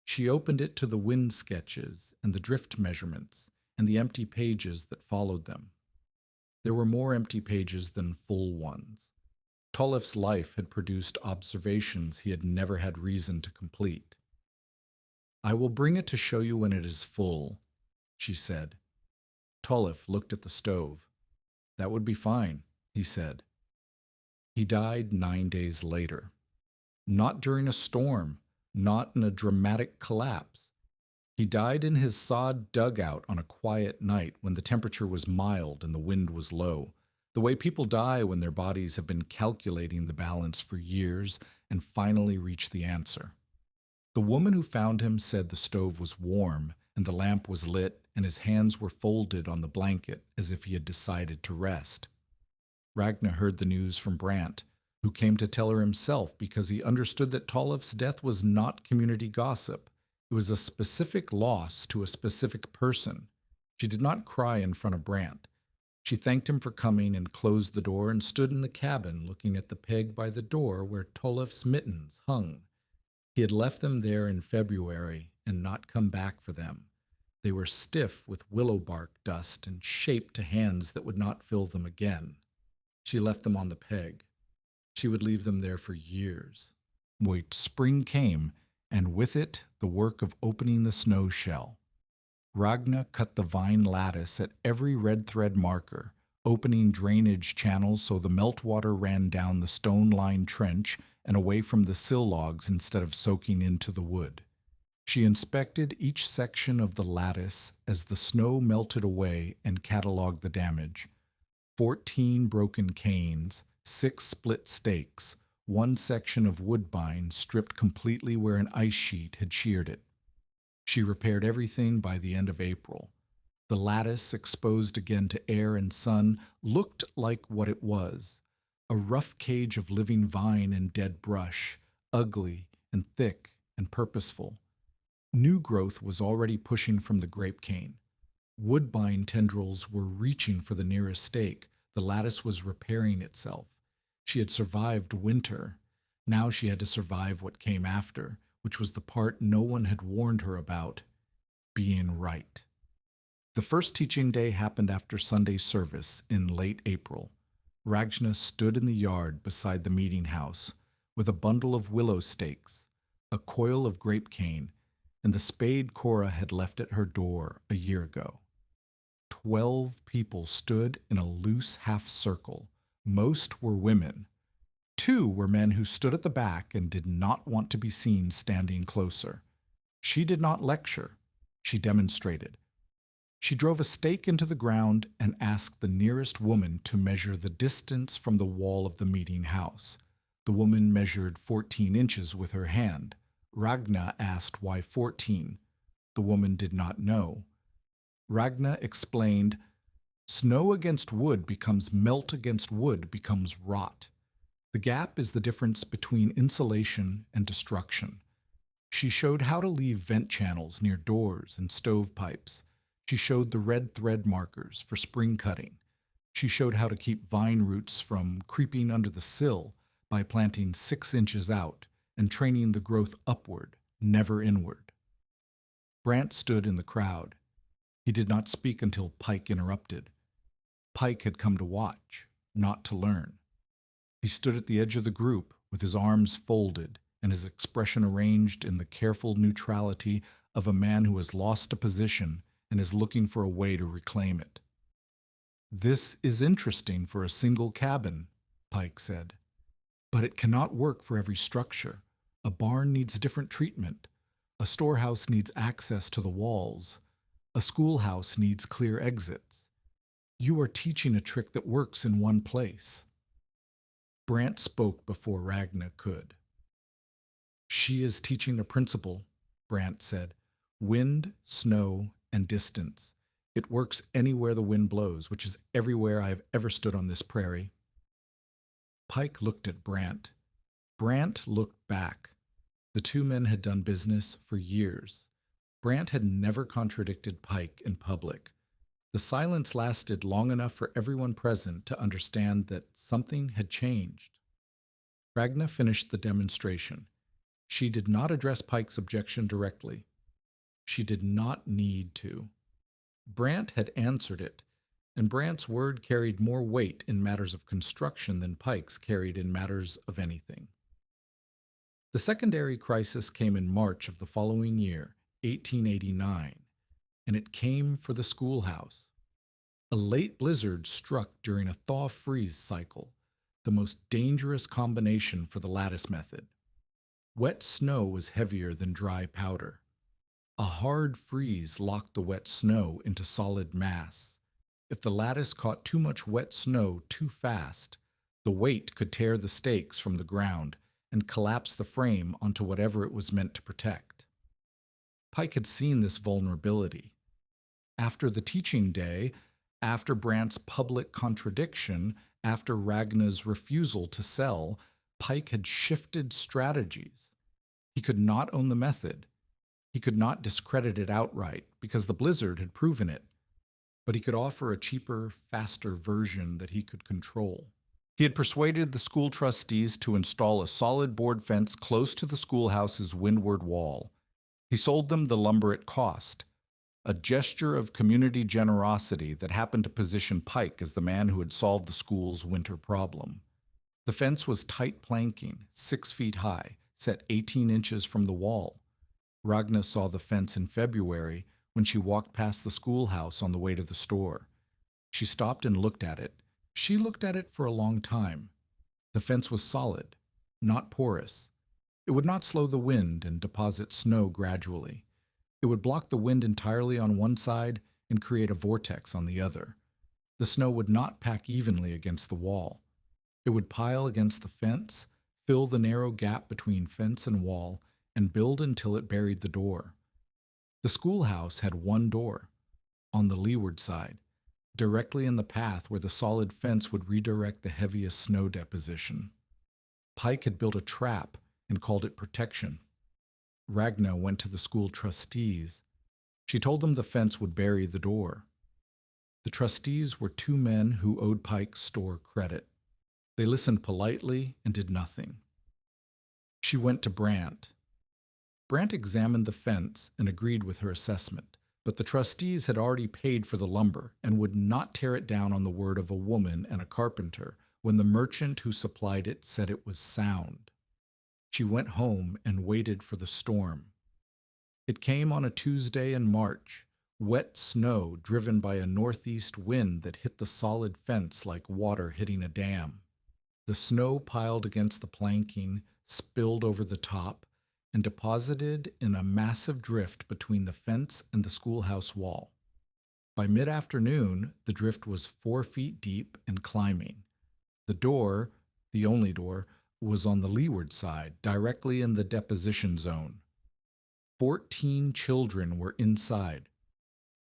She opened it to the wind sketches and the drift measurements and the empty pages that followed them. There were more empty pages than full ones. Tolef's life had produced observations he had never had reason to complete. "I will bring it to show you when it is full," she said. Tolef looked at the stove. "That would be fine," he said. He died 9 days later. Not during a storm, not in a dramatic collapse. He died in his sod dugout on a quiet night when the temperature was mild and the wind was low, the way people die when their bodies have been calculating the balance for years and finally reach the answer. The woman who found him said the stove was warm and the lamp was lit and his hands were folded on the blanket as if he had decided to rest. Ragna heard the news from Brant, who came to tell her himself because he understood that Tolef's death was not community gossip. It was a specific loss to a specific person. She did not cry in front of Brant. She thanked him for coming and closed the door and stood in the cabin looking at the peg by the door where Tolef's mittens hung. He had left them there in February and not come back for them. They were stiff with willow bark dust and shaped to hands that would not fill them again. She left them on the peg. She would leave them there for years. Wait, spring came, and with it the work of opening the snow shell. Ragna cut the vine lattice at every red thread marker, opening drainage channels so the meltwater ran down the stone-lined trench and away from the sill logs instead of soaking into the wood. She inspected each section of the lattice as the snow melted away and cataloged the damage. 14 broken canes, 6 split stakes, 1 section of woodbine stripped completely where an ice sheet had sheared it. She repaired everything by the end of April. The lattice, exposed again to air and sun, looked like what it was, a rough cage of living vine and dead brush, ugly and thick and purposeful. New growth was already pushing from the grape cane. Woodbine tendrils were reaching for the nearest stake. The lattice was repairing itself. She had survived winter. Now she had to survive what came after, which was the part no one had warned her about: being right. The first teaching day happened after Sunday service in late April. Ragna stood in the yard beside the meeting house with a bundle of willow stakes, a coil of grape cane, and the spade Cora had left at her door a year ago. 12 people stood in a loose half circle. Most were women. 2 were men who stood at the back and did not want to be seen standing closer. She did not lecture. She demonstrated. She drove a stake into the ground and asked the nearest woman to measure the distance from the wall of the meeting house. The woman measured 14 inches with her hand. Ragna asked why 14. The woman did not know. Ragna explained, "Snow against wood becomes melt against wood becomes rot. The gap is the difference between insulation and destruction." She showed how to leave vent channels near doors and stovepipes. She showed the red thread markers for spring cutting. She showed how to keep vine roots from creeping under the sill by planting 6 inches out and training the growth upward, never inward. Brant stood in the crowd. He did not speak until Pike interrupted. Pike had come to watch, not to learn. He stood at the edge of the group with his arms folded and his expression arranged in the careful neutrality of a man who has lost a position and is looking for a way to reclaim it. "This is interesting for a single cabin," Pike said. "But it cannot work for every structure. A barn needs different treatment. A storehouse needs access to the walls. A schoolhouse needs clear exits. You are teaching a trick that works in one place." Brant spoke before Ragna could. "She is teaching a principle," Brant said. "Wind, snow, and distance. It works anywhere the wind blows, which is everywhere I have ever stood on this prairie." Pike looked at Brant. Brant looked back. The 2 men had done business for years. Brant had never contradicted Pike in public. The silence lasted long enough for everyone present to understand that something had changed. Ragna finished the demonstration. She did not address Pike's objection directly. She did not need to. Brant had answered it, and Brant's word carried more weight in matters of construction than Pike's carried in matters of anything. The secondary crisis came in March of the following year, 1889, and it came for the schoolhouse. A late blizzard struck during a thaw-freeze cycle, the most dangerous combination for the lattice method. Wet snow was heavier than dry powder. A hard freeze locked the wet snow into solid mass. If the lattice caught too much wet snow too fast, the weight could tear the stakes from the ground and collapse the frame onto whatever it was meant to protect. Pike had seen this vulnerability. After the teaching day, after Brant's public contradiction, after Ragna's refusal to sell, Pike had shifted strategies. He could not own the method. He could not discredit it outright because the blizzard had proven it, but he could offer a cheaper, faster version that he could control. He had persuaded the school trustees to install a solid board fence close to the schoolhouse's windward wall. He sold them the lumber at cost, a gesture of community generosity that happened to position Pike as the man who had solved the school's winter problem. The fence was tight planking, 6 feet high, set 18 inches from the wall. Ragna saw the fence in February when she walked past the schoolhouse on the way to the store. She stopped and looked at it. She looked at it for a long time. The fence was solid, not porous. It would not slow the wind and deposit snow gradually. It would block the wind entirely on one side and create a vortex on the other. The snow would not pack evenly against the wall. It would pile against the fence, fill the narrow gap between fence and wall, and build until it buried the door. The schoolhouse had one door, on the leeward side, directly in the path where the solid fence would redirect the heaviest snow deposition. Pike had built a trap and called it protection. Ragna went to the school trustees. She told them the fence would bury the door. The trustees were two men who owed Pike's store credit. They listened politely and did nothing. She went to Brant. Brant examined the fence and agreed with her assessment, but the trustees had already paid for the lumber and would not tear it down on the word of a woman and a carpenter when the merchant who supplied it said it was sound. She went home and waited for the storm. It came on a Tuesday in March, wet snow driven by a northeast wind that hit the solid fence like water hitting a dam. The snow piled against the planking, spilled over the top, and deposited in a massive drift between the fence and the schoolhouse wall. By mid-afternoon, the drift was 4 feet deep and climbing. The door, the only door, was on the leeward side, directly in the deposition zone. 14 children were inside.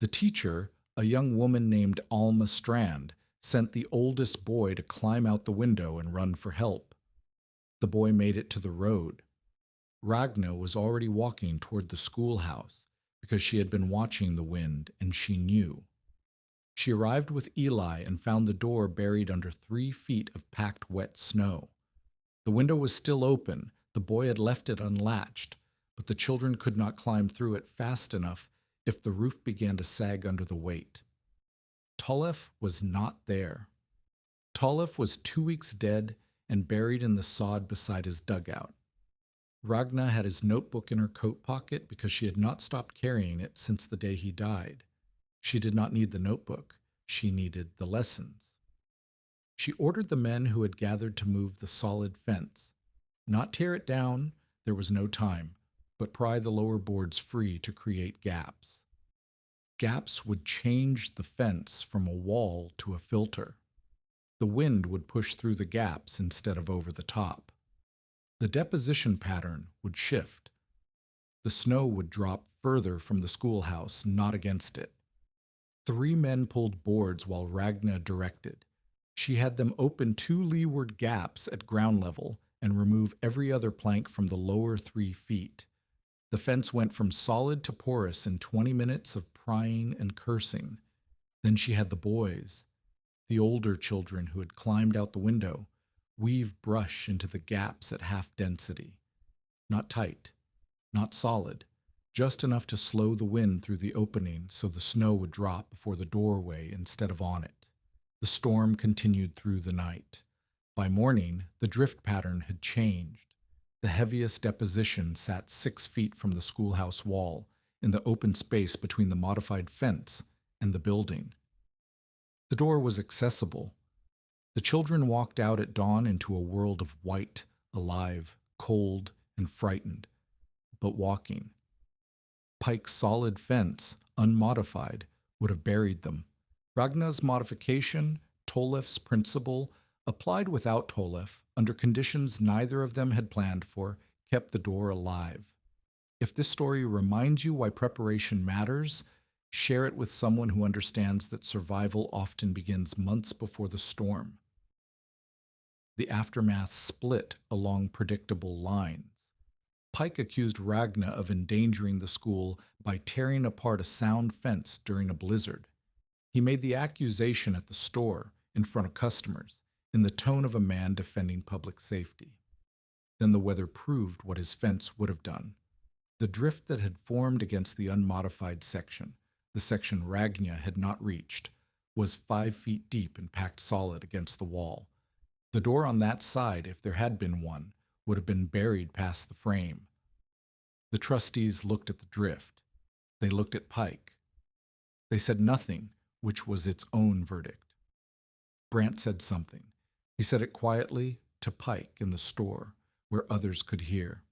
The teacher, a young woman named Alma Strand, sent the oldest boy to climb out the window and run for help. The boy made it to the road. Ragna was already walking toward the schoolhouse because she had been watching the wind and she knew. She arrived with Eli and found the door buried under 3 feet of packed wet snow. The window was still open. The boy had left it unlatched, but the children could not climb through it fast enough if the roof began to sag under the weight. Tollef was not there. Tollef was 2 weeks dead and buried in the sod beside his dugout. Ragna had his notebook in her coat pocket because she had not stopped carrying it since the day he died. She did not need the notebook. She needed the lessons. She ordered the men who had gathered to move the solid fence. Not tear it down, there was no time, but pry the lower boards free to create gaps. Gaps would change the fence from a wall to a filter. The wind would push through the gaps instead of over the top. The deposition pattern would shift. The snow would drop further from the schoolhouse, not against it. 3 men pulled boards while Ragna directed. She had them open 2 leeward gaps at ground level and remove every other plank from the lower 3 feet. The fence went from solid to porous in 20 minutes of prying and cursing. Then she had the boys, the older children who had climbed out the window, weave brush into the gaps at half density. Not tight, not solid, just enough to slow the wind through the opening so the snow would drop before the doorway instead of on it. The storm continued through the night. By morning, the drift pattern had changed. The heaviest deposition sat 6 feet from the schoolhouse wall, in the open space between the modified fence and the building. The door was accessible. The children walked out at dawn into a world of white, alive, cold, and frightened, but walking. Pike's solid fence, unmodified, would have buried them. Ragna's modification, Tollef's principle, applied without Tollef, under conditions neither of them had planned for, kept the door alive. If this story reminds you why preparation matters, share it with someone who understands that survival often begins months before the storm. The aftermath split along predictable lines. Pike accused Ragna of endangering the school by tearing apart a sound fence during a blizzard. He made the accusation at the store, in front of customers, in the tone of a man defending public safety. Then the weather proved what his fence would have done. The drift that had formed against the unmodified section, the section Ragna had not reached, was 5 feet deep and packed solid against the wall. The door on that side, if there had been one, would have been buried past the frame. The trustees looked at the drift. They looked at Pike. They said nothing, which was its own verdict. Brant said something. He said it quietly to Pike in the store, where others could hear.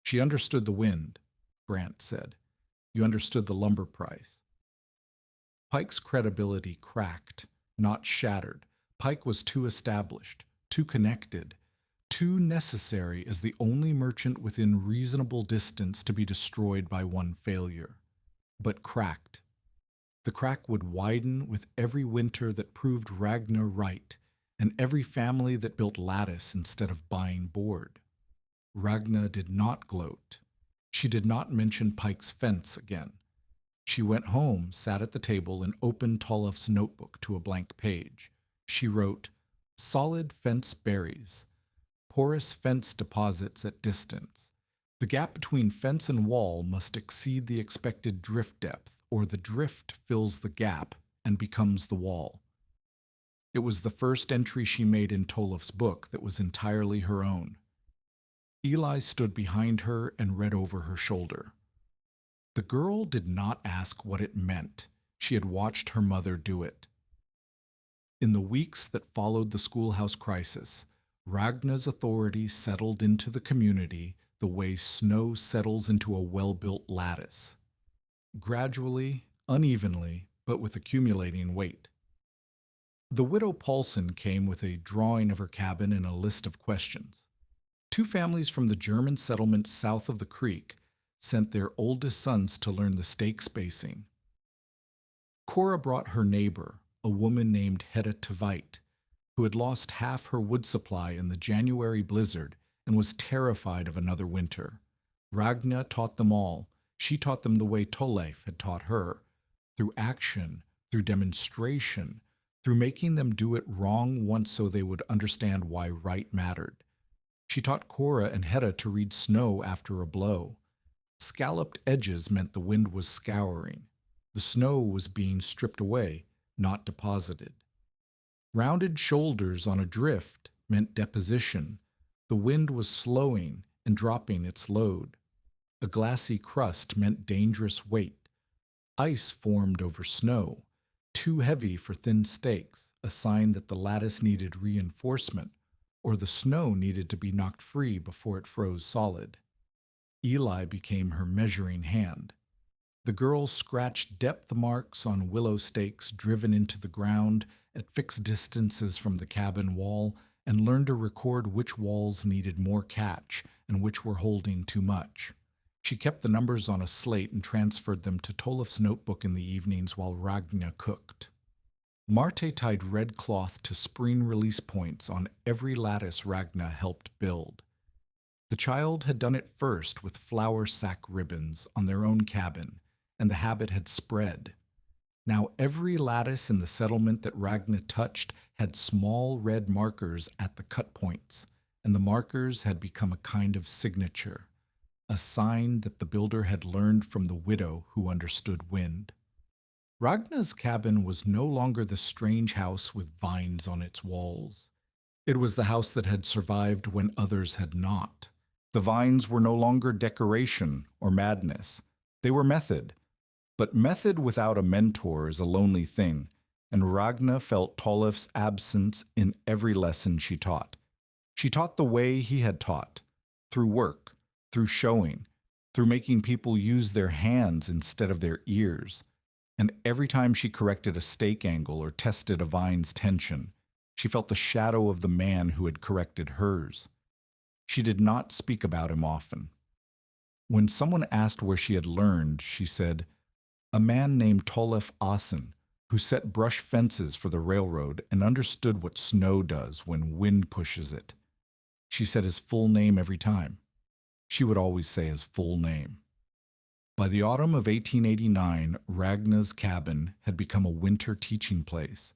She understood the wind, Brant said. You understood the lumber price. Pike's credibility cracked, not shattered. Pike was too established, too connected, too necessary as the only merchant within reasonable distance to be destroyed by one failure. But cracked. The crack would widen with every winter that proved Ragna right, and every family that built lattice instead of buying board. Ragna did not gloat. She did not mention Pike's fence again. She went home, sat at the table, and opened Tolof's notebook to a blank page. She wrote, "Solid fence berries. Porous fence deposits at distance. The gap between fence and wall must exceed the expected drift depth, or the drift fills the gap and becomes the wall." It was the first entry she made in Tolof's book that was entirely her own. Eli stood behind her and read over her shoulder. The girl did not ask what it meant. She had watched her mother do it. In the weeks that followed the schoolhouse crisis, Ragna's authority settled into the community the way snow settles into a well-built lattice. Gradually, unevenly, but with accumulating weight. The widow Paulson came with a drawing of her cabin and a list of questions. Two families from the German settlement south of the creek sent their oldest sons to learn the stake spacing. Cora brought her neighbor, a woman named Hedda Tveit, who had lost half her wood supply in the January blizzard and was terrified of another winter. Ragna taught them all. She taught them the way Tolef had taught her, through action, through demonstration, through making them do it wrong once so they would understand why right mattered. She taught Cora and Hedda to read snow after a blow. Scalloped edges meant the wind was scouring. The snow was being stripped away, not deposited. Rounded shoulders on a drift meant deposition. The wind was slowing and dropping its load. A glassy crust meant dangerous weight. Ice formed over snow, too heavy for thin stakes, a sign that the lattice needed reinforcement, or the snow needed to be knocked free before it froze solid. Eli became her measuring hand. The girl scratched depth marks on willow stakes driven into the ground at fixed distances from the cabin wall and learned to record which walls needed more catch and which were holding too much. She kept the numbers on a slate and transferred them to Tolof's notebook in the evenings while Ragna cooked. Marte tied red cloth to spring release points on every lattice Ragna helped build. The child had done it first with flour sack ribbons on their own cabin, and the habit had spread. Now every lattice in the settlement that Ragna touched had small red markers at the cut points, and the markers had become a kind of signature, a sign that the builder had learned from the widow who understood wind. Ragna's cabin was no longer the strange house with vines on its walls. It was the house that had survived when others had not. The vines were no longer decoration or madness. They were method. But method without a mentor is a lonely thing, and Ragna felt Tolof's absence in every lesson she taught. She taught the way he had taught, through work, through showing, through making people use their hands instead of their ears. And every time she corrected a stake angle or tested a vine's tension, she felt the shadow of the man who had corrected hers. She did not speak about him often. When someone asked where she had learned, she said, "A man named Tolef Asen, who set brush fences for the railroad and understood what snow does when wind pushes it." She said his full name every time. She would always say his full name. By the autumn of 1889, Ragna's cabin had become a winter teaching place.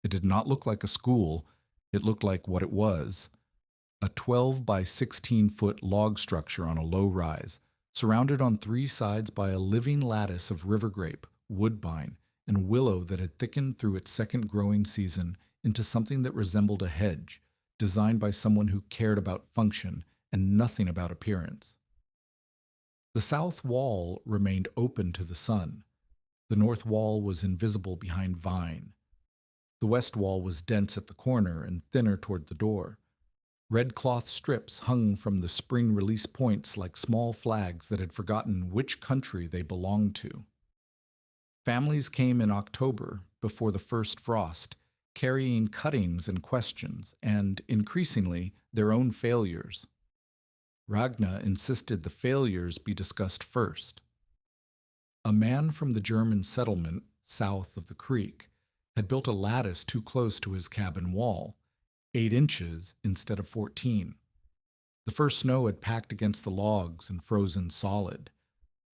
It did not look like a school. It looked like what it was, a 12 by 16-foot log structure on a low rise, surrounded on three sides by a living lattice of river grape, woodbine, and willow that had thickened through its second growing season into something that resembled a hedge, designed by someone who cared about function and nothing about appearance. The south wall remained open to the sun. The north wall was invisible behind vine. The west wall was dense at the corner and thinner toward the door. Red cloth strips hung from the spring release points like small flags that had forgotten which country they belonged to. Families came in October, before the first frost, carrying cuttings and questions, and, increasingly, their own failures. Ragna insisted the failures be discussed first. A man from the German settlement, south of the creek, had built a lattice too close to his cabin wall, 8 inches instead of 14. The first snow had packed against the logs and frozen solid.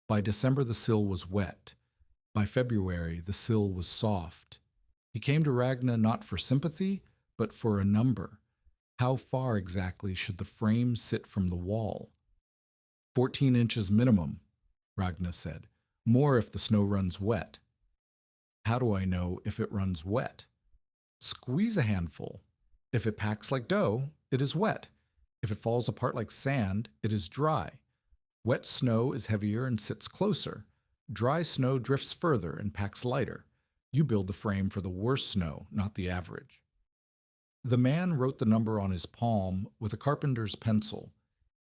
By December the sill was wet. By February, the sill was soft. He came to Ragna not for sympathy, but for a number. How far exactly should the frame sit from the wall? 14 inches minimum, Ragna said. More if the snow runs wet. How do I know if it runs wet? Squeeze a handful. If it packs like dough, it is wet. If it falls apart like sand, it is dry. Wet snow is heavier and sits closer. Dry snow drifts further and packs lighter. You build the frame for the worst snow, not the average. The man wrote the number on his palm with a carpenter's pencil.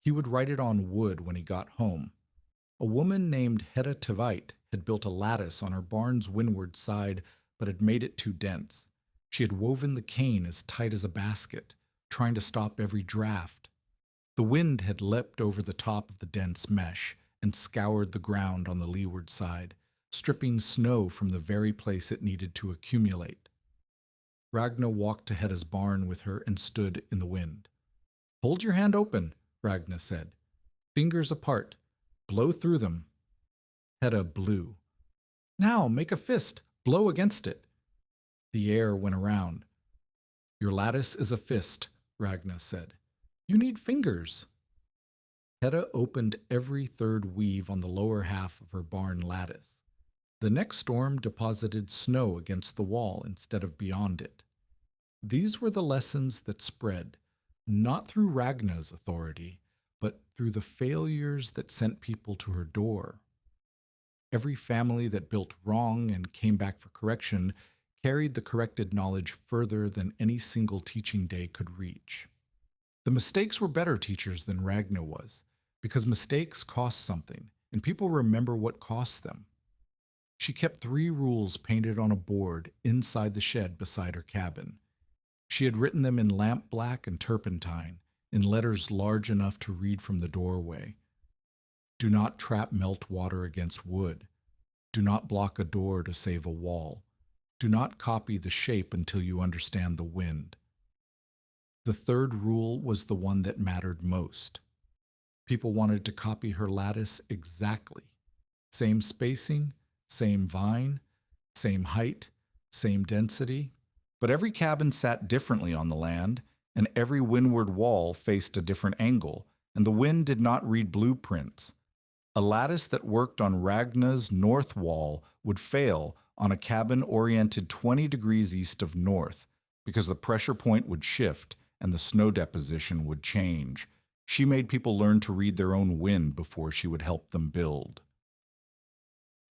He would write it on wood when he got home. A woman named Hedda Tveit had built a lattice on her barn's windward side, but had made it too dense. She had woven the cane as tight as a basket, trying to stop every draft. The wind had leapt over the top of the dense mesh and scoured the ground on the leeward side, stripping snow from the very place it needed to accumulate. Ragna walked to Hedda's barn with her and stood in the wind. "Hold your hand open," Ragna said. "Fingers apart. Blow through them." Hedda blew. "Now make a fist. Blow against it." The air went around. "Your lattice is a fist," Ragna said. "You need fingers." Hedda opened every third weave on the lower half of her barn lattice. The next storm deposited snow against the wall instead of beyond it. These were the lessons that spread, not through Ragna's authority, but through the failures that sent people to her door. Every family that built wrong and came back for correction carried the corrected knowledge further than any single teaching day could reach. The mistakes were better teachers than Ragna was, because mistakes cost something, and people remember what cost them. She kept 3 rules painted on a board inside the shed beside her cabin. She had written them in lampblack and turpentine, in letters large enough to read from the doorway. Do not trap meltwater against wood. Do not block a door to save a wall. Do not copy the shape until you understand the wind. The 3rd rule was the one that mattered most. People wanted to copy her lattice exactly. Same spacing, same vine, same height, same density. But every cabin sat differently on the land, and every windward wall faced a different angle, and the wind did not read blueprints. A lattice that worked on Ragna's north wall would fail on a cabin oriented 20 degrees east of north, because the pressure point would shift and the snow deposition would change. She made people learn to read their own wind before she would help them build.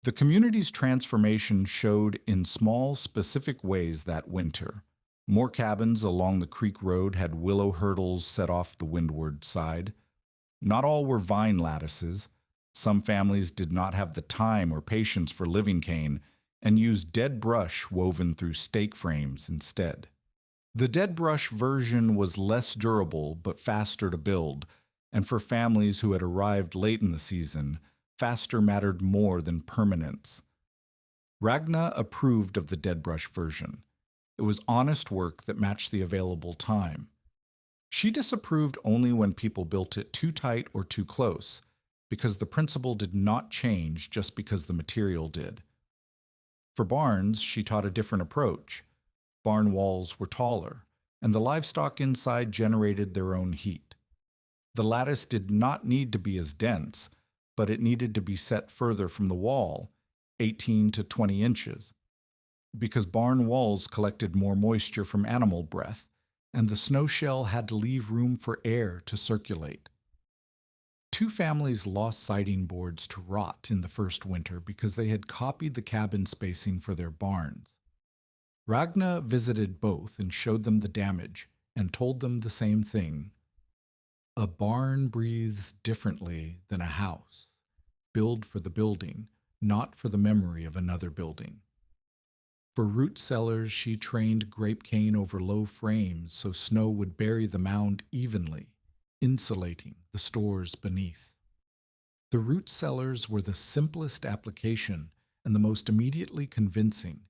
The community's transformation showed in small, specific ways that winter. More cabins along the creek road had willow hurdles set off the windward side. Not all were vine lattices. Some families did not have the time or patience for living cane and used dead brush woven through stake frames instead. The dead brush version was less durable but faster to build, and for families who had arrived late in the season, faster mattered more than permanence. Ragna approved of the dead brush version. It was honest work that matched the available time. She disapproved only when people built it too tight or too close, because the principle did not change just because the material did. For barns, she taught a different approach. Barn walls were taller, and the livestock inside generated their own heat. The lattice did not need to be as dense, but it needed to be set further from the wall, 18 to 20 inches, because barn walls collected more moisture from animal breath, and the snow shell had to leave room for air to circulate. 2 families lost siding boards to rot in the first winter because they had copied the cabin spacing for their barns. Ragna visited both and showed them the damage and told them the same thing. A barn breathes differently than a house. Build for the building, not for the memory of another building. For root cellars, she trained grape cane over low frames so snow would bury the mound evenly, insulating the stores beneath. The root cellars were the simplest application and the most immediately convincing,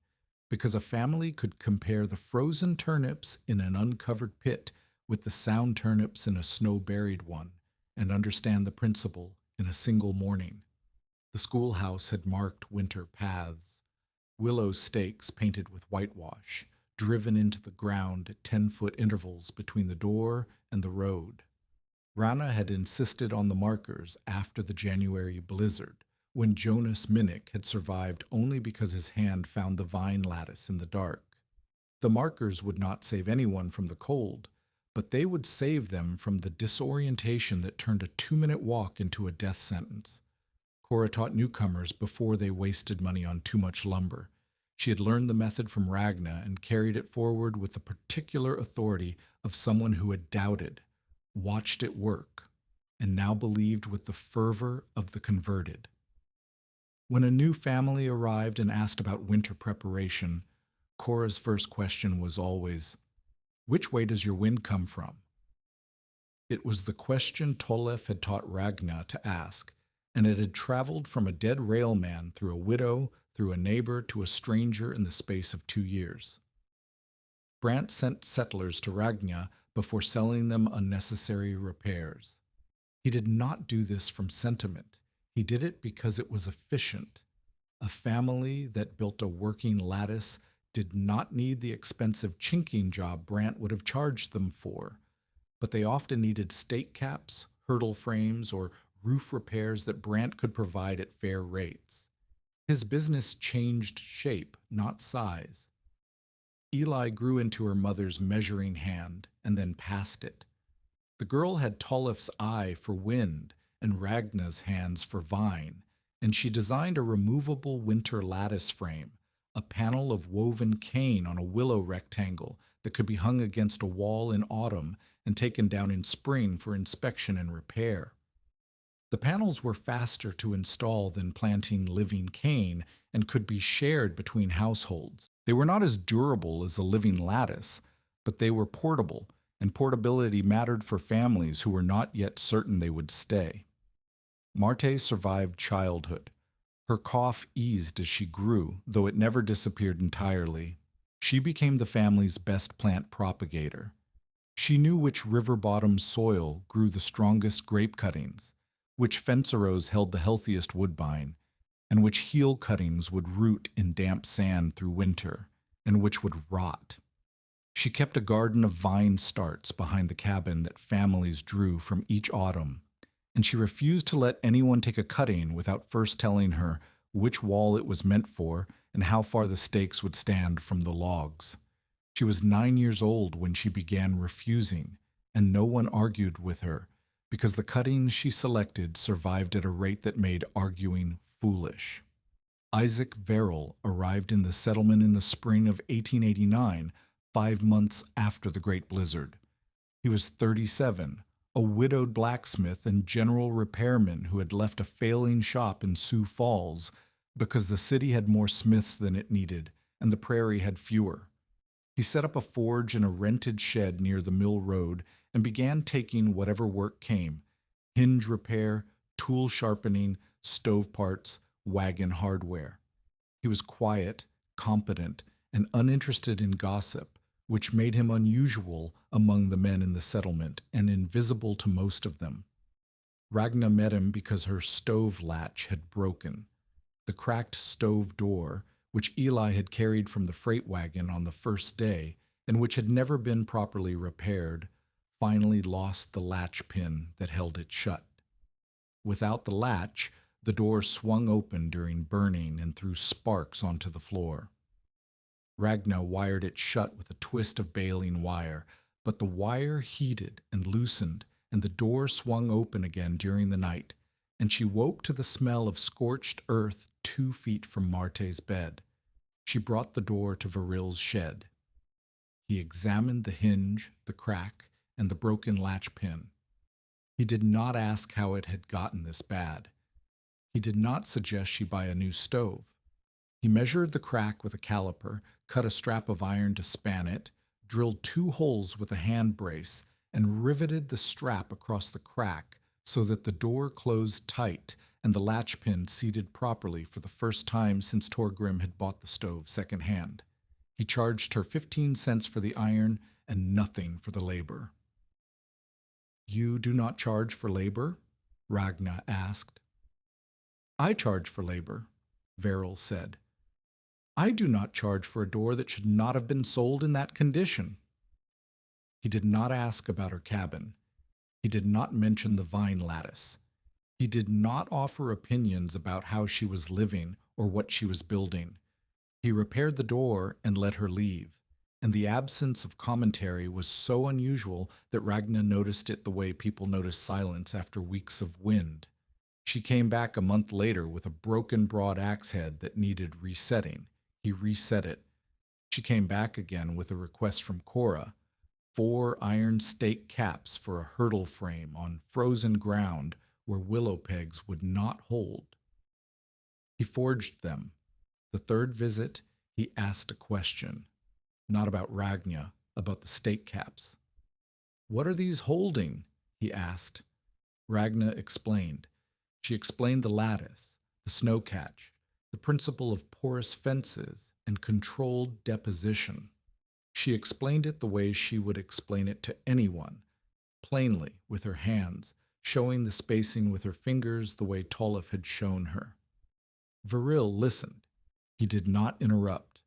because a family could compare the frozen turnips in an uncovered pit with the sound turnips in a snow-buried one, and understand the principle in a single morning. The schoolhouse had marked winter paths. willow stakes painted with whitewash, driven into the ground at 10-foot intervals between the door and the road. Rana had insisted on the markers after the January blizzard, when Jonas Minnick had survived only because his hand found the vine lattice in the dark. The markers would not save anyone from the cold, but they would save them from the disorientation that turned a 2-minute walk into a death sentence. Cora taught newcomers before they wasted money on too much lumber. She had learned the method from Ragna and carried it forward with the particular authority of someone who had doubted, watched it work, and now believed with the fervor of the converted. When a new family arrived and asked about winter preparation, Cora's first question was always, "Which way does your wind come from?" It was the question Tolef had taught Ragna to ask, and it had traveled from a dead railman through a widow, through a neighbor, to a stranger in the space of 2 years. Brant sent settlers to Ragna before selling them unnecessary repairs. He did not do this from sentiment. He did it because it was efficient. A family that built a working lattice did not need the expensive chinking job Brant would have charged them for, but they often needed stake caps, hurdle frames, or roof repairs that Brant could provide at fair rates. His business changed shape, not size. Eli grew into her mother's measuring hand and then passed it. The girl had Tolef's eye for wind and Ragna's hands for vine, and she designed a removable winter lattice frame, a panel of woven cane on a willow rectangle that could be hung against a wall in autumn and taken down in spring for inspection and repair. The panels were faster to install than planting living cane and could be shared between households. They were not as durable as a living lattice, but they were portable, and portability mattered for families who were not yet certain they would stay. Marte survived childhood. Her cough eased as she grew, though it never disappeared entirely. She became the family's best plant propagator. She knew which river-bottom soil grew the strongest grape cuttings, which fencerows held the healthiest woodbine, and which heel cuttings would root in damp sand through winter, and which would rot. She kept a garden of vine starts behind the cabin that families drew from each autumn, and she refused to let anyone take a cutting without first telling her which wall it was meant for and how far the stakes would stand from the logs. She was 9 years old when she began refusing, and no one argued with her, because the cuttings she selected survived at a rate that made arguing foolish. Isaac Verrill arrived in the settlement in the spring of 1889, 5 months after the Great Blizzard. He was 37, a widowed blacksmith and general repairman who had left a failing shop in Sioux Falls because the city had more smiths than it needed, and the prairie had fewer. He set up a forge in a rented shed near the mill road and began taking whatever work came: hinge repair, tool sharpening, stove parts, wagon hardware. He was quiet, competent, and uninterested in gossip, which made him unusual among the men in the settlement and invisible to most of them. Ragna met him because her stove latch had broken. The cracked stove door, which Eli had carried from the freight wagon on the first day and which had never been properly repaired, finally lost the latch pin that held it shut. Without the latch, the door swung open during burning and threw sparks onto the floor. Ragna wired it shut with a twist of baling wire, but the wire heated and loosened, and the door swung open again during the night, and she woke to the smell of scorched earth 2 feet from Marte's bed. She brought the door to Verrill's shed. He examined the hinge, the crack, and the broken latch pin. He did not ask how it had gotten this bad. He did not suggest she buy a new stove. He measured the crack with a caliper, cut a strap of iron to span it, drilled 2 holes with a hand brace, and riveted the strap across the crack so that the door closed tight and the latch pin seated properly for the first time since Torgrim had bought the stove second-hand. He charged her 15 cents for the iron and nothing for the labor. "You do not charge for labor?" Ragna asked. "I charge for labor," Verrill said. I do not charge for a door that should not have been sold in that condition. He did not ask about her cabin. He did not mention the vine lattice. He did not offer opinions about how she was living or what she was building. He repaired the door and let her leave, and the absence of commentary was so unusual that Ragna noticed it the way people notice silence after weeks of wind. She came back a month later with a broken broad axe head that needed resetting. He reset it. She came back again with a request from Cora: 4 iron stake caps for a hurdle frame on frozen ground where willow pegs would not hold. He forged them. The third visit, he asked a question, not about Ragna, about the stake caps. What are these holding? He asked. Ragna explained. She explained the lattice, the snow catch, the principle of porous fences, and controlled deposition. She explained it the way she would explain it to anyone, plainly, with her hands, showing the spacing with her fingers the way Tolif had shown her. Viril listened. He did not interrupt.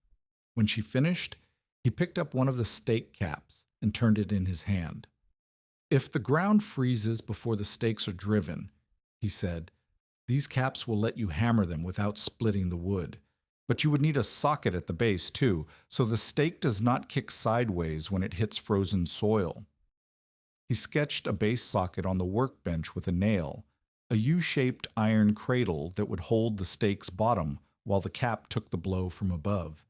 When she finished, he picked up one of the stake caps and turned it in his hand. If the ground freezes before the stakes are driven, he said, these caps will let you hammer them without splitting the wood. But you would need a socket at the base, too, so the stake does not kick sideways when it hits frozen soil. He sketched a base socket on the workbench with a nail, a U-shaped iron cradle that would hold the stake's bottom while the cap took the blow from above.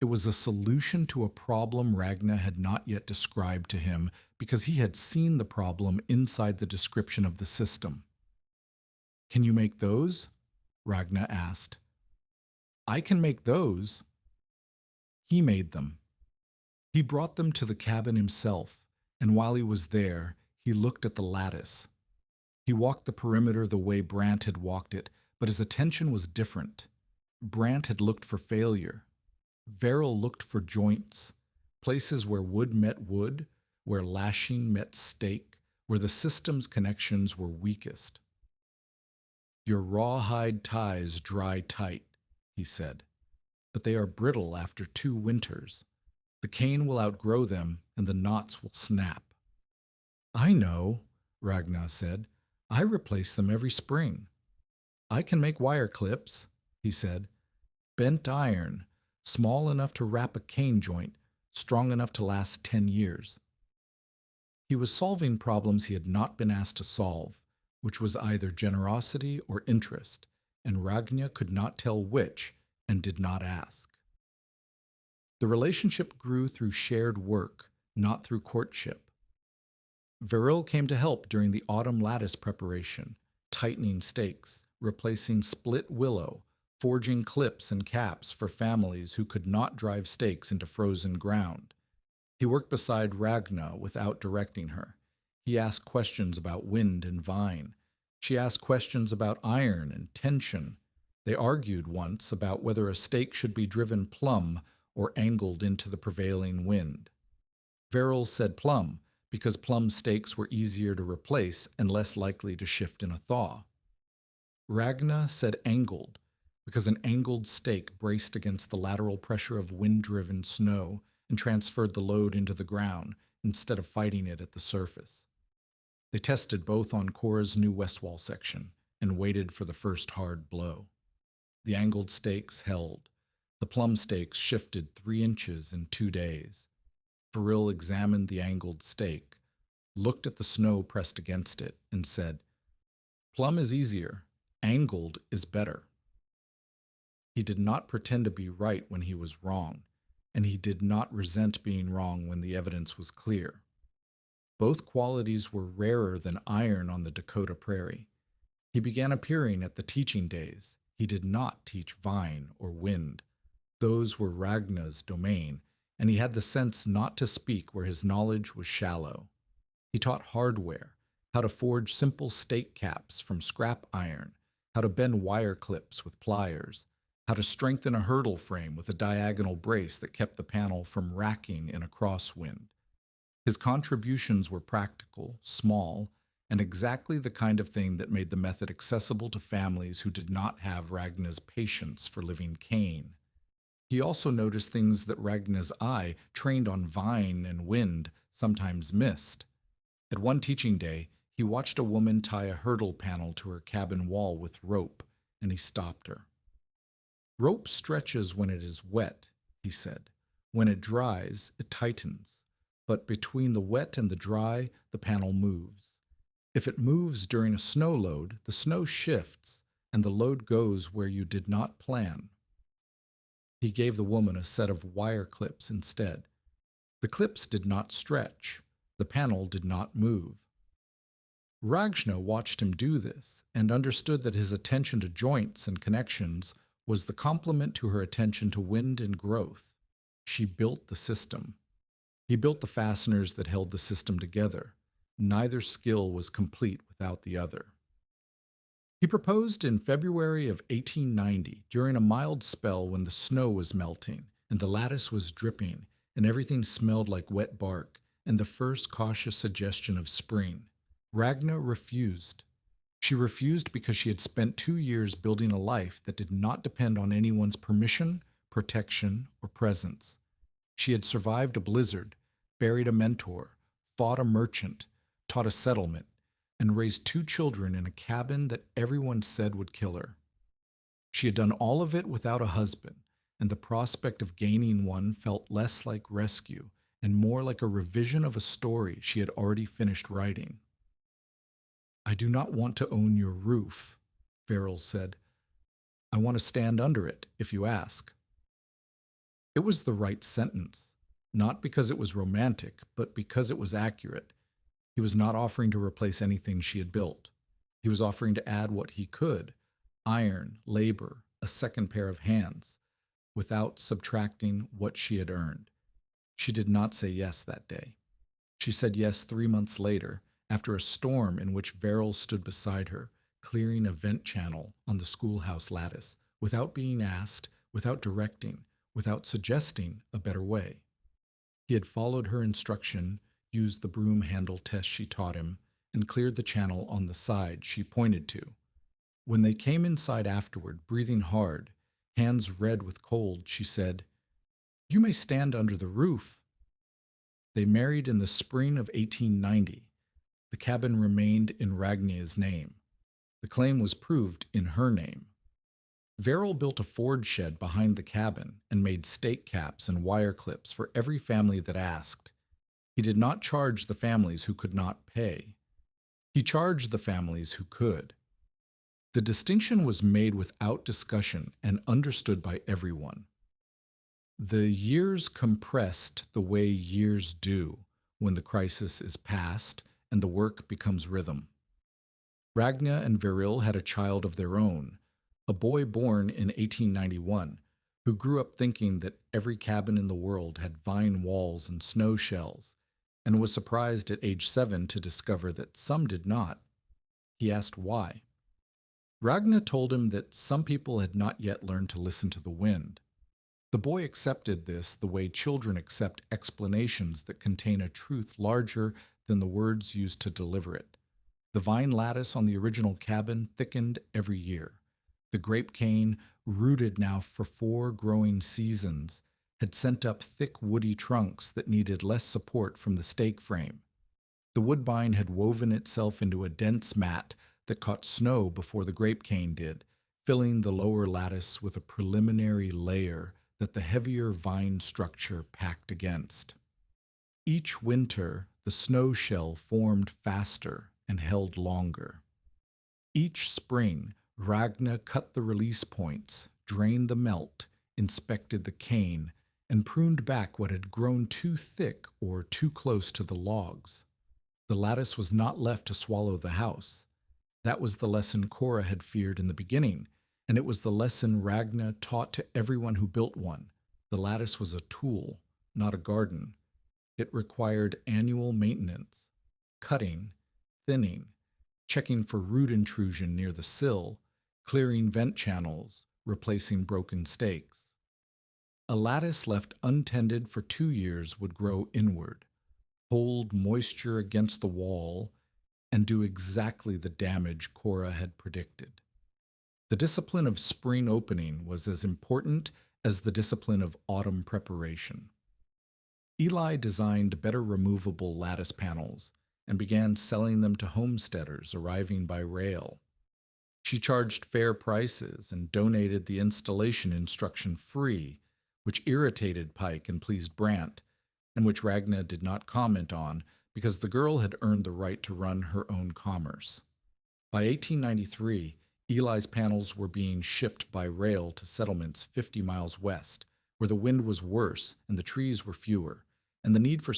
It was a solution to a problem Ragna had not yet described to him because he had seen the problem inside the description of the system. Can you make those? Ragna asked. I can make those. He made them. He brought them to the cabin himself, and while he was there, he looked at the lattice. He walked the perimeter the way Brant had walked it, but his attention was different. Brant had looked for failure. Verrill looked for joints, places where wood met wood, where lashing met stake, where the system's connections were weakest. Your rawhide ties dry tight, he said, but they are brittle after 2 winters. The cane will outgrow them, and the knots will snap. I know, Ragnar said. I replace them every spring. I can make wire clips, he said. Bent iron, small enough to wrap a cane joint, strong enough to last 10 years. He was solving problems he had not been asked to solve, which was either generosity or interest, and Ragnar could not tell which and did not ask. The relationship grew through shared work, not through courtship. Verrill came to help during the autumn lattice preparation, tightening stakes, replacing split willow, forging clips and caps for families who could not drive stakes into frozen ground. He worked beside Ragna without directing her. He asked questions about wind and vine. She asked questions about iron and tension. They argued once about whether a stake should be driven plumb or angled into the prevailing wind. Verrill said plumb, because plumb stakes were easier to replace and less likely to shift in a thaw. Ragna said angled, because an angled stake braced against the lateral pressure of wind-driven snow and transferred the load into the ground instead of fighting it at the surface. They tested both on Cora's new west wall section and waited for the first hard blow. The angled stakes held. The plumb stakes shifted 3 inches in 2 days. Verrill examined the angled stake, looked at the snow pressed against it, and said, "Plumb is easier. Angled is better." He did not pretend to be right when he was wrong, and he did not resent being wrong when the evidence was clear. Both qualities were rarer than iron on the Dakota prairie. He began appearing at the teaching days. He did not teach vine or wind. Those were Ragna's domain, and he had the sense not to speak where his knowledge was shallow. He taught hardware, how to forge simple stake caps from scrap iron, how to bend wire clips with pliers, how to strengthen a hurdle frame with a diagonal brace that kept the panel from racking in a crosswind. His contributions were practical, small, and exactly the kind of thing that made the method accessible to families who did not have Ragna's patience for living cane. He also noticed things that Ragna's eye, trained on vine and wind, sometimes missed. At one teaching day, he watched a woman tie a hurdle panel to her cabin wall with rope, and he stopped her. Rope stretches when it is wet, he said. When it dries, it tightens. But between the wet and the dry, the panel moves. If it moves during a snow load, the snow shifts, and the load goes where you did not plan. He gave the woman a set of wire clips instead. The clips did not stretch. The panel did not move. Ragna watched him do this and understood that his attention to joints and connections was the complement to her attention to wind and growth. She built the system. He built the fasteners that held the system together. Neither skill was complete without the other. He proposed in February of 1890, during a mild spell when the snow was melting and the lattice was dripping and everything smelled like wet bark and the first cautious suggestion of spring. Ragna refused. She refused because she had spent 2 years building a life that did not depend on anyone's permission, protection, or presence. She had survived a blizzard, buried a mentor, fought a merchant, taught a settlement, and raised 2 children in a cabin that everyone said would kill her. She had done all of it without a husband, and the prospect of gaining one felt less like rescue and more like a revision of a story she had already finished writing. "I do not want to own your roof," Farrell said. "I want to stand under it, if you ask." It was the right sentence, not because it was romantic, but because it was accurate. He was not offering to replace anything she had built. He was offering to add what he could: iron, labor, a second pair of hands, without subtracting what she had earned. She did not say yes that day. She said yes 3 months later, after a storm in which Verrill stood beside her, clearing a vent channel on the schoolhouse lattice, without being asked, without directing, without suggesting a better way. He had followed her instruction, used the broom handle test she taught him, and cleared the channel on the side she pointed to. When they came inside afterward, breathing hard, hands red with cold, she said, "You may stand under the roof." They married in the spring of 1890. The cabin remained in Ragna's name. The claim was proved in her name. Verrill built a forge shed behind the cabin and made stake caps and wire clips for every family that asked. He did not charge the families who could not pay. He charged the families who could. The distinction was made without discussion and understood by everyone. The years compressed the way years do when the crisis is past and the work becomes rhythm. Ragna and Verrill had a child of their own, a boy born in 1891, who grew up thinking that every cabin in the world had vine walls and snow shells, and was surprised at age 7 to discover that some did not. He asked why. Ragna told him that some people had not yet learned to listen to the wind. The boy accepted this the way children accept explanations that contain a truth larger than the words used to deliver it. The vine lattice on the original cabin thickened every year. The grape cane, rooted now for 4 growing seasons, had sent up thick woody trunks that needed less support from the stake frame. The woodbine had woven itself into a dense mat that caught snow before the grape cane did, filling the lower lattice with a preliminary layer that the heavier vine structure packed against. Each winter, the snow shell formed faster and held longer. Each spring, Ragna cut the release points, drained the melt, inspected the cane, and pruned back what had grown too thick or too close to the logs. The lattice was not left to swallow the house. That was the lesson Cora had feared in the beginning, and it was the lesson Ragna taught to everyone who built one. The lattice was a tool, not a garden. It required annual maintenance, cutting, thinning, checking for root intrusion near the sill, clearing vent channels, replacing broken stakes. A lattice left untended for 2 years would grow inward, hold moisture against the wall, and do exactly the damage Cora had predicted. The discipline of spring opening was as important as the discipline of autumn preparation. Eli designed better removable lattice panels and began selling them to homesteaders arriving by rail. She charged fair prices and donated the installation instruction free, which irritated Pike and pleased Brant, and which Ragna did not comment on because the girl had earned the right to run her own commerce. By 1893, Eli's panels were being shipped by rail to settlements 50 miles west, where the wind was worse and the trees were fewer, and the need for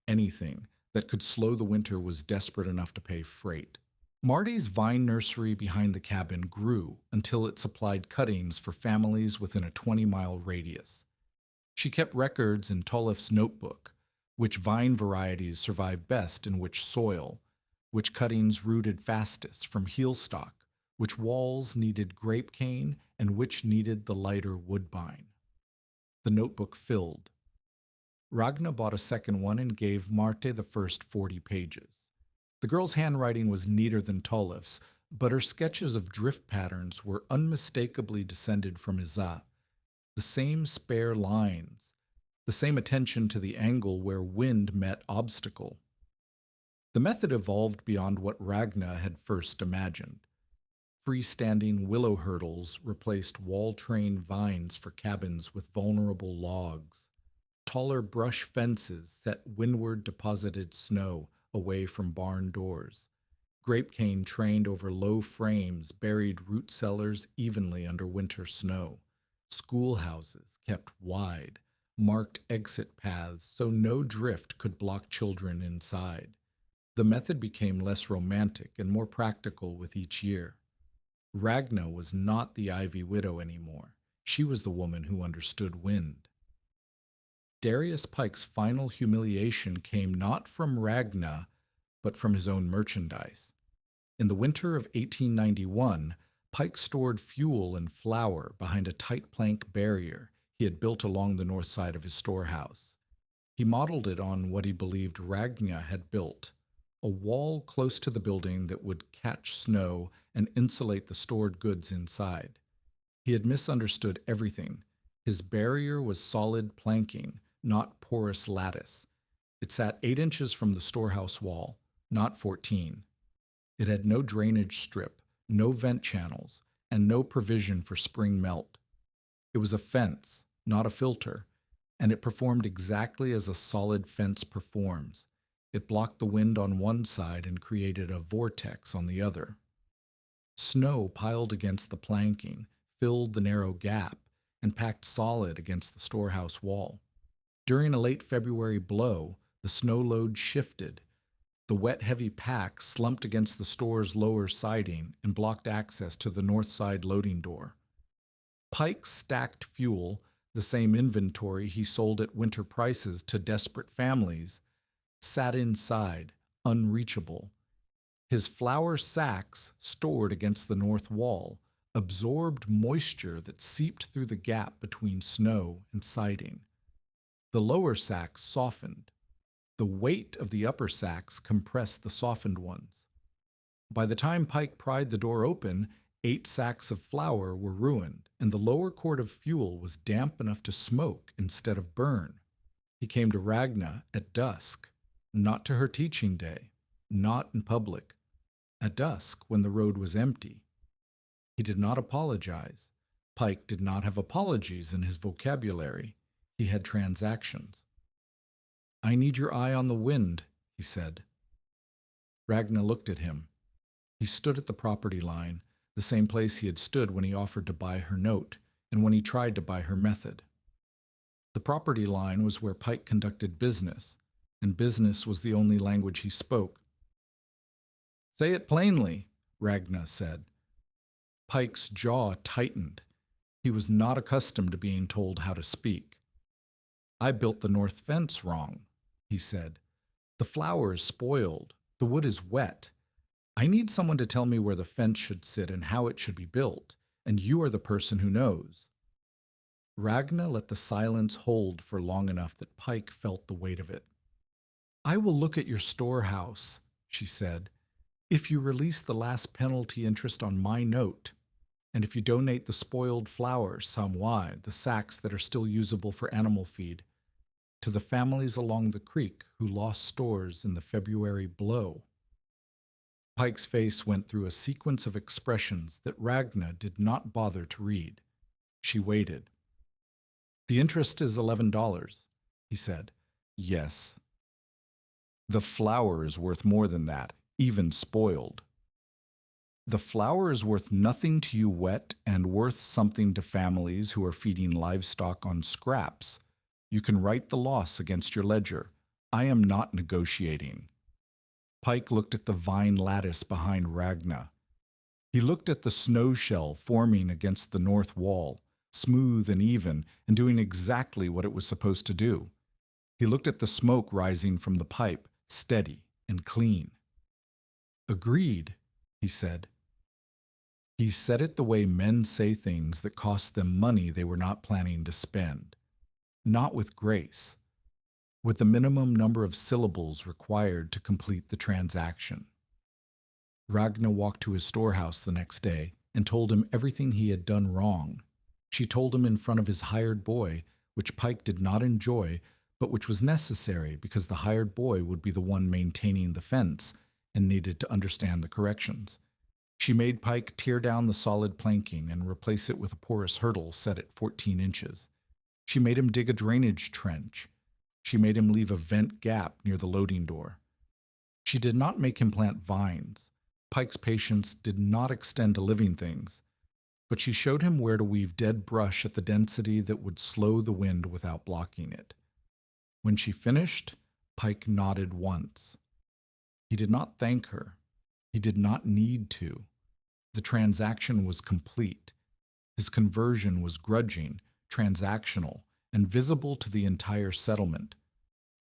anything, that could slow the winter was desperate enough to pay freight. Marty's vine nursery behind the cabin grew until it supplied cuttings for families within a 20-mile radius. She kept records in Tollef's notebook, which vine varieties survived best in which soil, which cuttings rooted fastest from heelstock, which walls needed grape cane, and which needed the lighter woodbine. The notebook filled. Ragna bought a second one and gave Marte the first 40 pages. The girl's handwriting was neater than Tollef's, but her sketches of drift patterns were unmistakably descended from Isa. The same spare lines, the same attention to the angle where wind met obstacle. The method evolved beyond what Ragna had first imagined. Freestanding willow hurdles replaced wall-train vines for cabins with vulnerable logs. Taller brush fences set windward deposited snow away from barn doors. Grape cane trained over low frames buried root cellars evenly under winter snow. Schoolhouses kept wide, marked exit paths so no drift could block children inside. The method became less romantic and more practical with each year. Ragna was not the ivy widow anymore. She was the woman who understood wind. Darius Pike's final humiliation came not from Ragna, but from his own merchandise. In the winter of 1891, Pike stored fuel and flour behind a tight plank barrier he had built along the north side of his storehouse. He modeled it on what he believed Ragna had built, a wall close to the building that would catch snow and insulate the stored goods inside. He had misunderstood everything. His barrier was solid planking, not porous lattice. It sat 8 inches from the storehouse wall, not 14. It had no drainage strip, no vent channels, and no provision for spring melt. It was a fence, not a filter, and it performed exactly as a solid fence performs. It blocked the wind on one side and created a vortex on the other. Snow piled against the planking filled the narrow gap and packed solid against the storehouse wall. During a late February blow, the snow load shifted. The wet, heavy pack slumped against the store's lower siding and blocked access to the north side loading door. Pike's stacked fuel, the same inventory he sold at winter prices to desperate families, sat inside, unreachable. His flour sacks, stored against the north wall, absorbed moisture that seeped through the gap between snow and siding. The lower sacks softened. The weight of the upper sacks compressed the softened ones. By the time Pike pried the door open, 8 sacks of flour were ruined, and the lower quart of fuel was damp enough to smoke instead of burn. He came to Ragna at dusk, not to her teaching day, not in public, at dusk when the road was empty. He did not apologize. Pike did not have apologies in his vocabulary. He had transactions. "I need your eye on the wind," he said. Ragna looked at him. He stood at the property line, the same place he had stood when he offered to buy her note and when he tried to buy her method. The property line was where Pike conducted business, and business was the only language he spoke. "Say it plainly," Ragna said. Pike's jaw tightened. He was not accustomed to being told how to speak. "I built the north fence wrong," he said. "The flour is spoiled. The wood is wet. I need someone to tell me where the fence should sit and how it should be built, and you are the person who knows." Ragna let the silence hold for long enough that Pike felt the weight of it. "I will look at your storehouse," she said, "if you release the last penalty interest on my note, and if you donate the spoiled flour, samwai, the sacks that are still usable for animal feed, to the families along the creek who lost stores in the February blow. Pike's face went through a sequence of expressions that Ragna did not bother to read. She waited. The interest is $11, he said. Yes. The flour is worth more than that, even spoiled. The flour is worth nothing to you wet and worth something to families who are feeding livestock on scraps. You can write the loss against your ledger. I am not negotiating. Pike looked at the vine lattice behind Ragna. He looked at the snow shell forming against the north wall, smooth and even, and doing exactly what it was supposed to do. He looked at the smoke rising from the pipe, steady and clean. Agreed, he said. He said it the way men say things that cost them money they were not planning to spend. Not with grace, with the minimum number of syllables required to complete the transaction. Ragna walked to his storehouse the next day and told him everything he had done wrong. She told him in front of his hired boy, which Pike did not enjoy, but which was necessary because the hired boy would be the one maintaining the fence and needed to understand the corrections. She made Pike tear down the solid planking and replace it with a porous hurdle set at 14 inches. She made him dig a drainage trench. She made him leave a vent gap near the loading door. She did not make him plant vines. Pike's patience did not extend to living things, but she showed him where to weave dead brush at the density that would slow the wind without blocking it. When she finished, Pike nodded once. He did not thank her. He did not need to. The transaction was complete. His conversion was grudging, transactional, and visible to the entire settlement,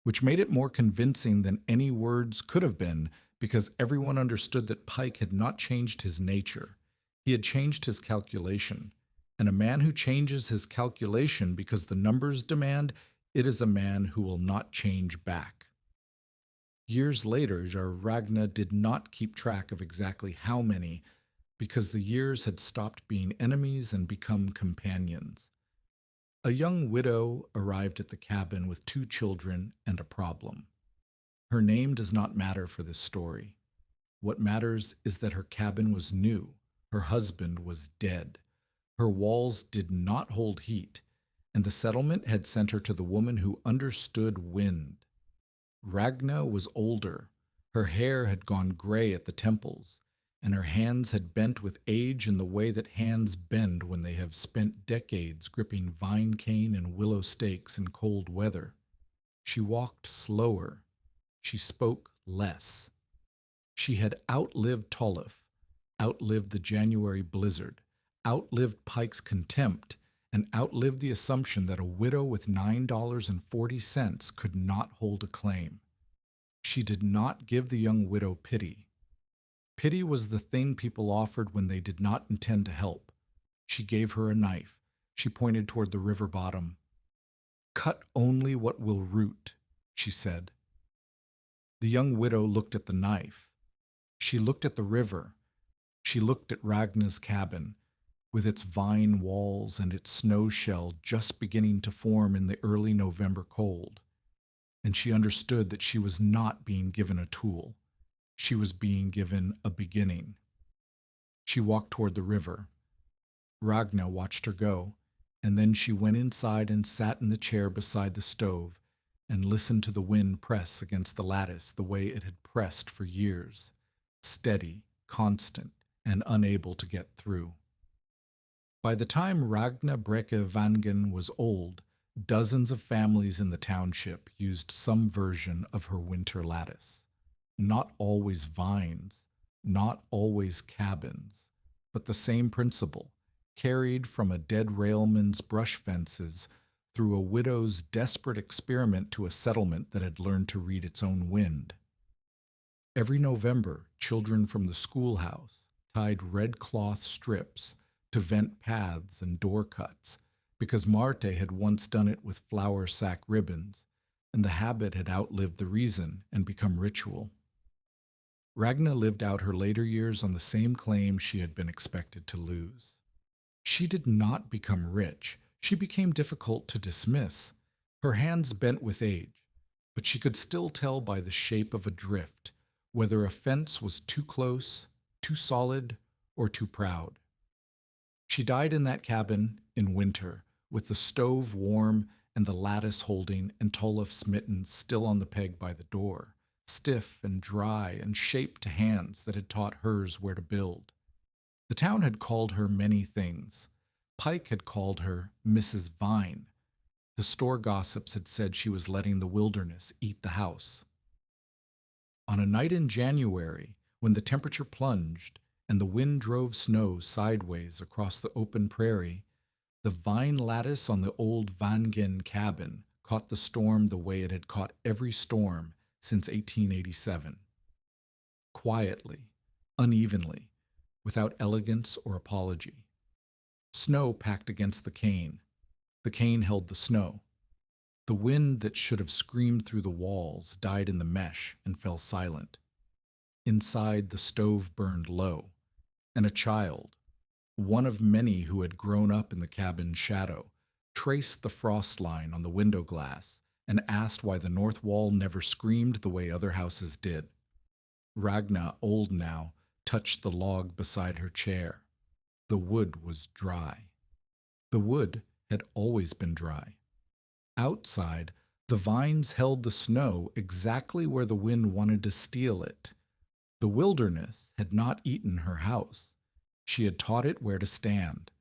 which made it more convincing than any words could have been because everyone understood that Pike had not changed his nature. He had changed his calculation, and a man who changes his calculation because the numbers demand it is a man who will not change back. Years later, Ragna did not keep track of exactly how many, because the years had stopped being enemies and become companions. A young widow arrived at the cabin with 2 children and a problem. Her name does not matter for this story. What matters is that her cabin was new, her husband was dead, her walls did not hold heat, and the settlement had sent her to the woman who understood wind. Ragna was older, her hair had gone gray at the temples, and her hands had bent with age in the way that hands bend when they have spent decades gripping vine cane and willow stakes in cold weather. She walked slower. She spoke less. She had outlived Tolliff, outlived the January blizzard, outlived Pike's contempt, and outlived the assumption that a widow with $9.40 could not hold a claim. She did not give the young widow pity. Pity was the thing people offered when they did not intend to help. She gave her a knife. She pointed toward the river bottom. "Cut only what will root," she said. The young widow looked at the knife. She looked at the river. She looked at Ragna's cabin, with its vine walls and its snow shell just beginning to form in the early November cold. And she understood that she was not being given a tool. She was being given a beginning. She walked toward the river. Ragna watched her go, and then she went inside and sat in the chair beside the stove and listened to the wind press against the lattice the way it had pressed for years, steady, constant, and unable to get through. By the time Ragna Brekke-Vangen was old, dozens of families in the township used some version of her winter lattice. Not always vines, not always cabins, but the same principle, carried from a dead railman's brush fences through a widow's desperate experiment to a settlement that had learned to read its own wind. Every November, children from the schoolhouse tied red cloth strips to vent paths and door cuts, because Marte had once done it with flour sack ribbons, and the habit had outlived the reason and become ritual. Ragna lived out her later years on the same claim she had been expected to lose. She did not become rich. She became difficult to dismiss. Her hands bent with age, but she could still tell by the shape of a drift whether a fence was too close, too solid, or too proud. She died in that cabin in winter, with the stove warm and the lattice holding and Tolliff's mittens still on the peg by the door, stiff and dry and shaped to hands that had taught hers where to build. The town had called her many things. Pike had called her Mrs. Vine. The store gossips had said she was letting the wilderness eat the house. On a night in January, when the temperature plunged and the wind drove snow sideways across the open prairie, the vine lattice on the old Vangen cabin caught the storm the way it had caught every storm since 1887. Quietly, unevenly, without elegance or apology. Snow packed against the cane. The cane held the snow. The wind that should have screamed through the walls died in the mesh and fell silent. Inside, the stove burned low, and a child, one of many who had grown up in the cabin's shadow, traced the frost line on the window glass and asked why the north wall never screamed the way other houses did. Ragna, old now, touched the log beside her chair. The wood was dry. The wood had always been dry. Outside, the vines held the snow exactly where the wind wanted to steal it. The wilderness had not eaten her house. She had taught it where to stand.